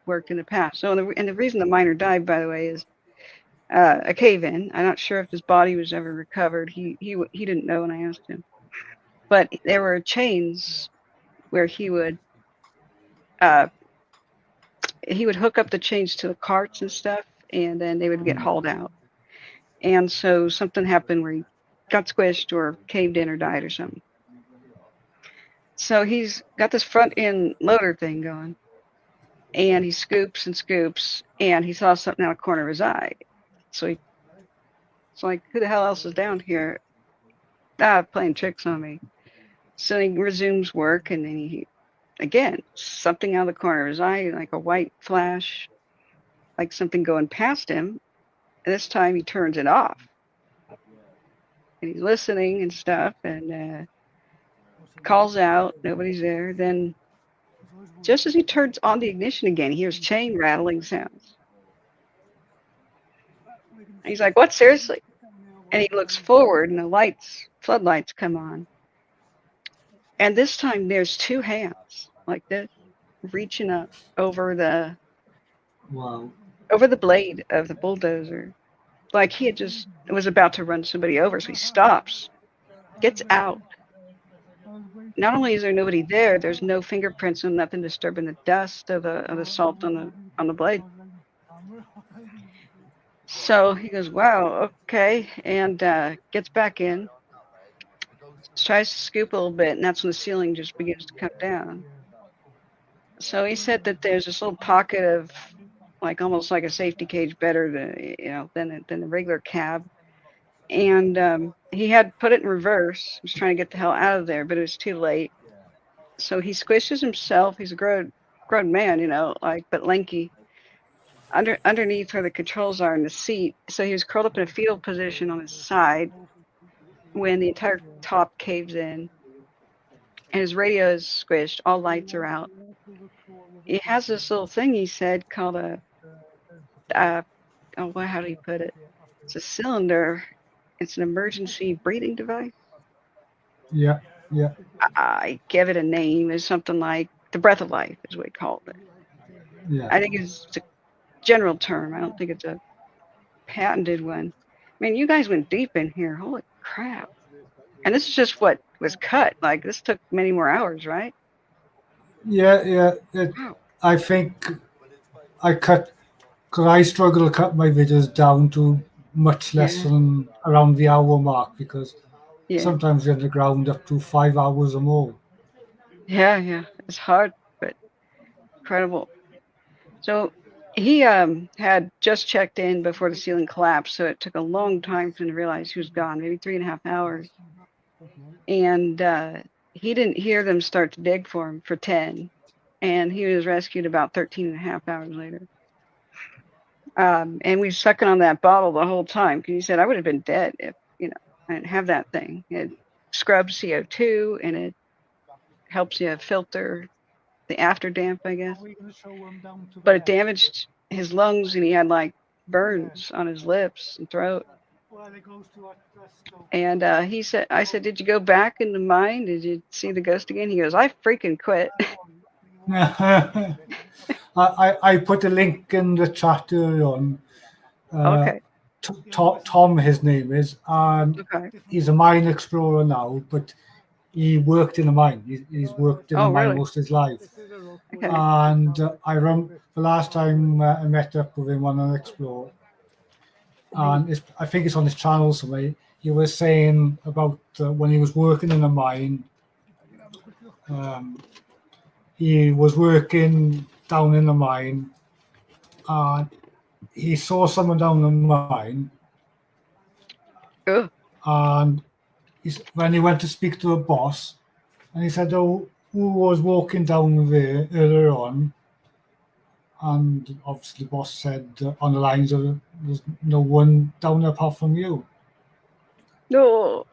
worked in the past. So, and the reason the miner died, by the way, is a cave-in. I'm not sure if his body was ever recovered. He didn't know when I asked him. But there were chains where he would hook up the chains to the carts and stuff, and then they would get hauled out. And so something happened where he got squished or caved in or died or something. So he's got this front end loader thing going, and he scoops and scoops, and he saw something out of the corner of his eye. So it's like, who the hell else is down here? Playing tricks on me. So he resumes work, and then again, something out of the corner of his eye, like a white flash, like something going past him. And this time he turns it off. And he's listening and stuff, and calls out, nobody's there. Then, just as he turns on the ignition again, he hears chain rattling sounds. And he's like, "What? Seriously?" And he looks forward, and the lights, floodlights, come on. And this time, there's two hands like this, reaching up over the Wow. blade of the bulldozer, like he had just was about to run somebody over. So he stops, gets out. Not only is there nobody there, there's no fingerprints and nothing disturbing the dust of the salt on the blade. So he goes, "Wow, okay," and gets back in, tries to scoop a little bit, and that's when the ceiling just begins to come down. So he said that there's this little pocket of, like, almost like a safety cage, better than the regular cab. And he had put it in reverse. He was trying to get the hell out of there, but it was too late. So he squishes himself. He's a grown man, but lanky. Underneath where the controls are in the seat. So he was curled up in a fetal position on his side when the entire top caves in. And his radio is squished. All lights are out. He has this little thing, he said, called how do you put it? It's a cylinder. It's an emergency breathing device. Yeah. Yeah. I give it a name. It's something like the breath of life is what he called it. Yeah. I think it's a general term. I don't think it's a patented one. Man, you guys went deep in here. Holy crap. And this is just what was cut. Like, this took many more hours, right? Yeah. Wow. I think I cut, because I struggle to cut my videos down to much less Yeah. than around the hour mark, because Yeah. sometimes you're underground up to 5 hours or more. Yeah. It's hard, but incredible. So he had just checked in before the ceiling collapsed, so it took a long time for him to realize he was gone, maybe 3.5 hours. And he didn't hear them start to dig for him for 10, and he was rescued about 13.5 hours later. And we was sucking on that bottle the whole time, because he said, I would have been dead if I didn't have that thing. It scrubs CO2, and it helps you filter the after damp, I guess. But it damaged his lungs, and he had like burns on his lips and throat. And I said, "Did you go back in the mine? Did you see the ghost again?" He goes, "I freaking quit." I put a link in the chat earlier on. Okay. Tom, his name is, and Okay. he's a mine explorer now, but he worked in a mine. He's worked in a mine Really? most of his life. Okay. And I remember the last time I met up with him on an Explorer, and I think it's on his channel somewhere. He was saying about when he was working in a mine. He was working down in the mine, and he saw someone down the mine. Ugh. And when he went to speak to the boss, and he said, "Oh, who was walking down there earlier on?" And obviously the boss said on the lines of, "There's no one down there apart from you." No.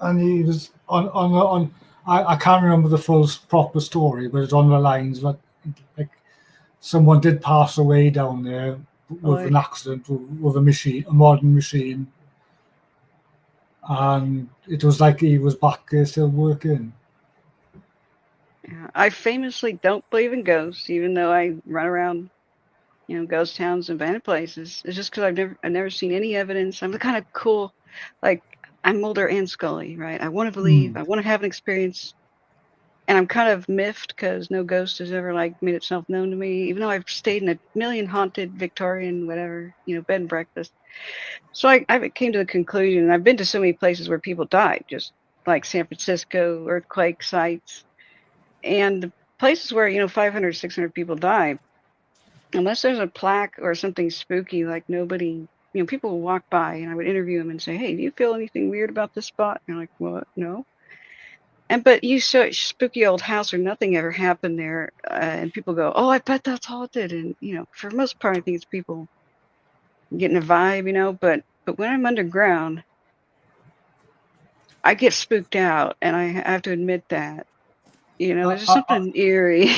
And he was on I can't remember the full proper story, but it's on the lines that like someone did pass away down there with an accident with a modern machine. And it was like he was back there still working. Yeah, I famously don't believe in ghosts, even though I run around, ghost towns and abandoned places. It's just because I've never seen any evidence. I'm the kind of cool, like, I'm Mulder and Scully, right? I want to believe, I want to have an experience, and I'm kind of miffed because no ghost has ever like made itself known to me, even though I've stayed in a million haunted Victorian whatever, bed and breakfast. So I came to the conclusion, and I've been to so many places where people died, just like San Francisco earthquake sites, and the places where 500, 600 people die, unless there's a plaque or something spooky, like nobody, people will walk by, and I would interview them and say, "Hey, do you feel anything weird about this spot?" And they're like, "What? No." But you search spooky old house or nothing ever happened there, and people go, "Oh, I bet that's haunted." And for the most part, I think it's people getting a vibe, But when I'm underground, I get spooked out, and I have to admit that. You know, there's just I- something eerie.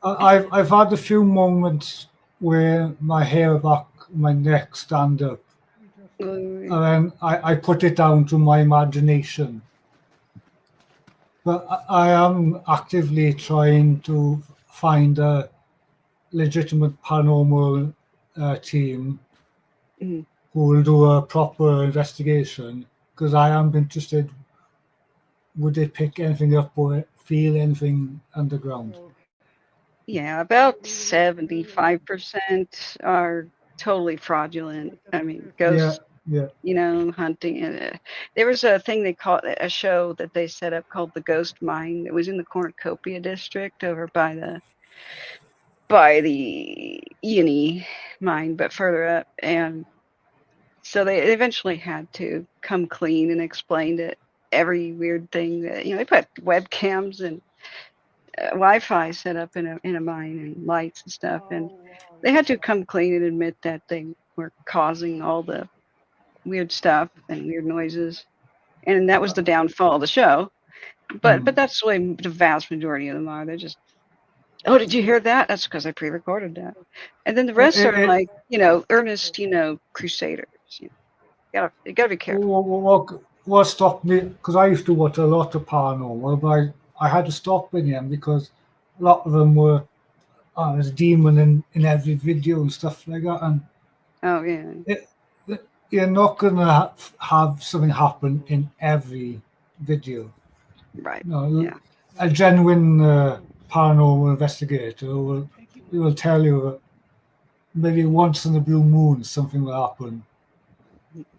I've had a few moments where my hair back, my neck stand up, and then I put it down to my imagination. But I am actively trying to find a legitimate paranormal team Mhm. who will do a proper investigation, because I am interested. Would they pick anything up or feel anything underground? Yeah, about 75% are totally fraudulent. I mean, Yeah, ghosts, yeah. you know, hunting. There was a thing they called a show that they set up called the Ghost Mine. It was in the Cornucopia district over by the Erie mine, but further up. And so they eventually had to come clean and explain that every weird thing that, you know, they put webcams and Wi-Fi set up in a mine and lights and stuff, and they had to come clean and admit that they were causing all the weird stuff and weird noises, and that was the downfall of the show. But that's the way the vast majority of them are. They're just, oh, did you hear that? That's because I pre-recorded that, and then the rest are like, you know, earnest, you know, crusaders. You gotta be careful. What stopped me? Because I used to watch a lot of paranormal, but I had to stop in them because a lot of them were there's a demon in every video and stuff like that, and Oh yeah. you're not gonna have something happen in every video. Right. No, Yeah. a genuine paranormal investigator will tell you that maybe once in a blue moon something will happen.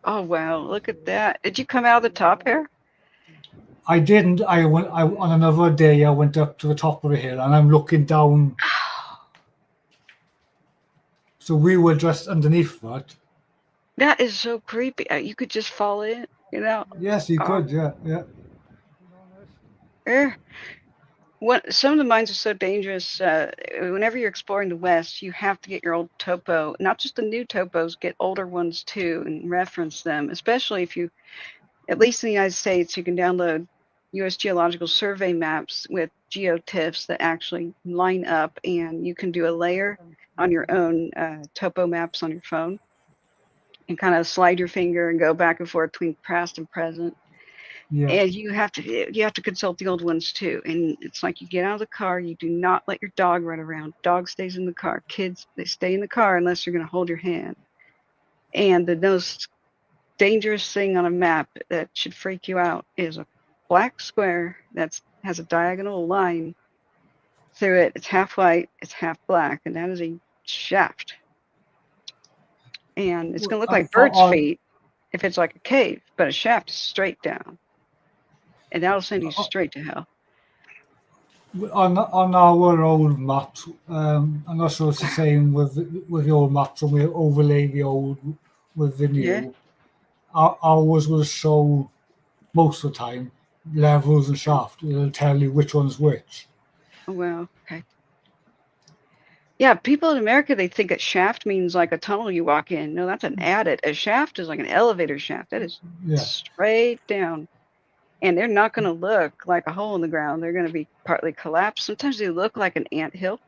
Oh wow, look at that. Did you come out of the top here? I didn't. On another day. I went up to the top of the hill, and I'm looking down. So we were just underneath that. That is so creepy. You could just fall in, you know. Yes, you could. Yeah, yeah. Some of the mines are so dangerous. Whenever you're exploring the West, you have to get your old topo, not just the new topos, get older ones too, and reference them. Especially if you, at least in the United States, you can download U.S. Geological Survey maps with geotiffs that actually line up, and you can do a layer on your own topo maps on your phone, and kind of slide your finger and go back and forth between past and present. Yeah. And you have to consult the old ones too. And it's like you get out of the car, you do not let your dog run around. Dog stays in the car. Kids, they stay in the car unless you're going to hold your hand. And the most dangerous thing on a map that should freak you out is a black square that has a diagonal line through it. It's half white, it's half black, and that is a shaft. And it's going to look like bird's feet if it's like a cave, but a shaft is straight down. And that'll send you straight to hell. On our old maps, I'm not sure it's the same with the old maps, and we overlay the old with the new. Yeah. Ours will show most of the time levels and shaft. It'll tell you which one's which. Oh, wow. Okay. Yeah, people in America, they think a shaft means like a tunnel you walk in. No, that's an adit. A shaft is like an elevator shaft. That is straight down. And they're not going to look like a hole in the ground. They're going to be partly collapsed. Sometimes they look like an anthill.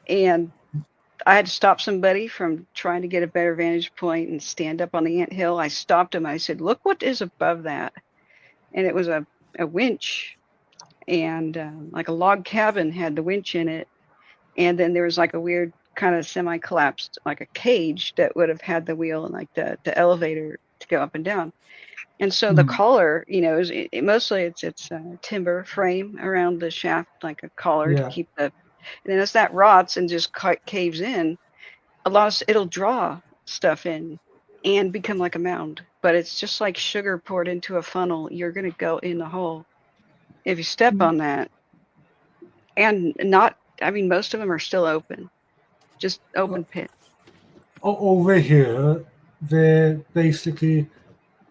And I had to stop somebody from trying to get a better vantage point and stand up on the anthill. I stopped him. I said, look what is above that. And it was a winch. And like a log cabin had the winch in it. And then there was like a weird kind of semi-collapsed, like a cage that would have had the wheel and like the elevator to go up and down. And so the collar, you know, mostly it's a timber frame around the shaft, like a collar to keep and then as that rots and just caves in, it'll draw stuff in and become like a mound. But it's just like sugar poured into a funnel. You're going to go in the hole if you step on that. And most of them are still open, just open pit. Over here, they're basically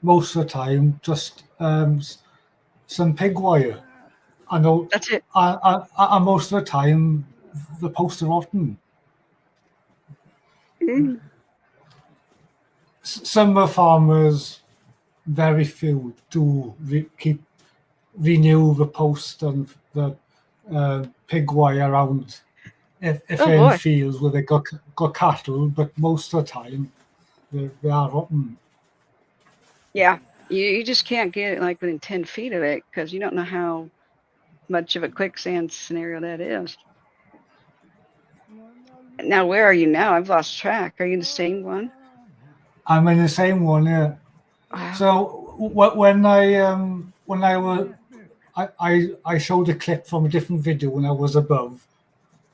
most of the time just some pig wire. I know. That's it. And most of the time, the posts are rotten. Some of the farmers very few do renew the post and the pig wire around if Oh they're in boy. fields where they got cattle, but most of the time they are rotten. Yeah. You just can't get like within 10 feet of it because you don't know how much of a quicksand scenario that is. Now, where are you now? I've lost track. Are you in the same one? I'm in the same one, yeah. Wow. So when I was I showed a clip from a different video when I was above,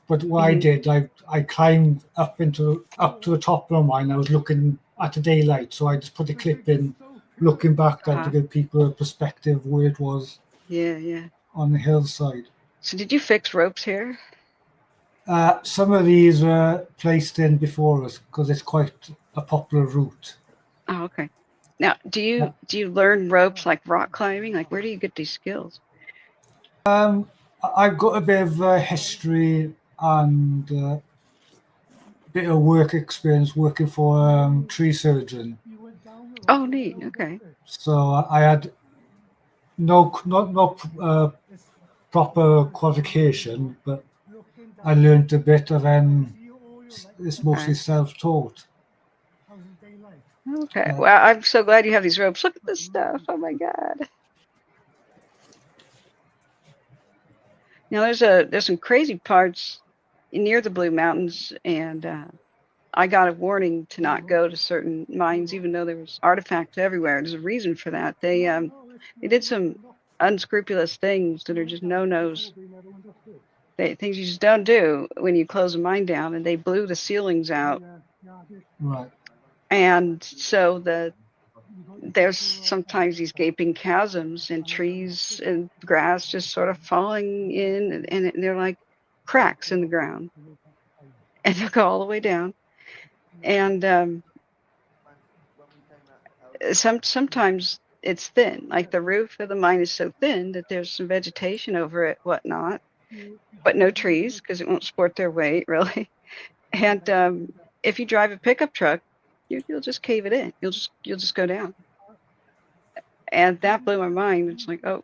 but what I Mhm. did I climbed up to the top of mine. I was looking at the daylight, so I just put a clip in, looking back down to Uh-huh. give people a perspective where it was Yeah, yeah. on the hillside. So did you fix ropes here? Some of these were placed in before us because it's quite a popular route. Oh, okay. Now, do Yeah. you learn ropes like rock climbing? Like, where do you get these skills? I've got a bit of history and a bit of work experience working for tree surgeon. Oh, neat. Okay. So I had no proper qualification, but I learned a bit, and then it's mostly Okay. self-taught. Okay. Uh, Well, I'm so glad you have these ropes. Look at this stuff. Oh my God. Now there's some crazy parts near the Blue Mountains, and I got a warning to not go to certain mines, even though there was artifacts everywhere. There's a reason for that. They did some unscrupulous things that are just no-nos. Things you just don't do when you close a mine down, and they blew the ceilings out. right. And so there's sometimes these gaping chasms and trees and grass just sort of falling in, and they're like cracks in the ground, and they'll go all the way down. And sometimes it's thin, like the roof of the mine is so thin that there's some vegetation over it, whatnot, but no trees because it won't support their weight really. And if you drive a pickup truck, you'll just cave it in. You'll just go down. And that blew my mind. It's like, oh,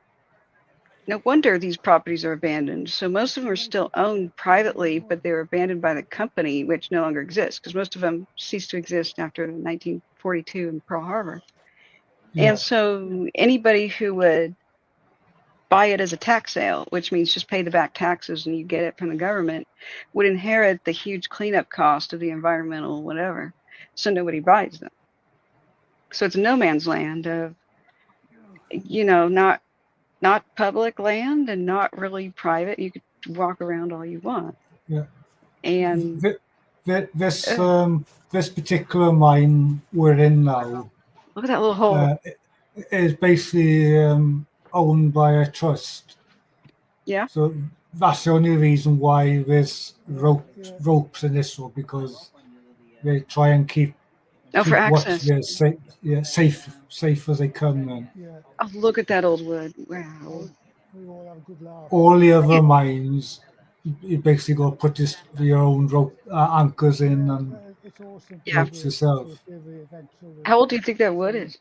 no wonder these properties are abandoned. So most of them are still owned privately, but they were abandoned by the company, which no longer exists because most of them ceased to exist after 1942 in Pearl Harbor. Yeah. And so anybody who would buy it as a tax sale, which means just pay the back taxes and you get it from the government, would inherit the huge cleanup cost of the environmental whatever. So nobody buys them. So it's no man's land of, not public land and not really private. You could walk around all you want. Yeah. And This particular mine we're in now look at that little hole. is basically owned by a trust. Yeah. So that's the only reason why there's ropes in this one, because they try and keep For what access. they're safe as they can. And Oh, look at that old wood. Wow. all the other mines, you basically got to put your own rope anchors in and Yeah. ropes yourself. How old do you think that wood is?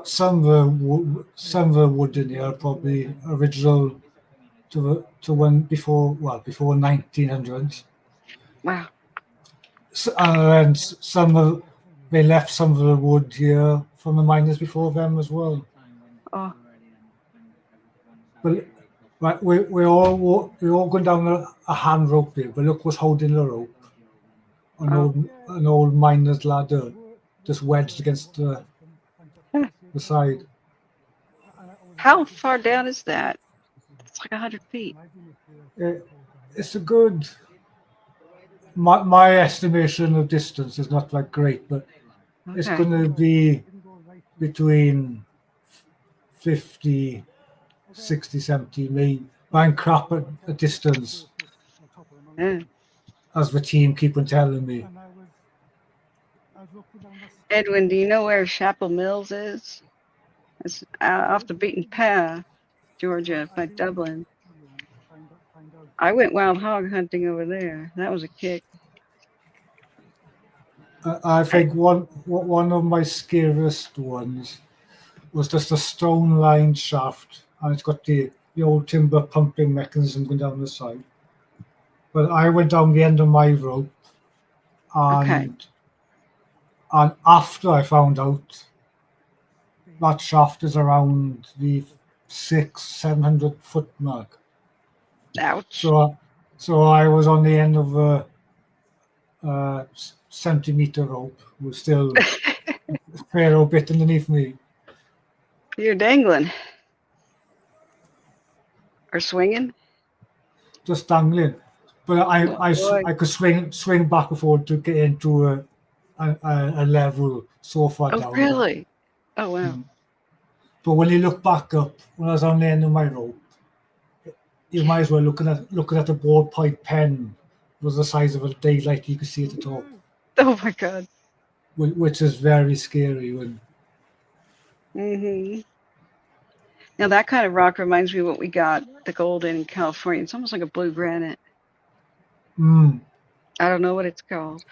Some of the wood in here are probably original to when before 1900s. Wow. And then they left some of the wood here from the miners before them as well. Oh. But right, we're all going down a hand rope here, but look what's holding the rope. An old miner's ladder, just wedged against the side. How far down is that? It's like 100 feet. It's a good. My estimation of distance is not like great, but it's Okay. going to be between 50, 60, 70, maybe. I'm crap at a distance, Yeah. as the team keep on telling me. Edwin, do you know where Chapel Mills is? It's off the beaten path, Georgia, by Dublin. I went wild hog hunting over there. That was a kick. I think one of my scariest ones was just a stone lined shaft, and it's got the old timber pumping mechanism going down the side. But I went down the end of my rope, Okay. and after I found out that shaft is around the 700 foot mark. Ouch. So I was on the end of a 70-meter rope, was still a fair old bit underneath me, You're dangling or swinging. just dangling. But Oh, boy. I could swing back and forth to get into a level so far Oh, down. really? Oh, wow. Mm. But when you look back up, when I was on the end of my rope, you might as well looking at a ballpoint pen was the size of a daylight. You could see at the top, Oh, my God. which is very scary. When Hmm. Now, that kind of rock reminds me of what we got the gold in California. It's almost like a blue granite. mm, I don't know what it's called.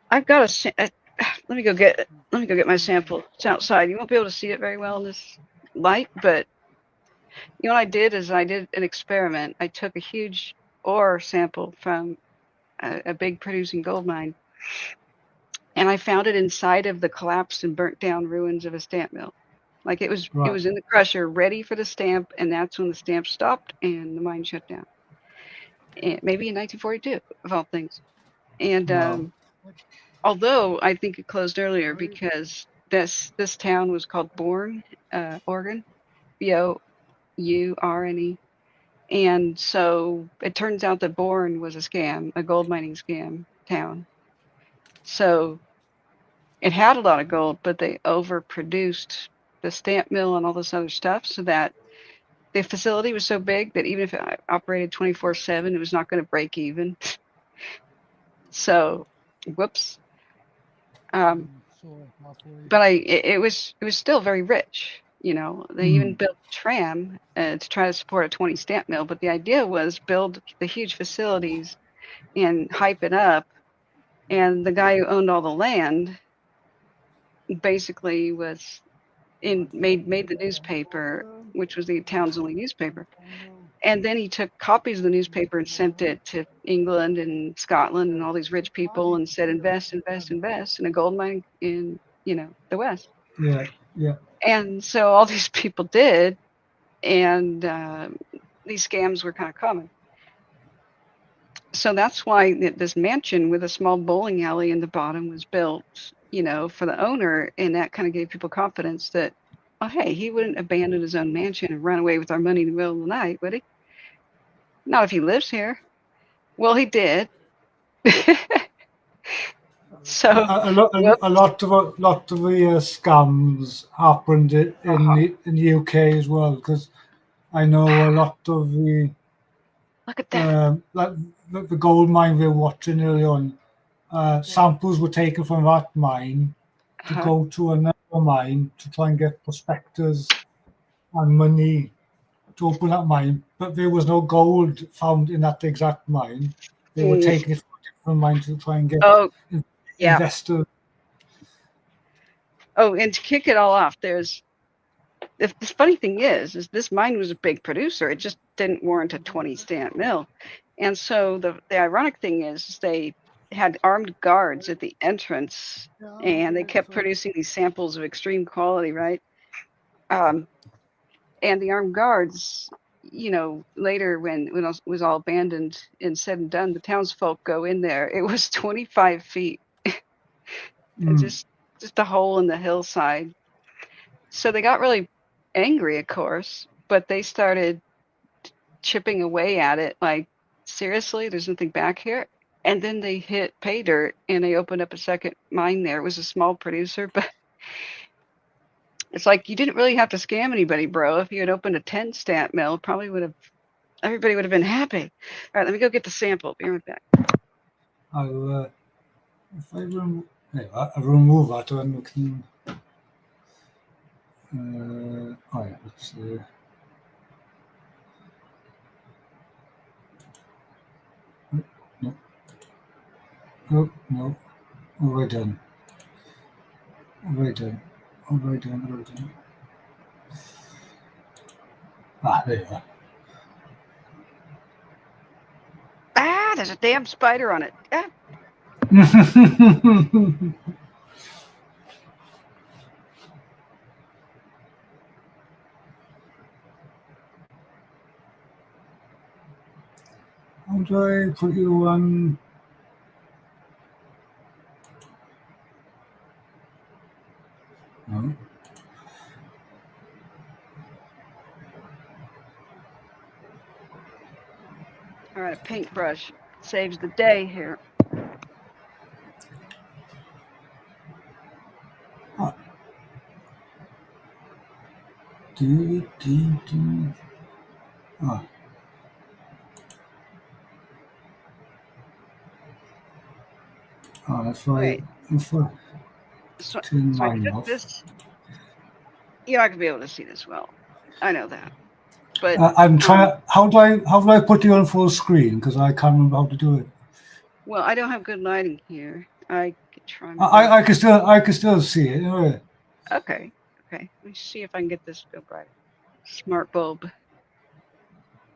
I've got let me go get my sample. It's outside. You won't be able to see it very well in this light, but you know what I did is I did an experiment. I took a huge ore sample from a big producing gold mine, and I found it inside of the collapsed and burnt down ruins of a stamp mill. Like it was right, in the crusher, ready for the stamp, and that's when the stamp stopped and the mine shut down. And maybe in 1942, of all things. And wow, although I think it closed earlier because this town was called Bourne, Oregon, Bourne, and so it turns out that Bourne was a scam, a gold mining scam town. So it had a lot of gold, but they overproduced the stamp mill and all this other stuff, so that the facility was so big that even if it operated 24/7, it was not going to break even. So, whoops. Um, but it was still very rich. You know, they even mm, built a tram to try to support a 20 stamp mill. But the idea was build the huge facilities and hype it up. And the guy who owned all the land basically was made the newspaper, which was the town's only newspaper. And then he took copies of the newspaper and sent it to England and Scotland and all these rich people and said, invest, invest, invest in a gold mine in, the West. yeah, yeah, And so all these people did, and these scams were kind of common. So that's why this mansion with a small bowling alley in the bottom was built, for the owner, and that kind of gave people confidence that, oh, hey, he wouldn't abandon his own mansion and run away with our money in the middle of the night, would he? Not if he lives here. Well, he did. So, a lot, whoops. lot of the scams happened Uh-huh. in the UK as well, because I know a lot of the Look at that. like the gold mine we were watching early on. Samples were taken from that mine to Uh-huh. go to another mine to try and get prospectors and money to open that mine, but there was no gold found in that exact mine. They were Mm. taking it from a different mine to try and get Oh, yeah. investors. Oh, and to kick it all off, the funny thing is this mine was a big producer. It just didn't warrant a 20 stamp mill. And so the ironic thing is they had armed guards at the entrance, and they kept producing these samples of extreme quality, right? And the armed guards, later when it was all abandoned and said and done, the townsfolk go in there. It was 25 feet, Mm, just a hole in the hillside. So they got really angry, of course, but they started chipping away at it like, seriously, there's nothing back here? And then they hit pay dirt and they opened up a second mine there. It was a small producer, but it's like you didn't really have to scam anybody, bro. If you had opened a 10 stamp mill, everybody would have been happy. All right, let me go get the sample. Be right back. I'll if I'll remove that and we can. Oh yeah, let's see. No. Oh, no. Oh, we're done. We're done. Oh, we're done. We're done. Ah, there you are. Ah, there's a damn spider on it. Ah. How do I put you on? No. All right, a paintbrush saves the day here. Ah. Oh, if I Wait. So, turn so I mine took off. this. You're not gonna be able to see this well. I know that. But I'm trying. How do I put you on full screen? Because I can't remember how to do it. well, I don't have good lighting here. I could try my best. I can still see it. Anyway. Okay. Okay. Let me see if I can get this to go brighter. Smart bulb.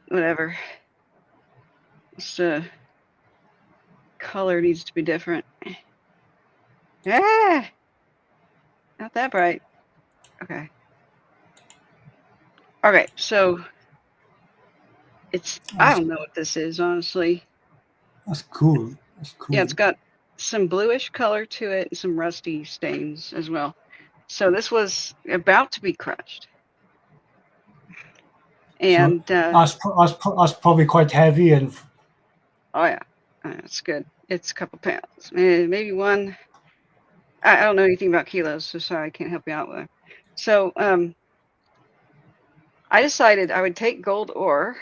Whatever. This color needs to be different. Ah! Not that bright. Okay. Okay, so it's I don't know what this is, honestly. That's cool. That's cool. Yeah, it's got some bluish color to it and some rusty stains as well. So this was about to be crushed. And that's probably quite heavy and. oh yeah, it's good. It's a couple pounds, maybe one. I don't know anything about kilos, so sorry, I can't help you out with it. So I decided I would take gold ore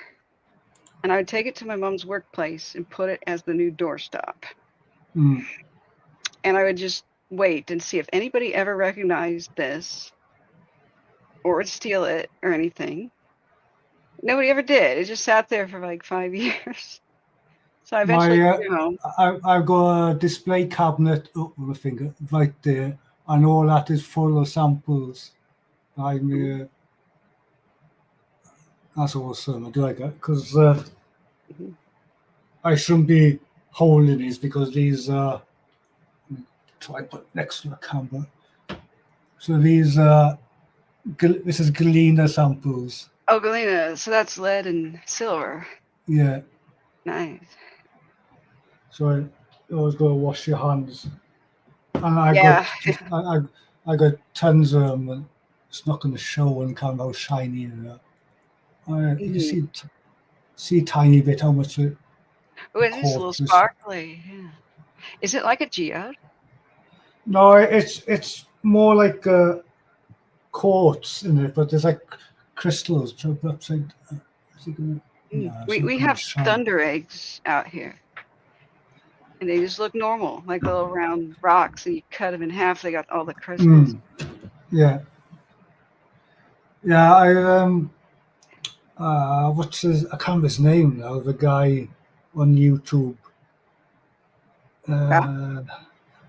and I would take it to my mom's workplace and put it as the new doorstop. Mm. And I would just wait and see if anybody ever recognized this or would steal it or anything. Nobody ever did. It just sat there for like 5 years. So I eventually took it home. I've got a display cabinet up with my finger right there, and all that is full of samples. That's awesome. I do like that because I shouldn't be holding these because these are. Try put next to the camera. So these this is Galena samples. Oh, Galena. So that's lead and silver. Yeah. Nice. So I always got to wash your hands. And I got tons of them. And it's not going to show on camera how shiny they are. You see a tiny bit how much it. Oh, it is a little sparkly. Yeah. Is it like a geode? No, it's more like quartz in it, but there's like crystals upside. We have thunder eggs out here, and they just look normal, like little round rocks, and you cut them in half. They got all the crystals. Yeah. Yeah, what's his? I can't remember his name now. The guy on YouTube.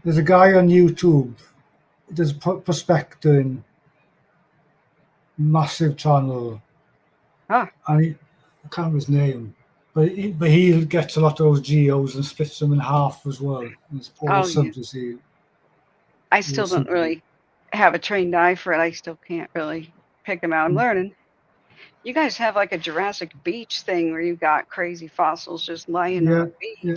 There's a guy on YouTube. There's prospecting, massive channel. And I can't remember his name, but he gets a lot of those geos and splits them in half as well. It's awesome to see. I still don't really have a trained eye for it. I still can't really pick them out. I'm learning. You guys have like a Jurassic Beach thing where you got crazy fossils just lying on the beach. Yeah.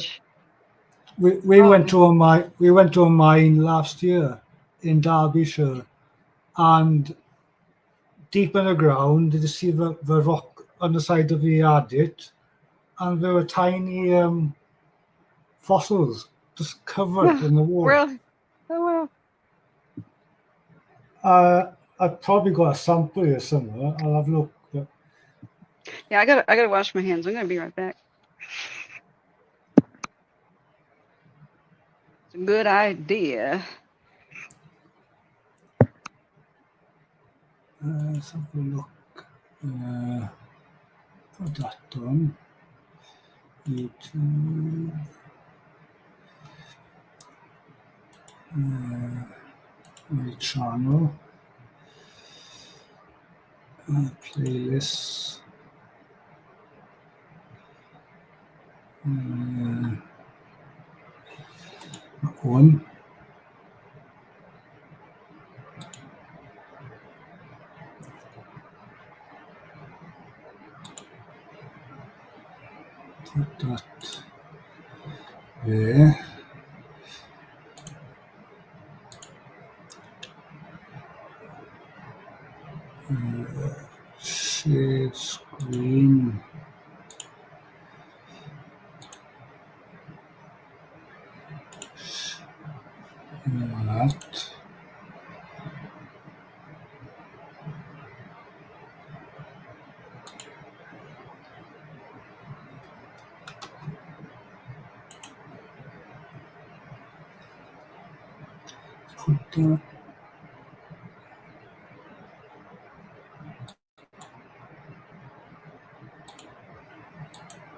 We went to a mine last year in Derbyshire, and deep in the ground, did you see the rock on the side of the adit? And there were tiny fossils just covered in the water. Really? Oh wow. I've probably got a sample here somewhere. I'll have a look. But... Yeah, I gotta wash my hands. I'm gonna be right back. It's a good idea. Let's have a look. Put that on. YouTube. My channel. Playlists. That one. Put that there. Share screen. That. Put that.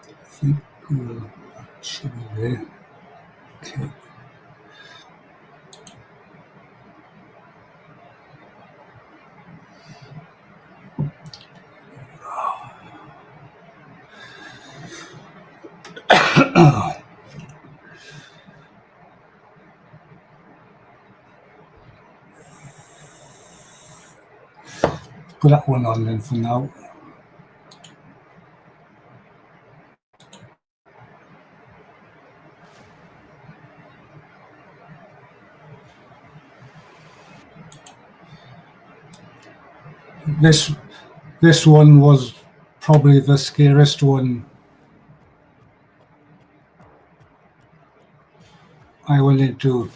I think that should be there. Okay. Put that one on then for now. This one was probably the scariest one I went into.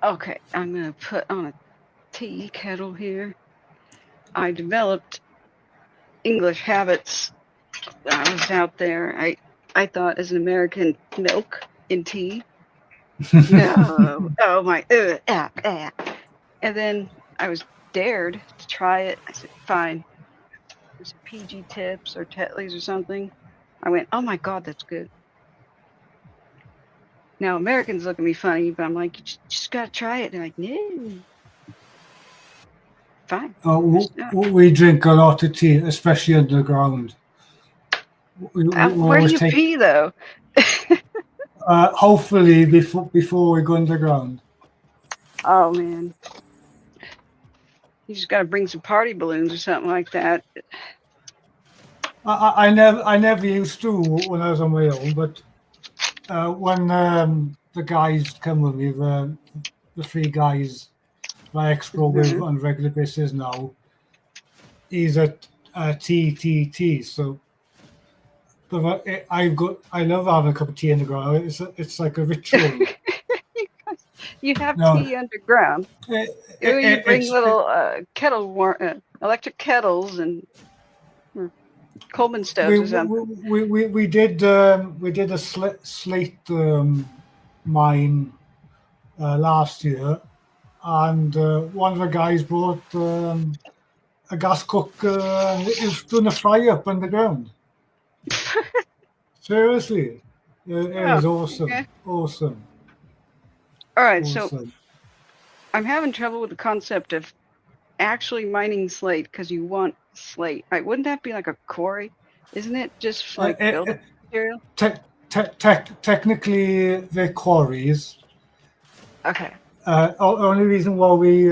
Okay, I'm gonna put on a tea kettle here. I developed English habits when I was out there. I thought as an American, milk in tea. No. Oh my. And then I was dared to try it. I said, fine. There's some PG Tips or Tetley's or something. I went, oh my God, that's good. Now Americans look at me funny, but I'm like, you just gotta try it. They're like, no. Fine. We drink a lot of tea, especially underground. Where do you pee though? Hopefully before we go underground. Oh man. You just gotta bring some party balloons or something like that. I never used to when I was on my own, but when the guys come with me, the three guys I explore with on a regular basis now, he's at T. So, but I love having a cup of tea in the ground. It's like a ritual. You have tea underground. You bring little electric kettles and Coleman stoves or something. We did a slate mine last year, and one of the guys brought a gas cooker. He was doing a fry up underground. Seriously, it was awesome. Okay. Awesome. All right, awesome. So I'm having trouble with the concept of actually mining slate because you want slate. Right? Wouldn't that be like a quarry? Isn't it just like building material? Technically, they're quarries. Okay. Only reason why we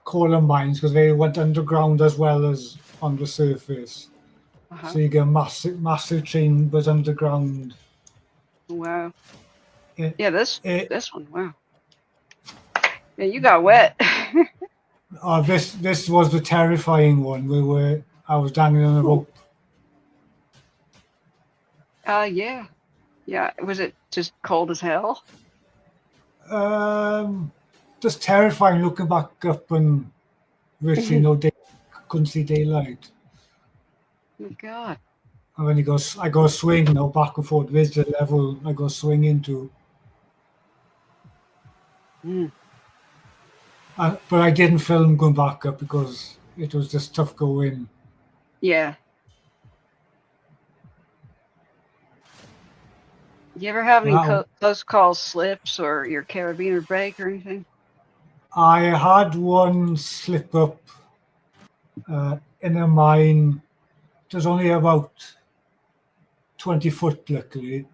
call them mines because they went underground as well as on the surface. So you get massive chambers underground. Wow. Yeah, this one. Wow. Yeah, you got wet. This was the terrifying one. I was dangling on a rope. Yeah. Was it just cold as hell? just terrifying looking back up and virtually no day, couldn't see daylight. Oh, God. And when I go swing now back and forth with the level I go swing into. Mm. But I didn't film going back up because it was just tough going. Yeah. You ever have any Wow. close call slips or your carabiner break or anything? I had one slip up in a mine. It was only about 20 foot, luckily.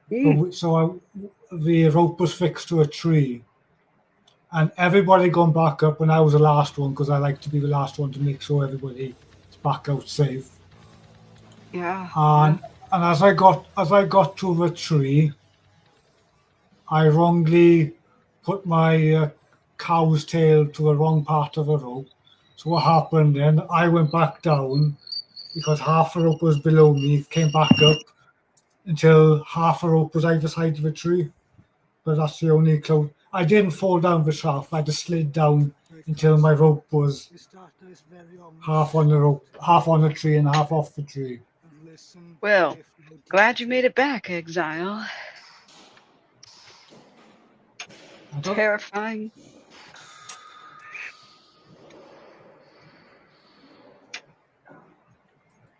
The rope was fixed to a tree. And everybody gone back up, and I was the last one because I like to be the last one to make sure everybody is back out safe. Yeah. And as I got to the tree, I wrongly put my cow's tail to the wrong part of the rope. So what happened then? I went back down because half the rope was below me, came back up until half the rope was either side of the tree. But that's the only close. I didn't fall down the shaft. I just slid down until my rope was We start this very almost half on the rope, half on the tree and half off the tree. and listen Well, carefully to glad you the made it back, Exile. I don't, Terrifying.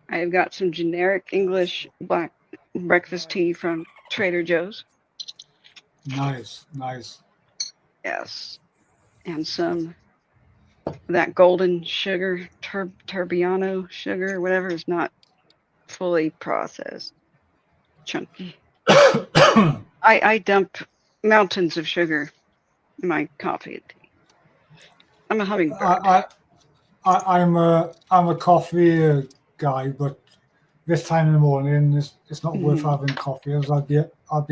I've got some generic English black breakfast tea from Trader Joe's. nice. Yes. And some that golden sugar, Turbiano sugar, whatever is not fully processed. Chunky. I dump mountains of sugar in my coffee and tea. I'm a hummingbird. I'm a coffee guy, but this time in the morning it's not worth having coffee. As I'll be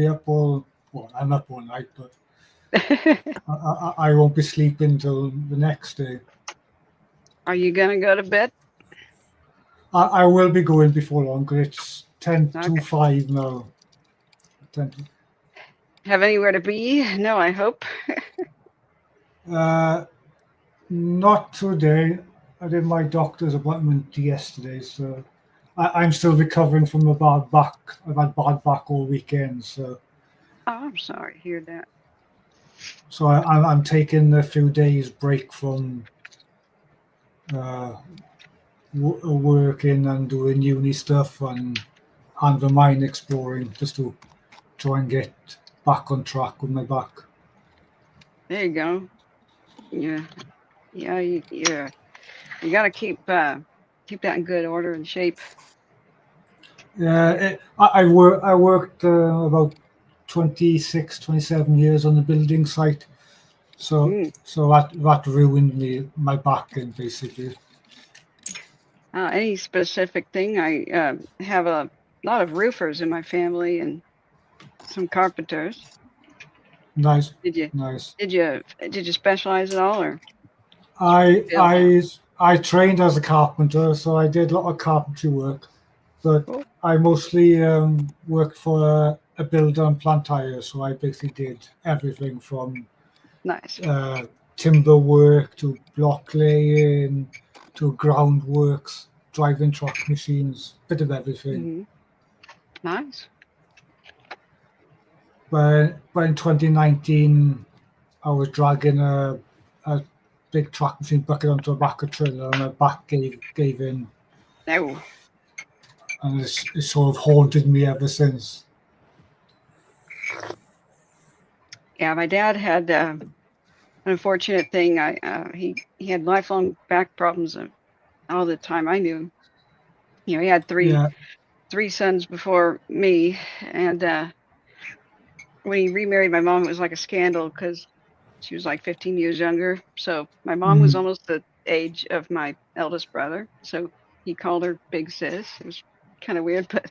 up I'm up all night, but I won't be sleeping till the next day. Are you gonna go to bed? I will be going before long because it's 10 to Okay. 5 now. 10 to, Have anywhere to be? No, I hope. not today. I did my doctor's appointment yesterday, so I'm still recovering from a bad back. I've had bad back all weekend, so Oh, I'm sorry to hear that. I'm taking a few days break from working and doing uni stuff and the mine exploring just to try and get back on track with my back. There you go. Yeah, you gotta keep that in good order and shape. Yeah, I worked about 26, 27 years on the building site, so Mm. that ruined my back and basically. Any specific thing? I have a lot of roofers in my family and some carpenters. Nice. Did you specialize at all, or I trained as a carpenter, so I did a lot of carpentry work, but Cool. I mostly worked for a builder and plant hire, so I basically did everything from nice? timber work to block laying to groundworks, driving truck machines, bit of everything. Hmm. Nice. But in 2019, I was dragging a big truck machine bucket onto a back of trailer, and my back gave in, No. and it's sort of haunted me ever since. Yeah, my dad had an unfortunate thing. He had lifelong back problems all the time I knew. He had three sons before me, and when he remarried my mom, it was like a scandal because she was like 15 years younger. So my mom was almost the age of my eldest brother. So he called her Big Sis. It was kind of weird, but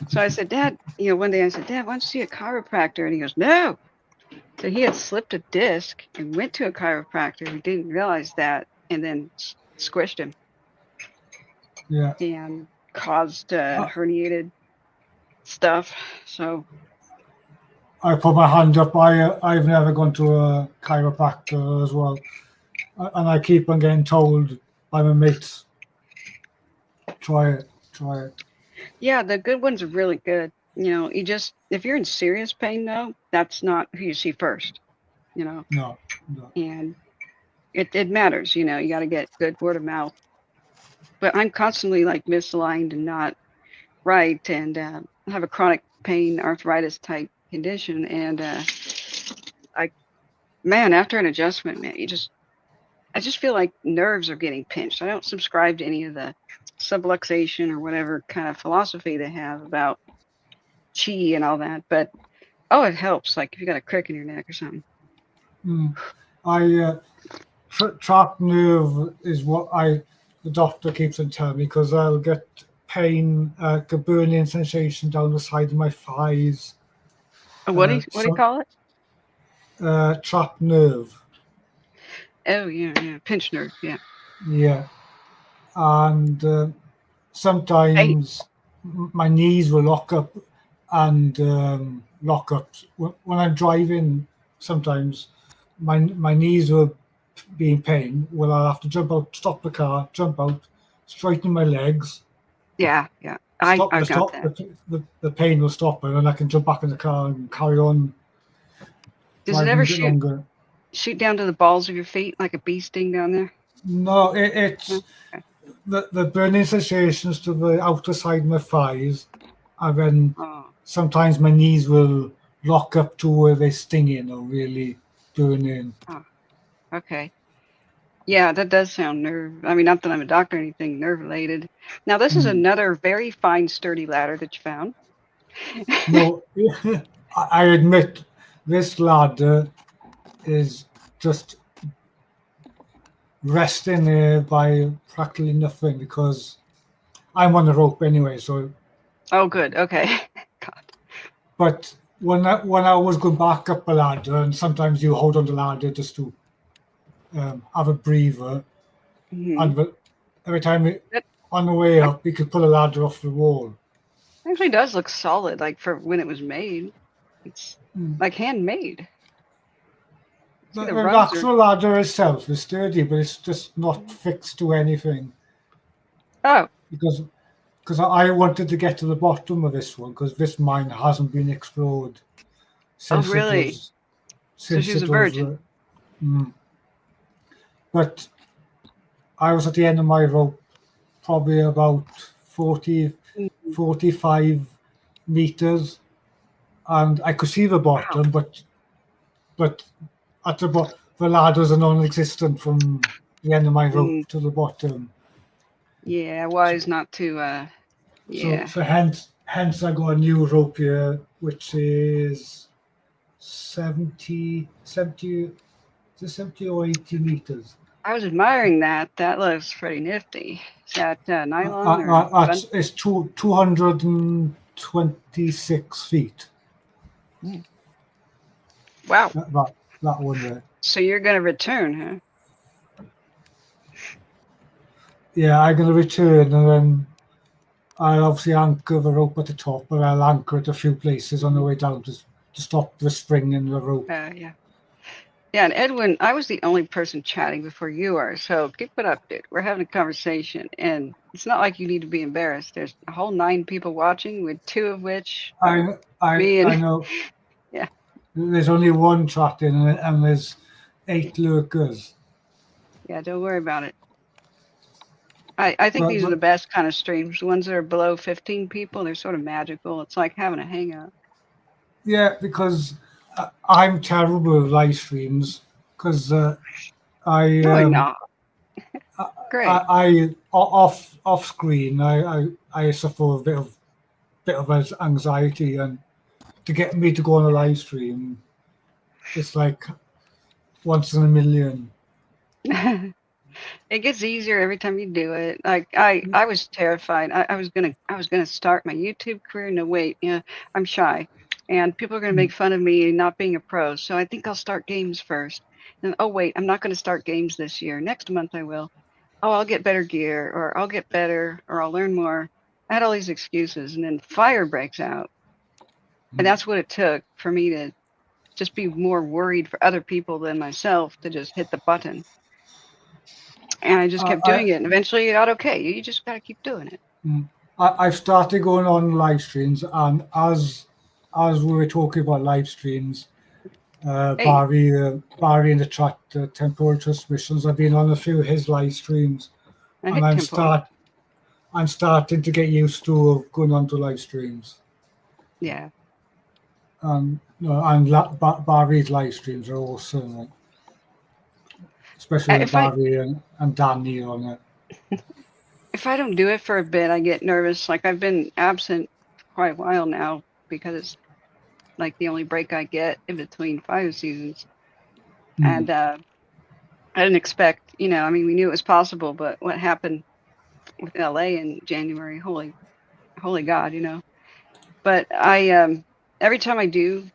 so I said, Dad, one day I said, Dad, why don't you see a chiropractor? And he goes, no. So he had slipped a disc and went to a chiropractor who didn't realize that, and then squished him. Yeah. And caused herniated stuff. So I put my hand up. I've never gone to a chiropractor as well, and I keep on getting told by my mates, try it, try it. Yeah, the good ones are really good. You know, you just if you're in serious pain though, that's not who you see first. You know, No, no. and it matters. You know, you got to get good word of mouth. But I'm constantly like misaligned and not right, and I have a chronic pain arthritis type condition, and I man, after an adjustment, man, I just feel like nerves are getting pinched. I don't subscribe to any of the subluxation or whatever kind of philosophy they have about chi and all that, but oh, it helps. Like if you got a crick in your neck or something. Mm. Trapped nerve is what the doctor keeps on telling me, because I'll get pain, a burning sensation down the side of my thighs. What do you call it? Trapped nerve. Oh yeah, pinched nerve. Yeah. Yeah, and Hey. sometimes my knees will lock up and lock up when I'm driving. Sometimes my knees will be in pain. Well, I'll have to jump out, stop the car, jump out, straighten my legs. Yeah. I've got that. The pain will stop, and then I can jump back in the car and carry on Does it driving ever a bit longer. shoot down to the balls of your feet like a bee sting down there? No, it's Okay. the burning sensations to the outer side of my thighs, and then Oh, sometimes my knees will lock up to where they're stinging or really burning. okay. Yeah, that does sound nerve. I mean, not that I'm a doctor or anything, nerve related. Now, this is Mm. another very fine, sturdy ladder that you found. No, I admit this ladder is just resting there by practically nothing, because I'm on the rope anyway. So, Oh, good. Okay. God. but when I was going back up a ladder, and sometimes you hold on the ladder just to have a breather, Mhm. and every time That on the way up, you could pull a ladder off the wall. actually does look solid, like for when it was made. It's Mm. like handmade. See, the The rungs are. actual ladder itself is sturdy, but it's just not fixed to anything, Oh, because I wanted to get to the bottom of this one, because this mine hasn't been explored since it really? was So she was a virgin. mm. But I was at the end of my rope, probably about 40, Mm. 45 meters, and I could see the bottom, but at the ladders are non-existent from the end of my rope Mm. to the bottom. Yeah, wise not to. Yeah. So hence I got a new rope here, which is 70, 70 or 80 meters. I was admiring that. That looks pretty nifty. Is that nylon or It's 226 feet. wow? That one there. So you're gonna return, huh? Yeah, I'm going to return, and then I'll obviously anchor the rope at the top, but I'll anchor it a few places on the way down to stop the spring in the rope. Yeah. Yeah, and Edwin, I was the only person chatting before you are, so keep it up, dude. We're having a conversation, and it's not like you need to be embarrassed. There's a whole 9 people watching, with 2 of which I me and know. yeah. There's only one chatting, and there's 8 lurkers. Yeah, don't worry about it. I think these are the best kind of streams. The ones that are below 15 people, they're sort of magical. It's like having a hangout. Yeah, because I'm terrible with live streams, because Really not. Great. I off screen I suffer a bit of anxiety, and to get me to go on a live stream, it's like once in a million. It gets easier every time you do it. Like I was terrified. I was gonna start my YouTube career. No, wait, yeah, I'm shy, and people are gonna make fun of me not being a pro. So I think I'll start games first. And oh wait, I'm not gonna start games this year. Next month I will. Oh, I'll get better gear, or I'll get better, or I'll learn more. I had all these excuses, and then fire breaks out. And that's what it took for me to just be more worried for other people than myself to just hit the button. And I just kept doing it. And eventually it got okay. You just got to keep doing it. I've started going on live streams, and as we were talking about live streams, Hey. Barry in the chat, Temporal Transmissions, I've been on a few of his live streams, I and hit I'm tempo. starting to get used to going on to live streams. Yeah. And Barry's live streams are awesome, like, especially with If I Barry and Danny on it. if I don't do it for a bit, I get nervous. Like I've been absent for quite a while now because it's like the only break I get in between fire seasons. And I didn't expect, I mean, we knew it was possible, but what happened with LA in January, holy God, But I every time I do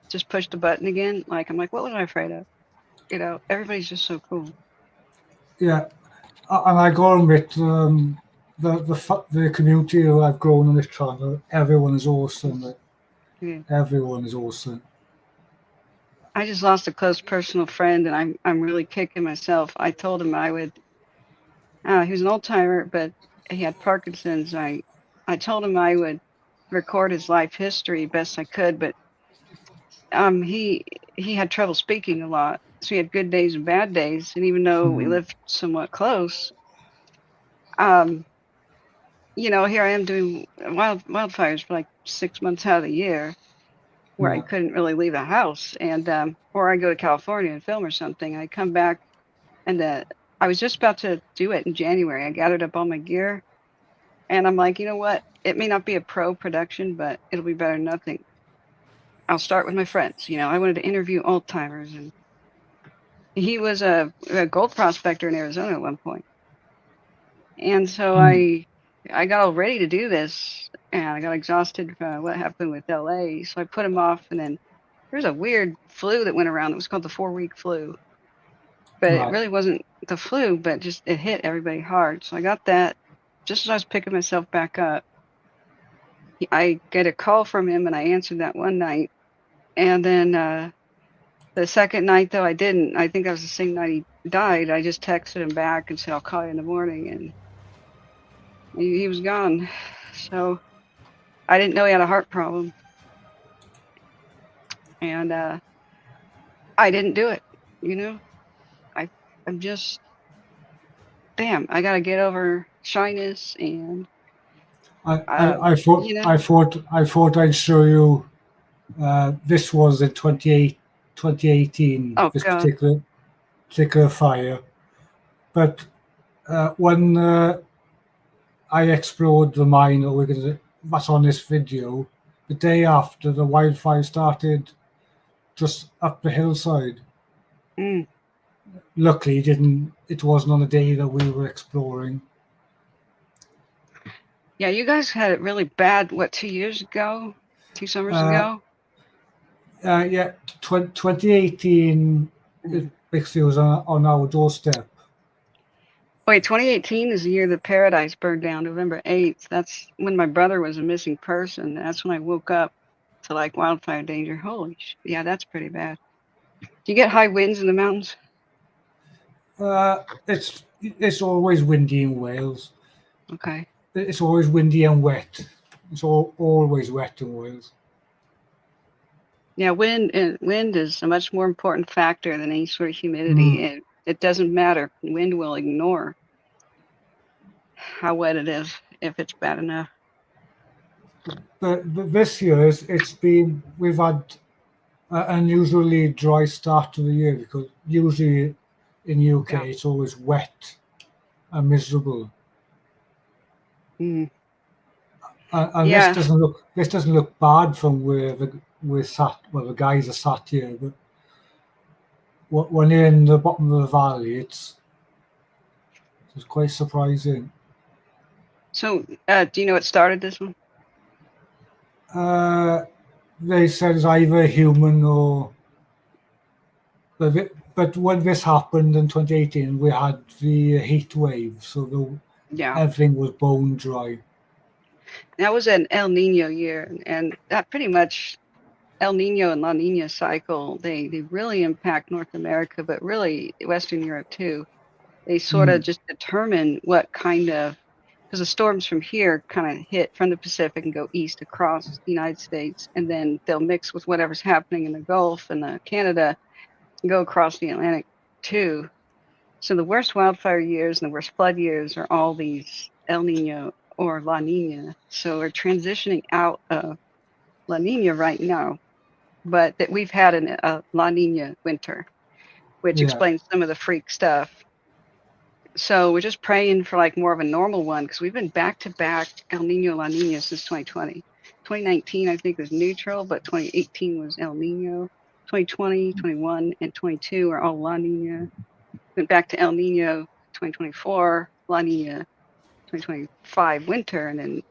just push the button again, like I'm like, what was I afraid of? Everybody's just so cool. Yeah, and I go on with the community who I've grown on this channel. Everyone is awesome. Like, Yeah. everyone is awesome. I just lost a close personal friend, and I'm really kicking myself. I told him I would. He was an old timer, but he had Parkinson's. I told him I would record his life history best I could, but he had trouble speaking a lot, so he had good days and bad days. And even though we lived somewhat close, here I am doing wildfires for like 6 months out of the year, where I couldn't really leave the house, and or I go to California and film or something. I come back, and I was just about to do it in January. I gathered up all my gear, and I'm like, you know what? It may not be a pro production, but it'll be better than nothing. I'll start with my friends. I wanted to interview old timers, and he was a gold prospector in Arizona at one point. And so I got all ready to do this, and I got exhausted from what happened with LA. So I put him off, and then there's a weird flu that went around that was called the 4-week flu. But it really wasn't the flu, but just it hit everybody hard. So I got that just as I was picking myself back up. I get a call from him, and I answered that one night. And then the second night, though, I didn't. I think that was the same night he died. I just texted him back and said, I'll call you in the morning. And he was gone. So I didn't know he had a heart problem. And I didn't do it, I'm just, damn, I got to get over shyness. And I thought I'd show you. This was in 2018. Oh, this God. particular fire, but when I explored the mine, that's on this video. The day after, the wildfire started just up the hillside. Luckily, it wasn't on the day that we were exploring. Yeah, you guys had it really bad, 2 years ago? 2 summers ago? Yeah, 2018, it basically was on our doorstep. Wait, 2018 is the year that Paradise burned down, November 8th. That's when my brother was a missing person. That's when I woke up to like wildfire danger. Holy shit. Yeah, that's pretty bad. Do you get high winds in the mountains? It's always windy in Wales. Okay. It's always windy and wet. It's always wet in Wales. Yeah, wind is a much more important factor than any sort of humidity. It doesn't matter. Wind will ignore how wet it is if it's bad enough. But this year, we've had an unusually dry start to the year, because usually in UK it's always wet and miserable. And this doesn't look bad from where we're sat. Well, the guys are sat here, but when you're in the bottom of the valley, it's quite surprising. So, do you know what started this one? They said it's either human or. But when this happened in 2018, we had the heat wave, so everything was bone dry. That was an El Nino year, and that pretty much El Nino and La Nina cycle, they really impact North America, but really Western Europe too. They sort of just determine what kind of, because the storms from here kind of hit from the Pacific and go east across the United States, and then they'll mix with whatever's happening in the Gulf and the Canada and go across the Atlantic too. So the worst wildfire years and the worst flood years are all these El Nino or La Nina. So we're transitioning out of La Nina right now, but that we've had a La Nina winter, which Yeah. explains some of the freak stuff. So we're just praying for like more of a normal one, because we've been back to back El Nino, La Nina since 2020. 2019, I think, was neutral, but 2018 was El Nino. 2020, 21, and 22 are all La Nina. Went back to El Nino 2024, La Nina 2025 winter, and then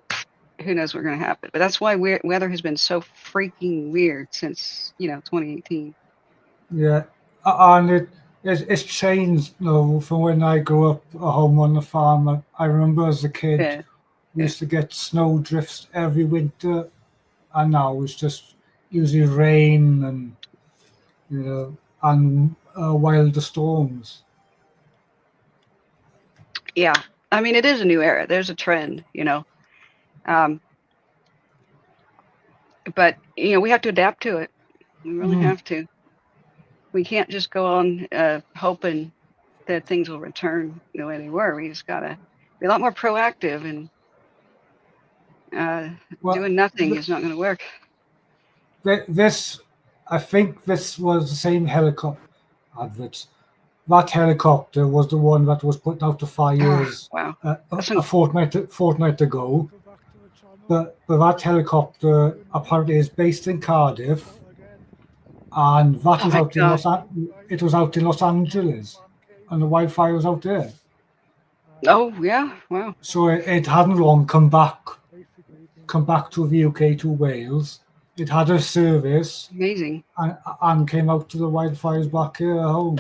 who knows what's going to happen. But that's why weather has been so freaking weird since 2018. Yeah, and it's changed, from when I grew up at home on the farm. I remember as a kid, Yeah. we used to get snow drifts every winter, and now it's just usually rain and wilder storms. Yeah, I mean, it is a new era. There's a trend, but we have to adapt to it. We really have to. We can't just go on hoping that things will return the way they were. We just gotta be a lot more proactive, and doing nothing is not going to work. I think this was the same helicopter adverts. That helicopter was the one that was put out to fires Wow. a fortnight ago. But that helicopter apparently is based in Cardiff, and that was out it was out in Los Angeles, and the wildfire was out there. Oh yeah, wow. So it hadn't long come back to the UK, to Wales. It had a service. Amazing. And came out to the wildfires back here at home.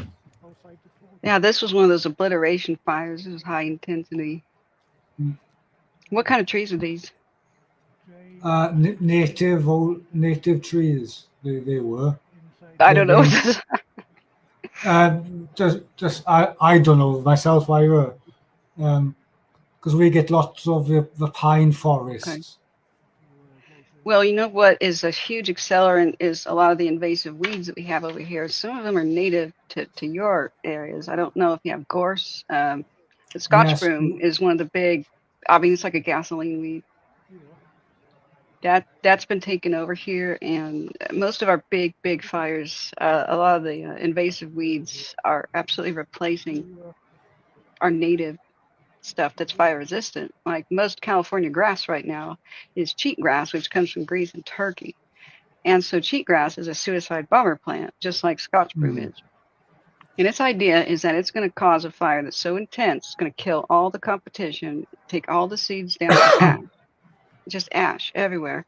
Yeah, this was one of those obliteration fires. This was high intensity. What kind of trees are these? Native trees. They were. I don't know. I don't know myself either. Because we get lots of the pine forests. Okay. Well, you know what is a huge accelerant is a lot of the invasive weeds that we have over here. Some of them are native to your areas. I don't know if you have gorse. The Scotch broom is one of the big, it's like a gasoline weed. That's been taken over here, and most of our big fires, a lot of the invasive weeds are absolutely replacing our native stuff that's fire resistant. Like most California grass right now is cheatgrass, which comes from Greece and Turkey. And so cheatgrass is a suicide bomber plant, just like Scotch broom is. And its idea is that it's going to cause a fire that's so intense, it's going to kill all the competition, take all the seeds down to ash, just ash everywhere.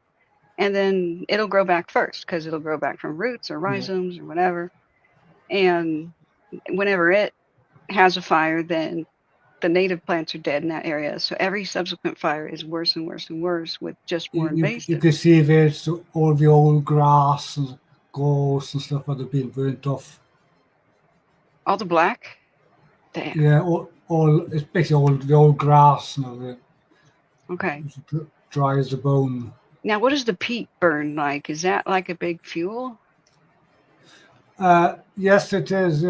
And then it'll grow back first, because it'll grow back from roots or rhizomes or whatever. And whenever it has a fire, then the native plants are dead in that area. So every subsequent fire is worse and worse and worse with just more invasive. You can see there's all the old grass and gorse and stuff that have been burnt off. All the black? Damn. Yeah, all it's basically all the old grass and everything. Okay. It's dry as a bone. Now, what does the peat burn like? Is that like a big fuel? Yes, it is.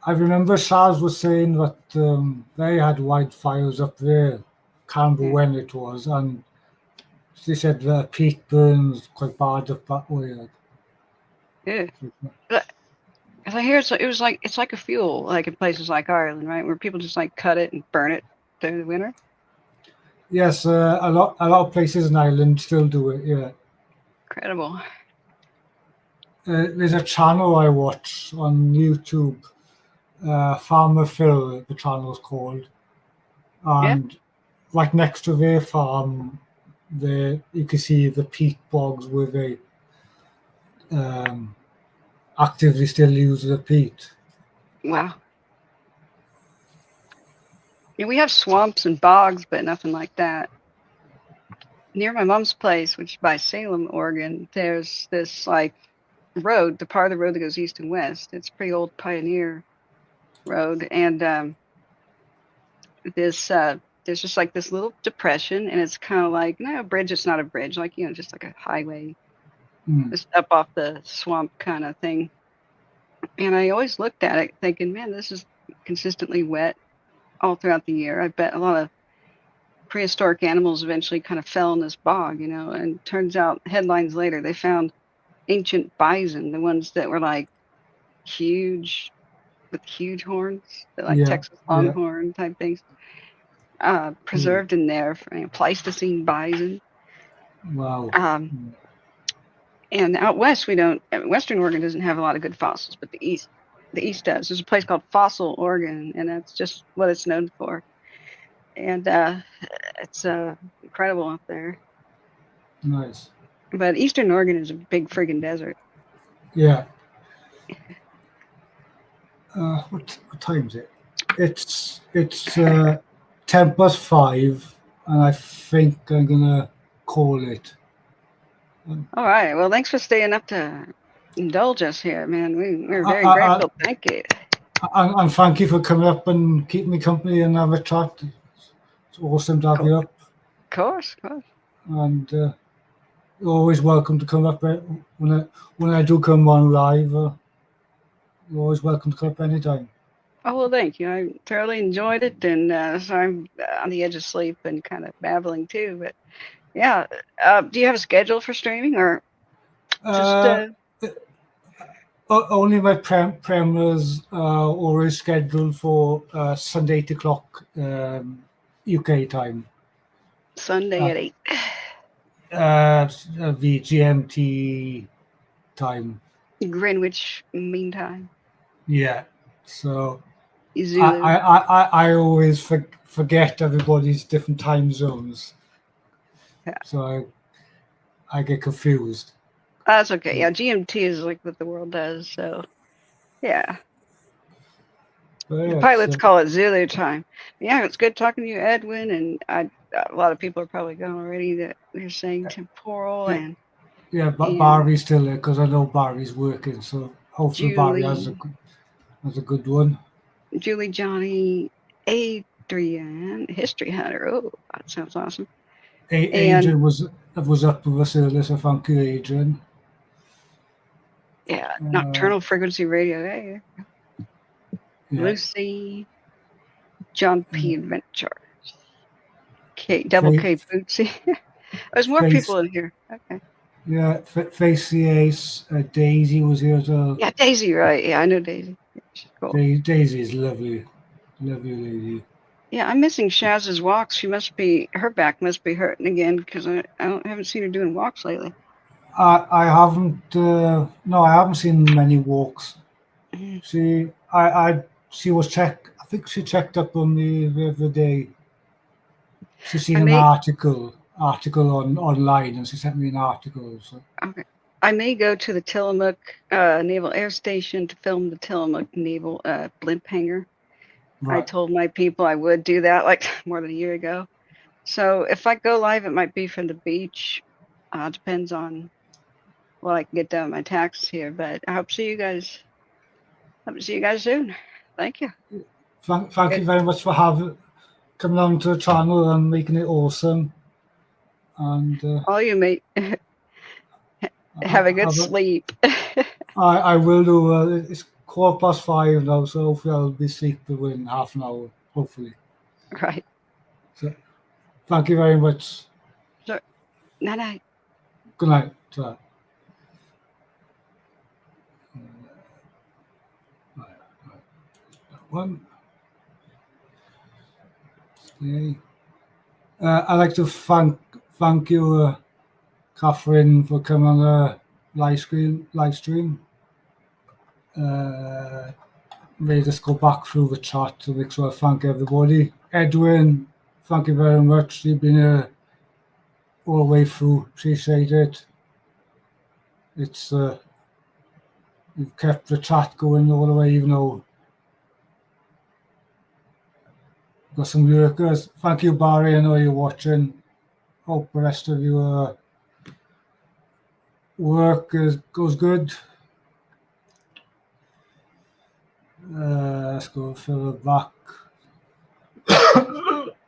I remember Charles was saying that they had wildfires up there. Can't remember when it was, and they said the peat burns quite bad up that way. Yeah. As I hear, it's like a fuel, like in places like Ireland, right, where people just like cut it and burn it during the winter. Yes, a lot of places in Ireland still do it. Yeah. Incredible. There's a channel I watch on YouTube. Farmer Phil, the channel's called, and right next to their farm, you can see the peat bogs where they actively still use the peat. Wow. Yeah, we have swamps and bogs, but nothing like that. near my mom's place, which is by Salem, Oregon, there's this like road, the part of the road that goes east and west. It's a pretty old pioneer road, and there's just like this little depression, and it's kind of like a bridge. It's not a bridge, like just like a highway, Mm. just up off the swamp kind of thing. And I always looked at it thinking, man, this is consistently wet all throughout the year. I bet a lot of prehistoric animals eventually kind of fell in this bog, and turns out headlines later, they found ancient bison, the ones that were like huge with huge horns, like Yeah, Texas Longhorn type things, preserved in there, Pleistocene bison. Wow. And out west, Western Oregon doesn't have a lot of good fossils, but the east does. There's a place called Fossil, Oregon, and that's just what it's known for. And it's incredible up there. Nice. But Eastern Oregon is a big friggin' desert. Yeah. What time is it? It's 5:10, and I think I'm gonna call it. All right. Well, thanks for staying up to indulge us here, man. We're very grateful. Thank you. And thank you for coming up and keeping me company and have a chat. It's awesome to have you up. Of course. And you're always welcome to come up when I do come on live. You're always welcome to come up anytime. Oh, well, thank you. I thoroughly enjoyed it, and so I'm on the edge of sleep and kind of babbling too. But yeah, do you have a schedule for streaming or just? Only my premieres are always scheduled for Sunday 8 o'clock UK time. Sunday at 8. The GMT time. Greenwich Mean Time. Yeah. So Zulu. I always forget everybody's different time zones. Yeah. So I get confused. That's okay. Yeah, GMT is like what the world does. So yeah. Yeah, Pilots call it Zulu time. Yeah, it's good talking to you, Edwin. And a lot of people are probably gone already that they're saying temporal and. Yeah, but Barry's still there because I know Barry's working. So hopefully Barry has a good one. Julie, Johnny, Adrian, History Hunter. Oh, that sounds awesome. Adrian was up with us earlier, so thank you, Adrian. Yeah, Nocturnal Frequency Radio. Hey. Yeah. Lucy, John P. Adventures, Double K Bootsy. There's more people in here. Okay. Yeah, Face the Ace, Daisy was here as well. Yeah, Daisy, right. Yeah, I know Daisy. She's cool. Daisy is lovely. Lovely lady. Yeah, I'm missing Shaz's walks. Her back must be hurting again because I haven't seen her doing walks lately. I haven't seen many walks. Mm-hmm. She was checked. I think she checked up on me the other day. She seen an article online, and she sent me an article. So. Okay. I may go to the Tillamook Naval Air Station to film the Tillamook Naval blimp hangar. Right. I told my people I would do that like more than a year ago. So if I go live, it might be from the beach. Depends on what I can get done with my taxes here. But I hope to see you guys. Hope to see you guys soon. Thank you. Thank you very much for coming on to the channel and making it awesome. And all you mate. Have a good sleep. I will do. It's 5:15 now, so hopefully I'll be sleeping within half an hour, hopefully. Right. So, thank you very much. Sure. Night. Good night. One. Okay. I'd like to thank you, Catherine, for coming on the live stream. May just go back through the chat to make sure I thank everybody. Edwin, thank you very much. You've been here all the way through. Appreciate it. It's you've kept the chat going all the way, even though got some lurkers. Thank you, Barry. I know you're watching. hope the rest of your work goes good. Let's go further back.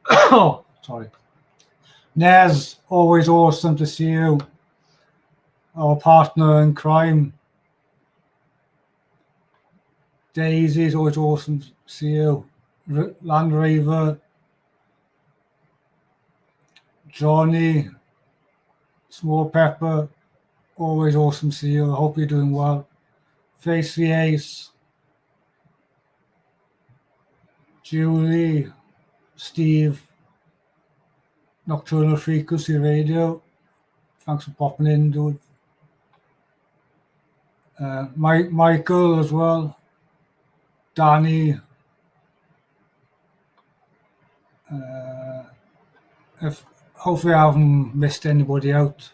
Oh, sorry. Nez, always awesome to see you. Our partner in crime. Daisy, is always awesome to see you. Land Raver. Johnny. Small Pepper, always awesome to see you. I hope you're doing well. Face the Ace. Julie. Steve. Nocturnal Frequency Radio. Thanks for popping in, dude. Michael as well. Danny. Hopefully I haven't missed anybody out.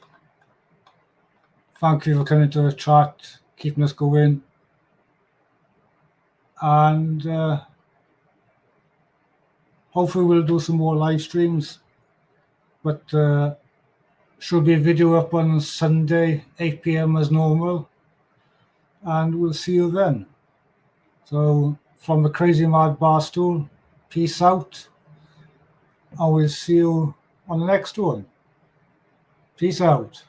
Thank you for coming to the chat, keeping us going. And hopefully we'll do some more live streams. But should be a video up on Sunday, 8 p.m. as normal. And we'll see you then. So from the Crazy Mad Barstool, peace out. And we'll see you on the next one. Peace out.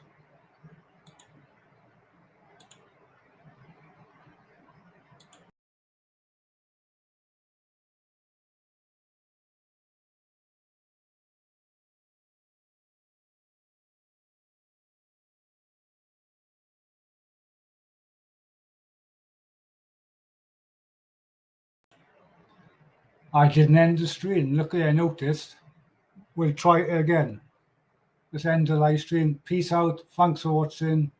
I didn't end the stream. Luckily I noticed. We'll try it again. Let's end the live stream. Peace out. Thanks for watching.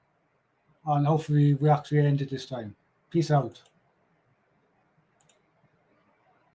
And hopefully we actually end it this time. Peace out.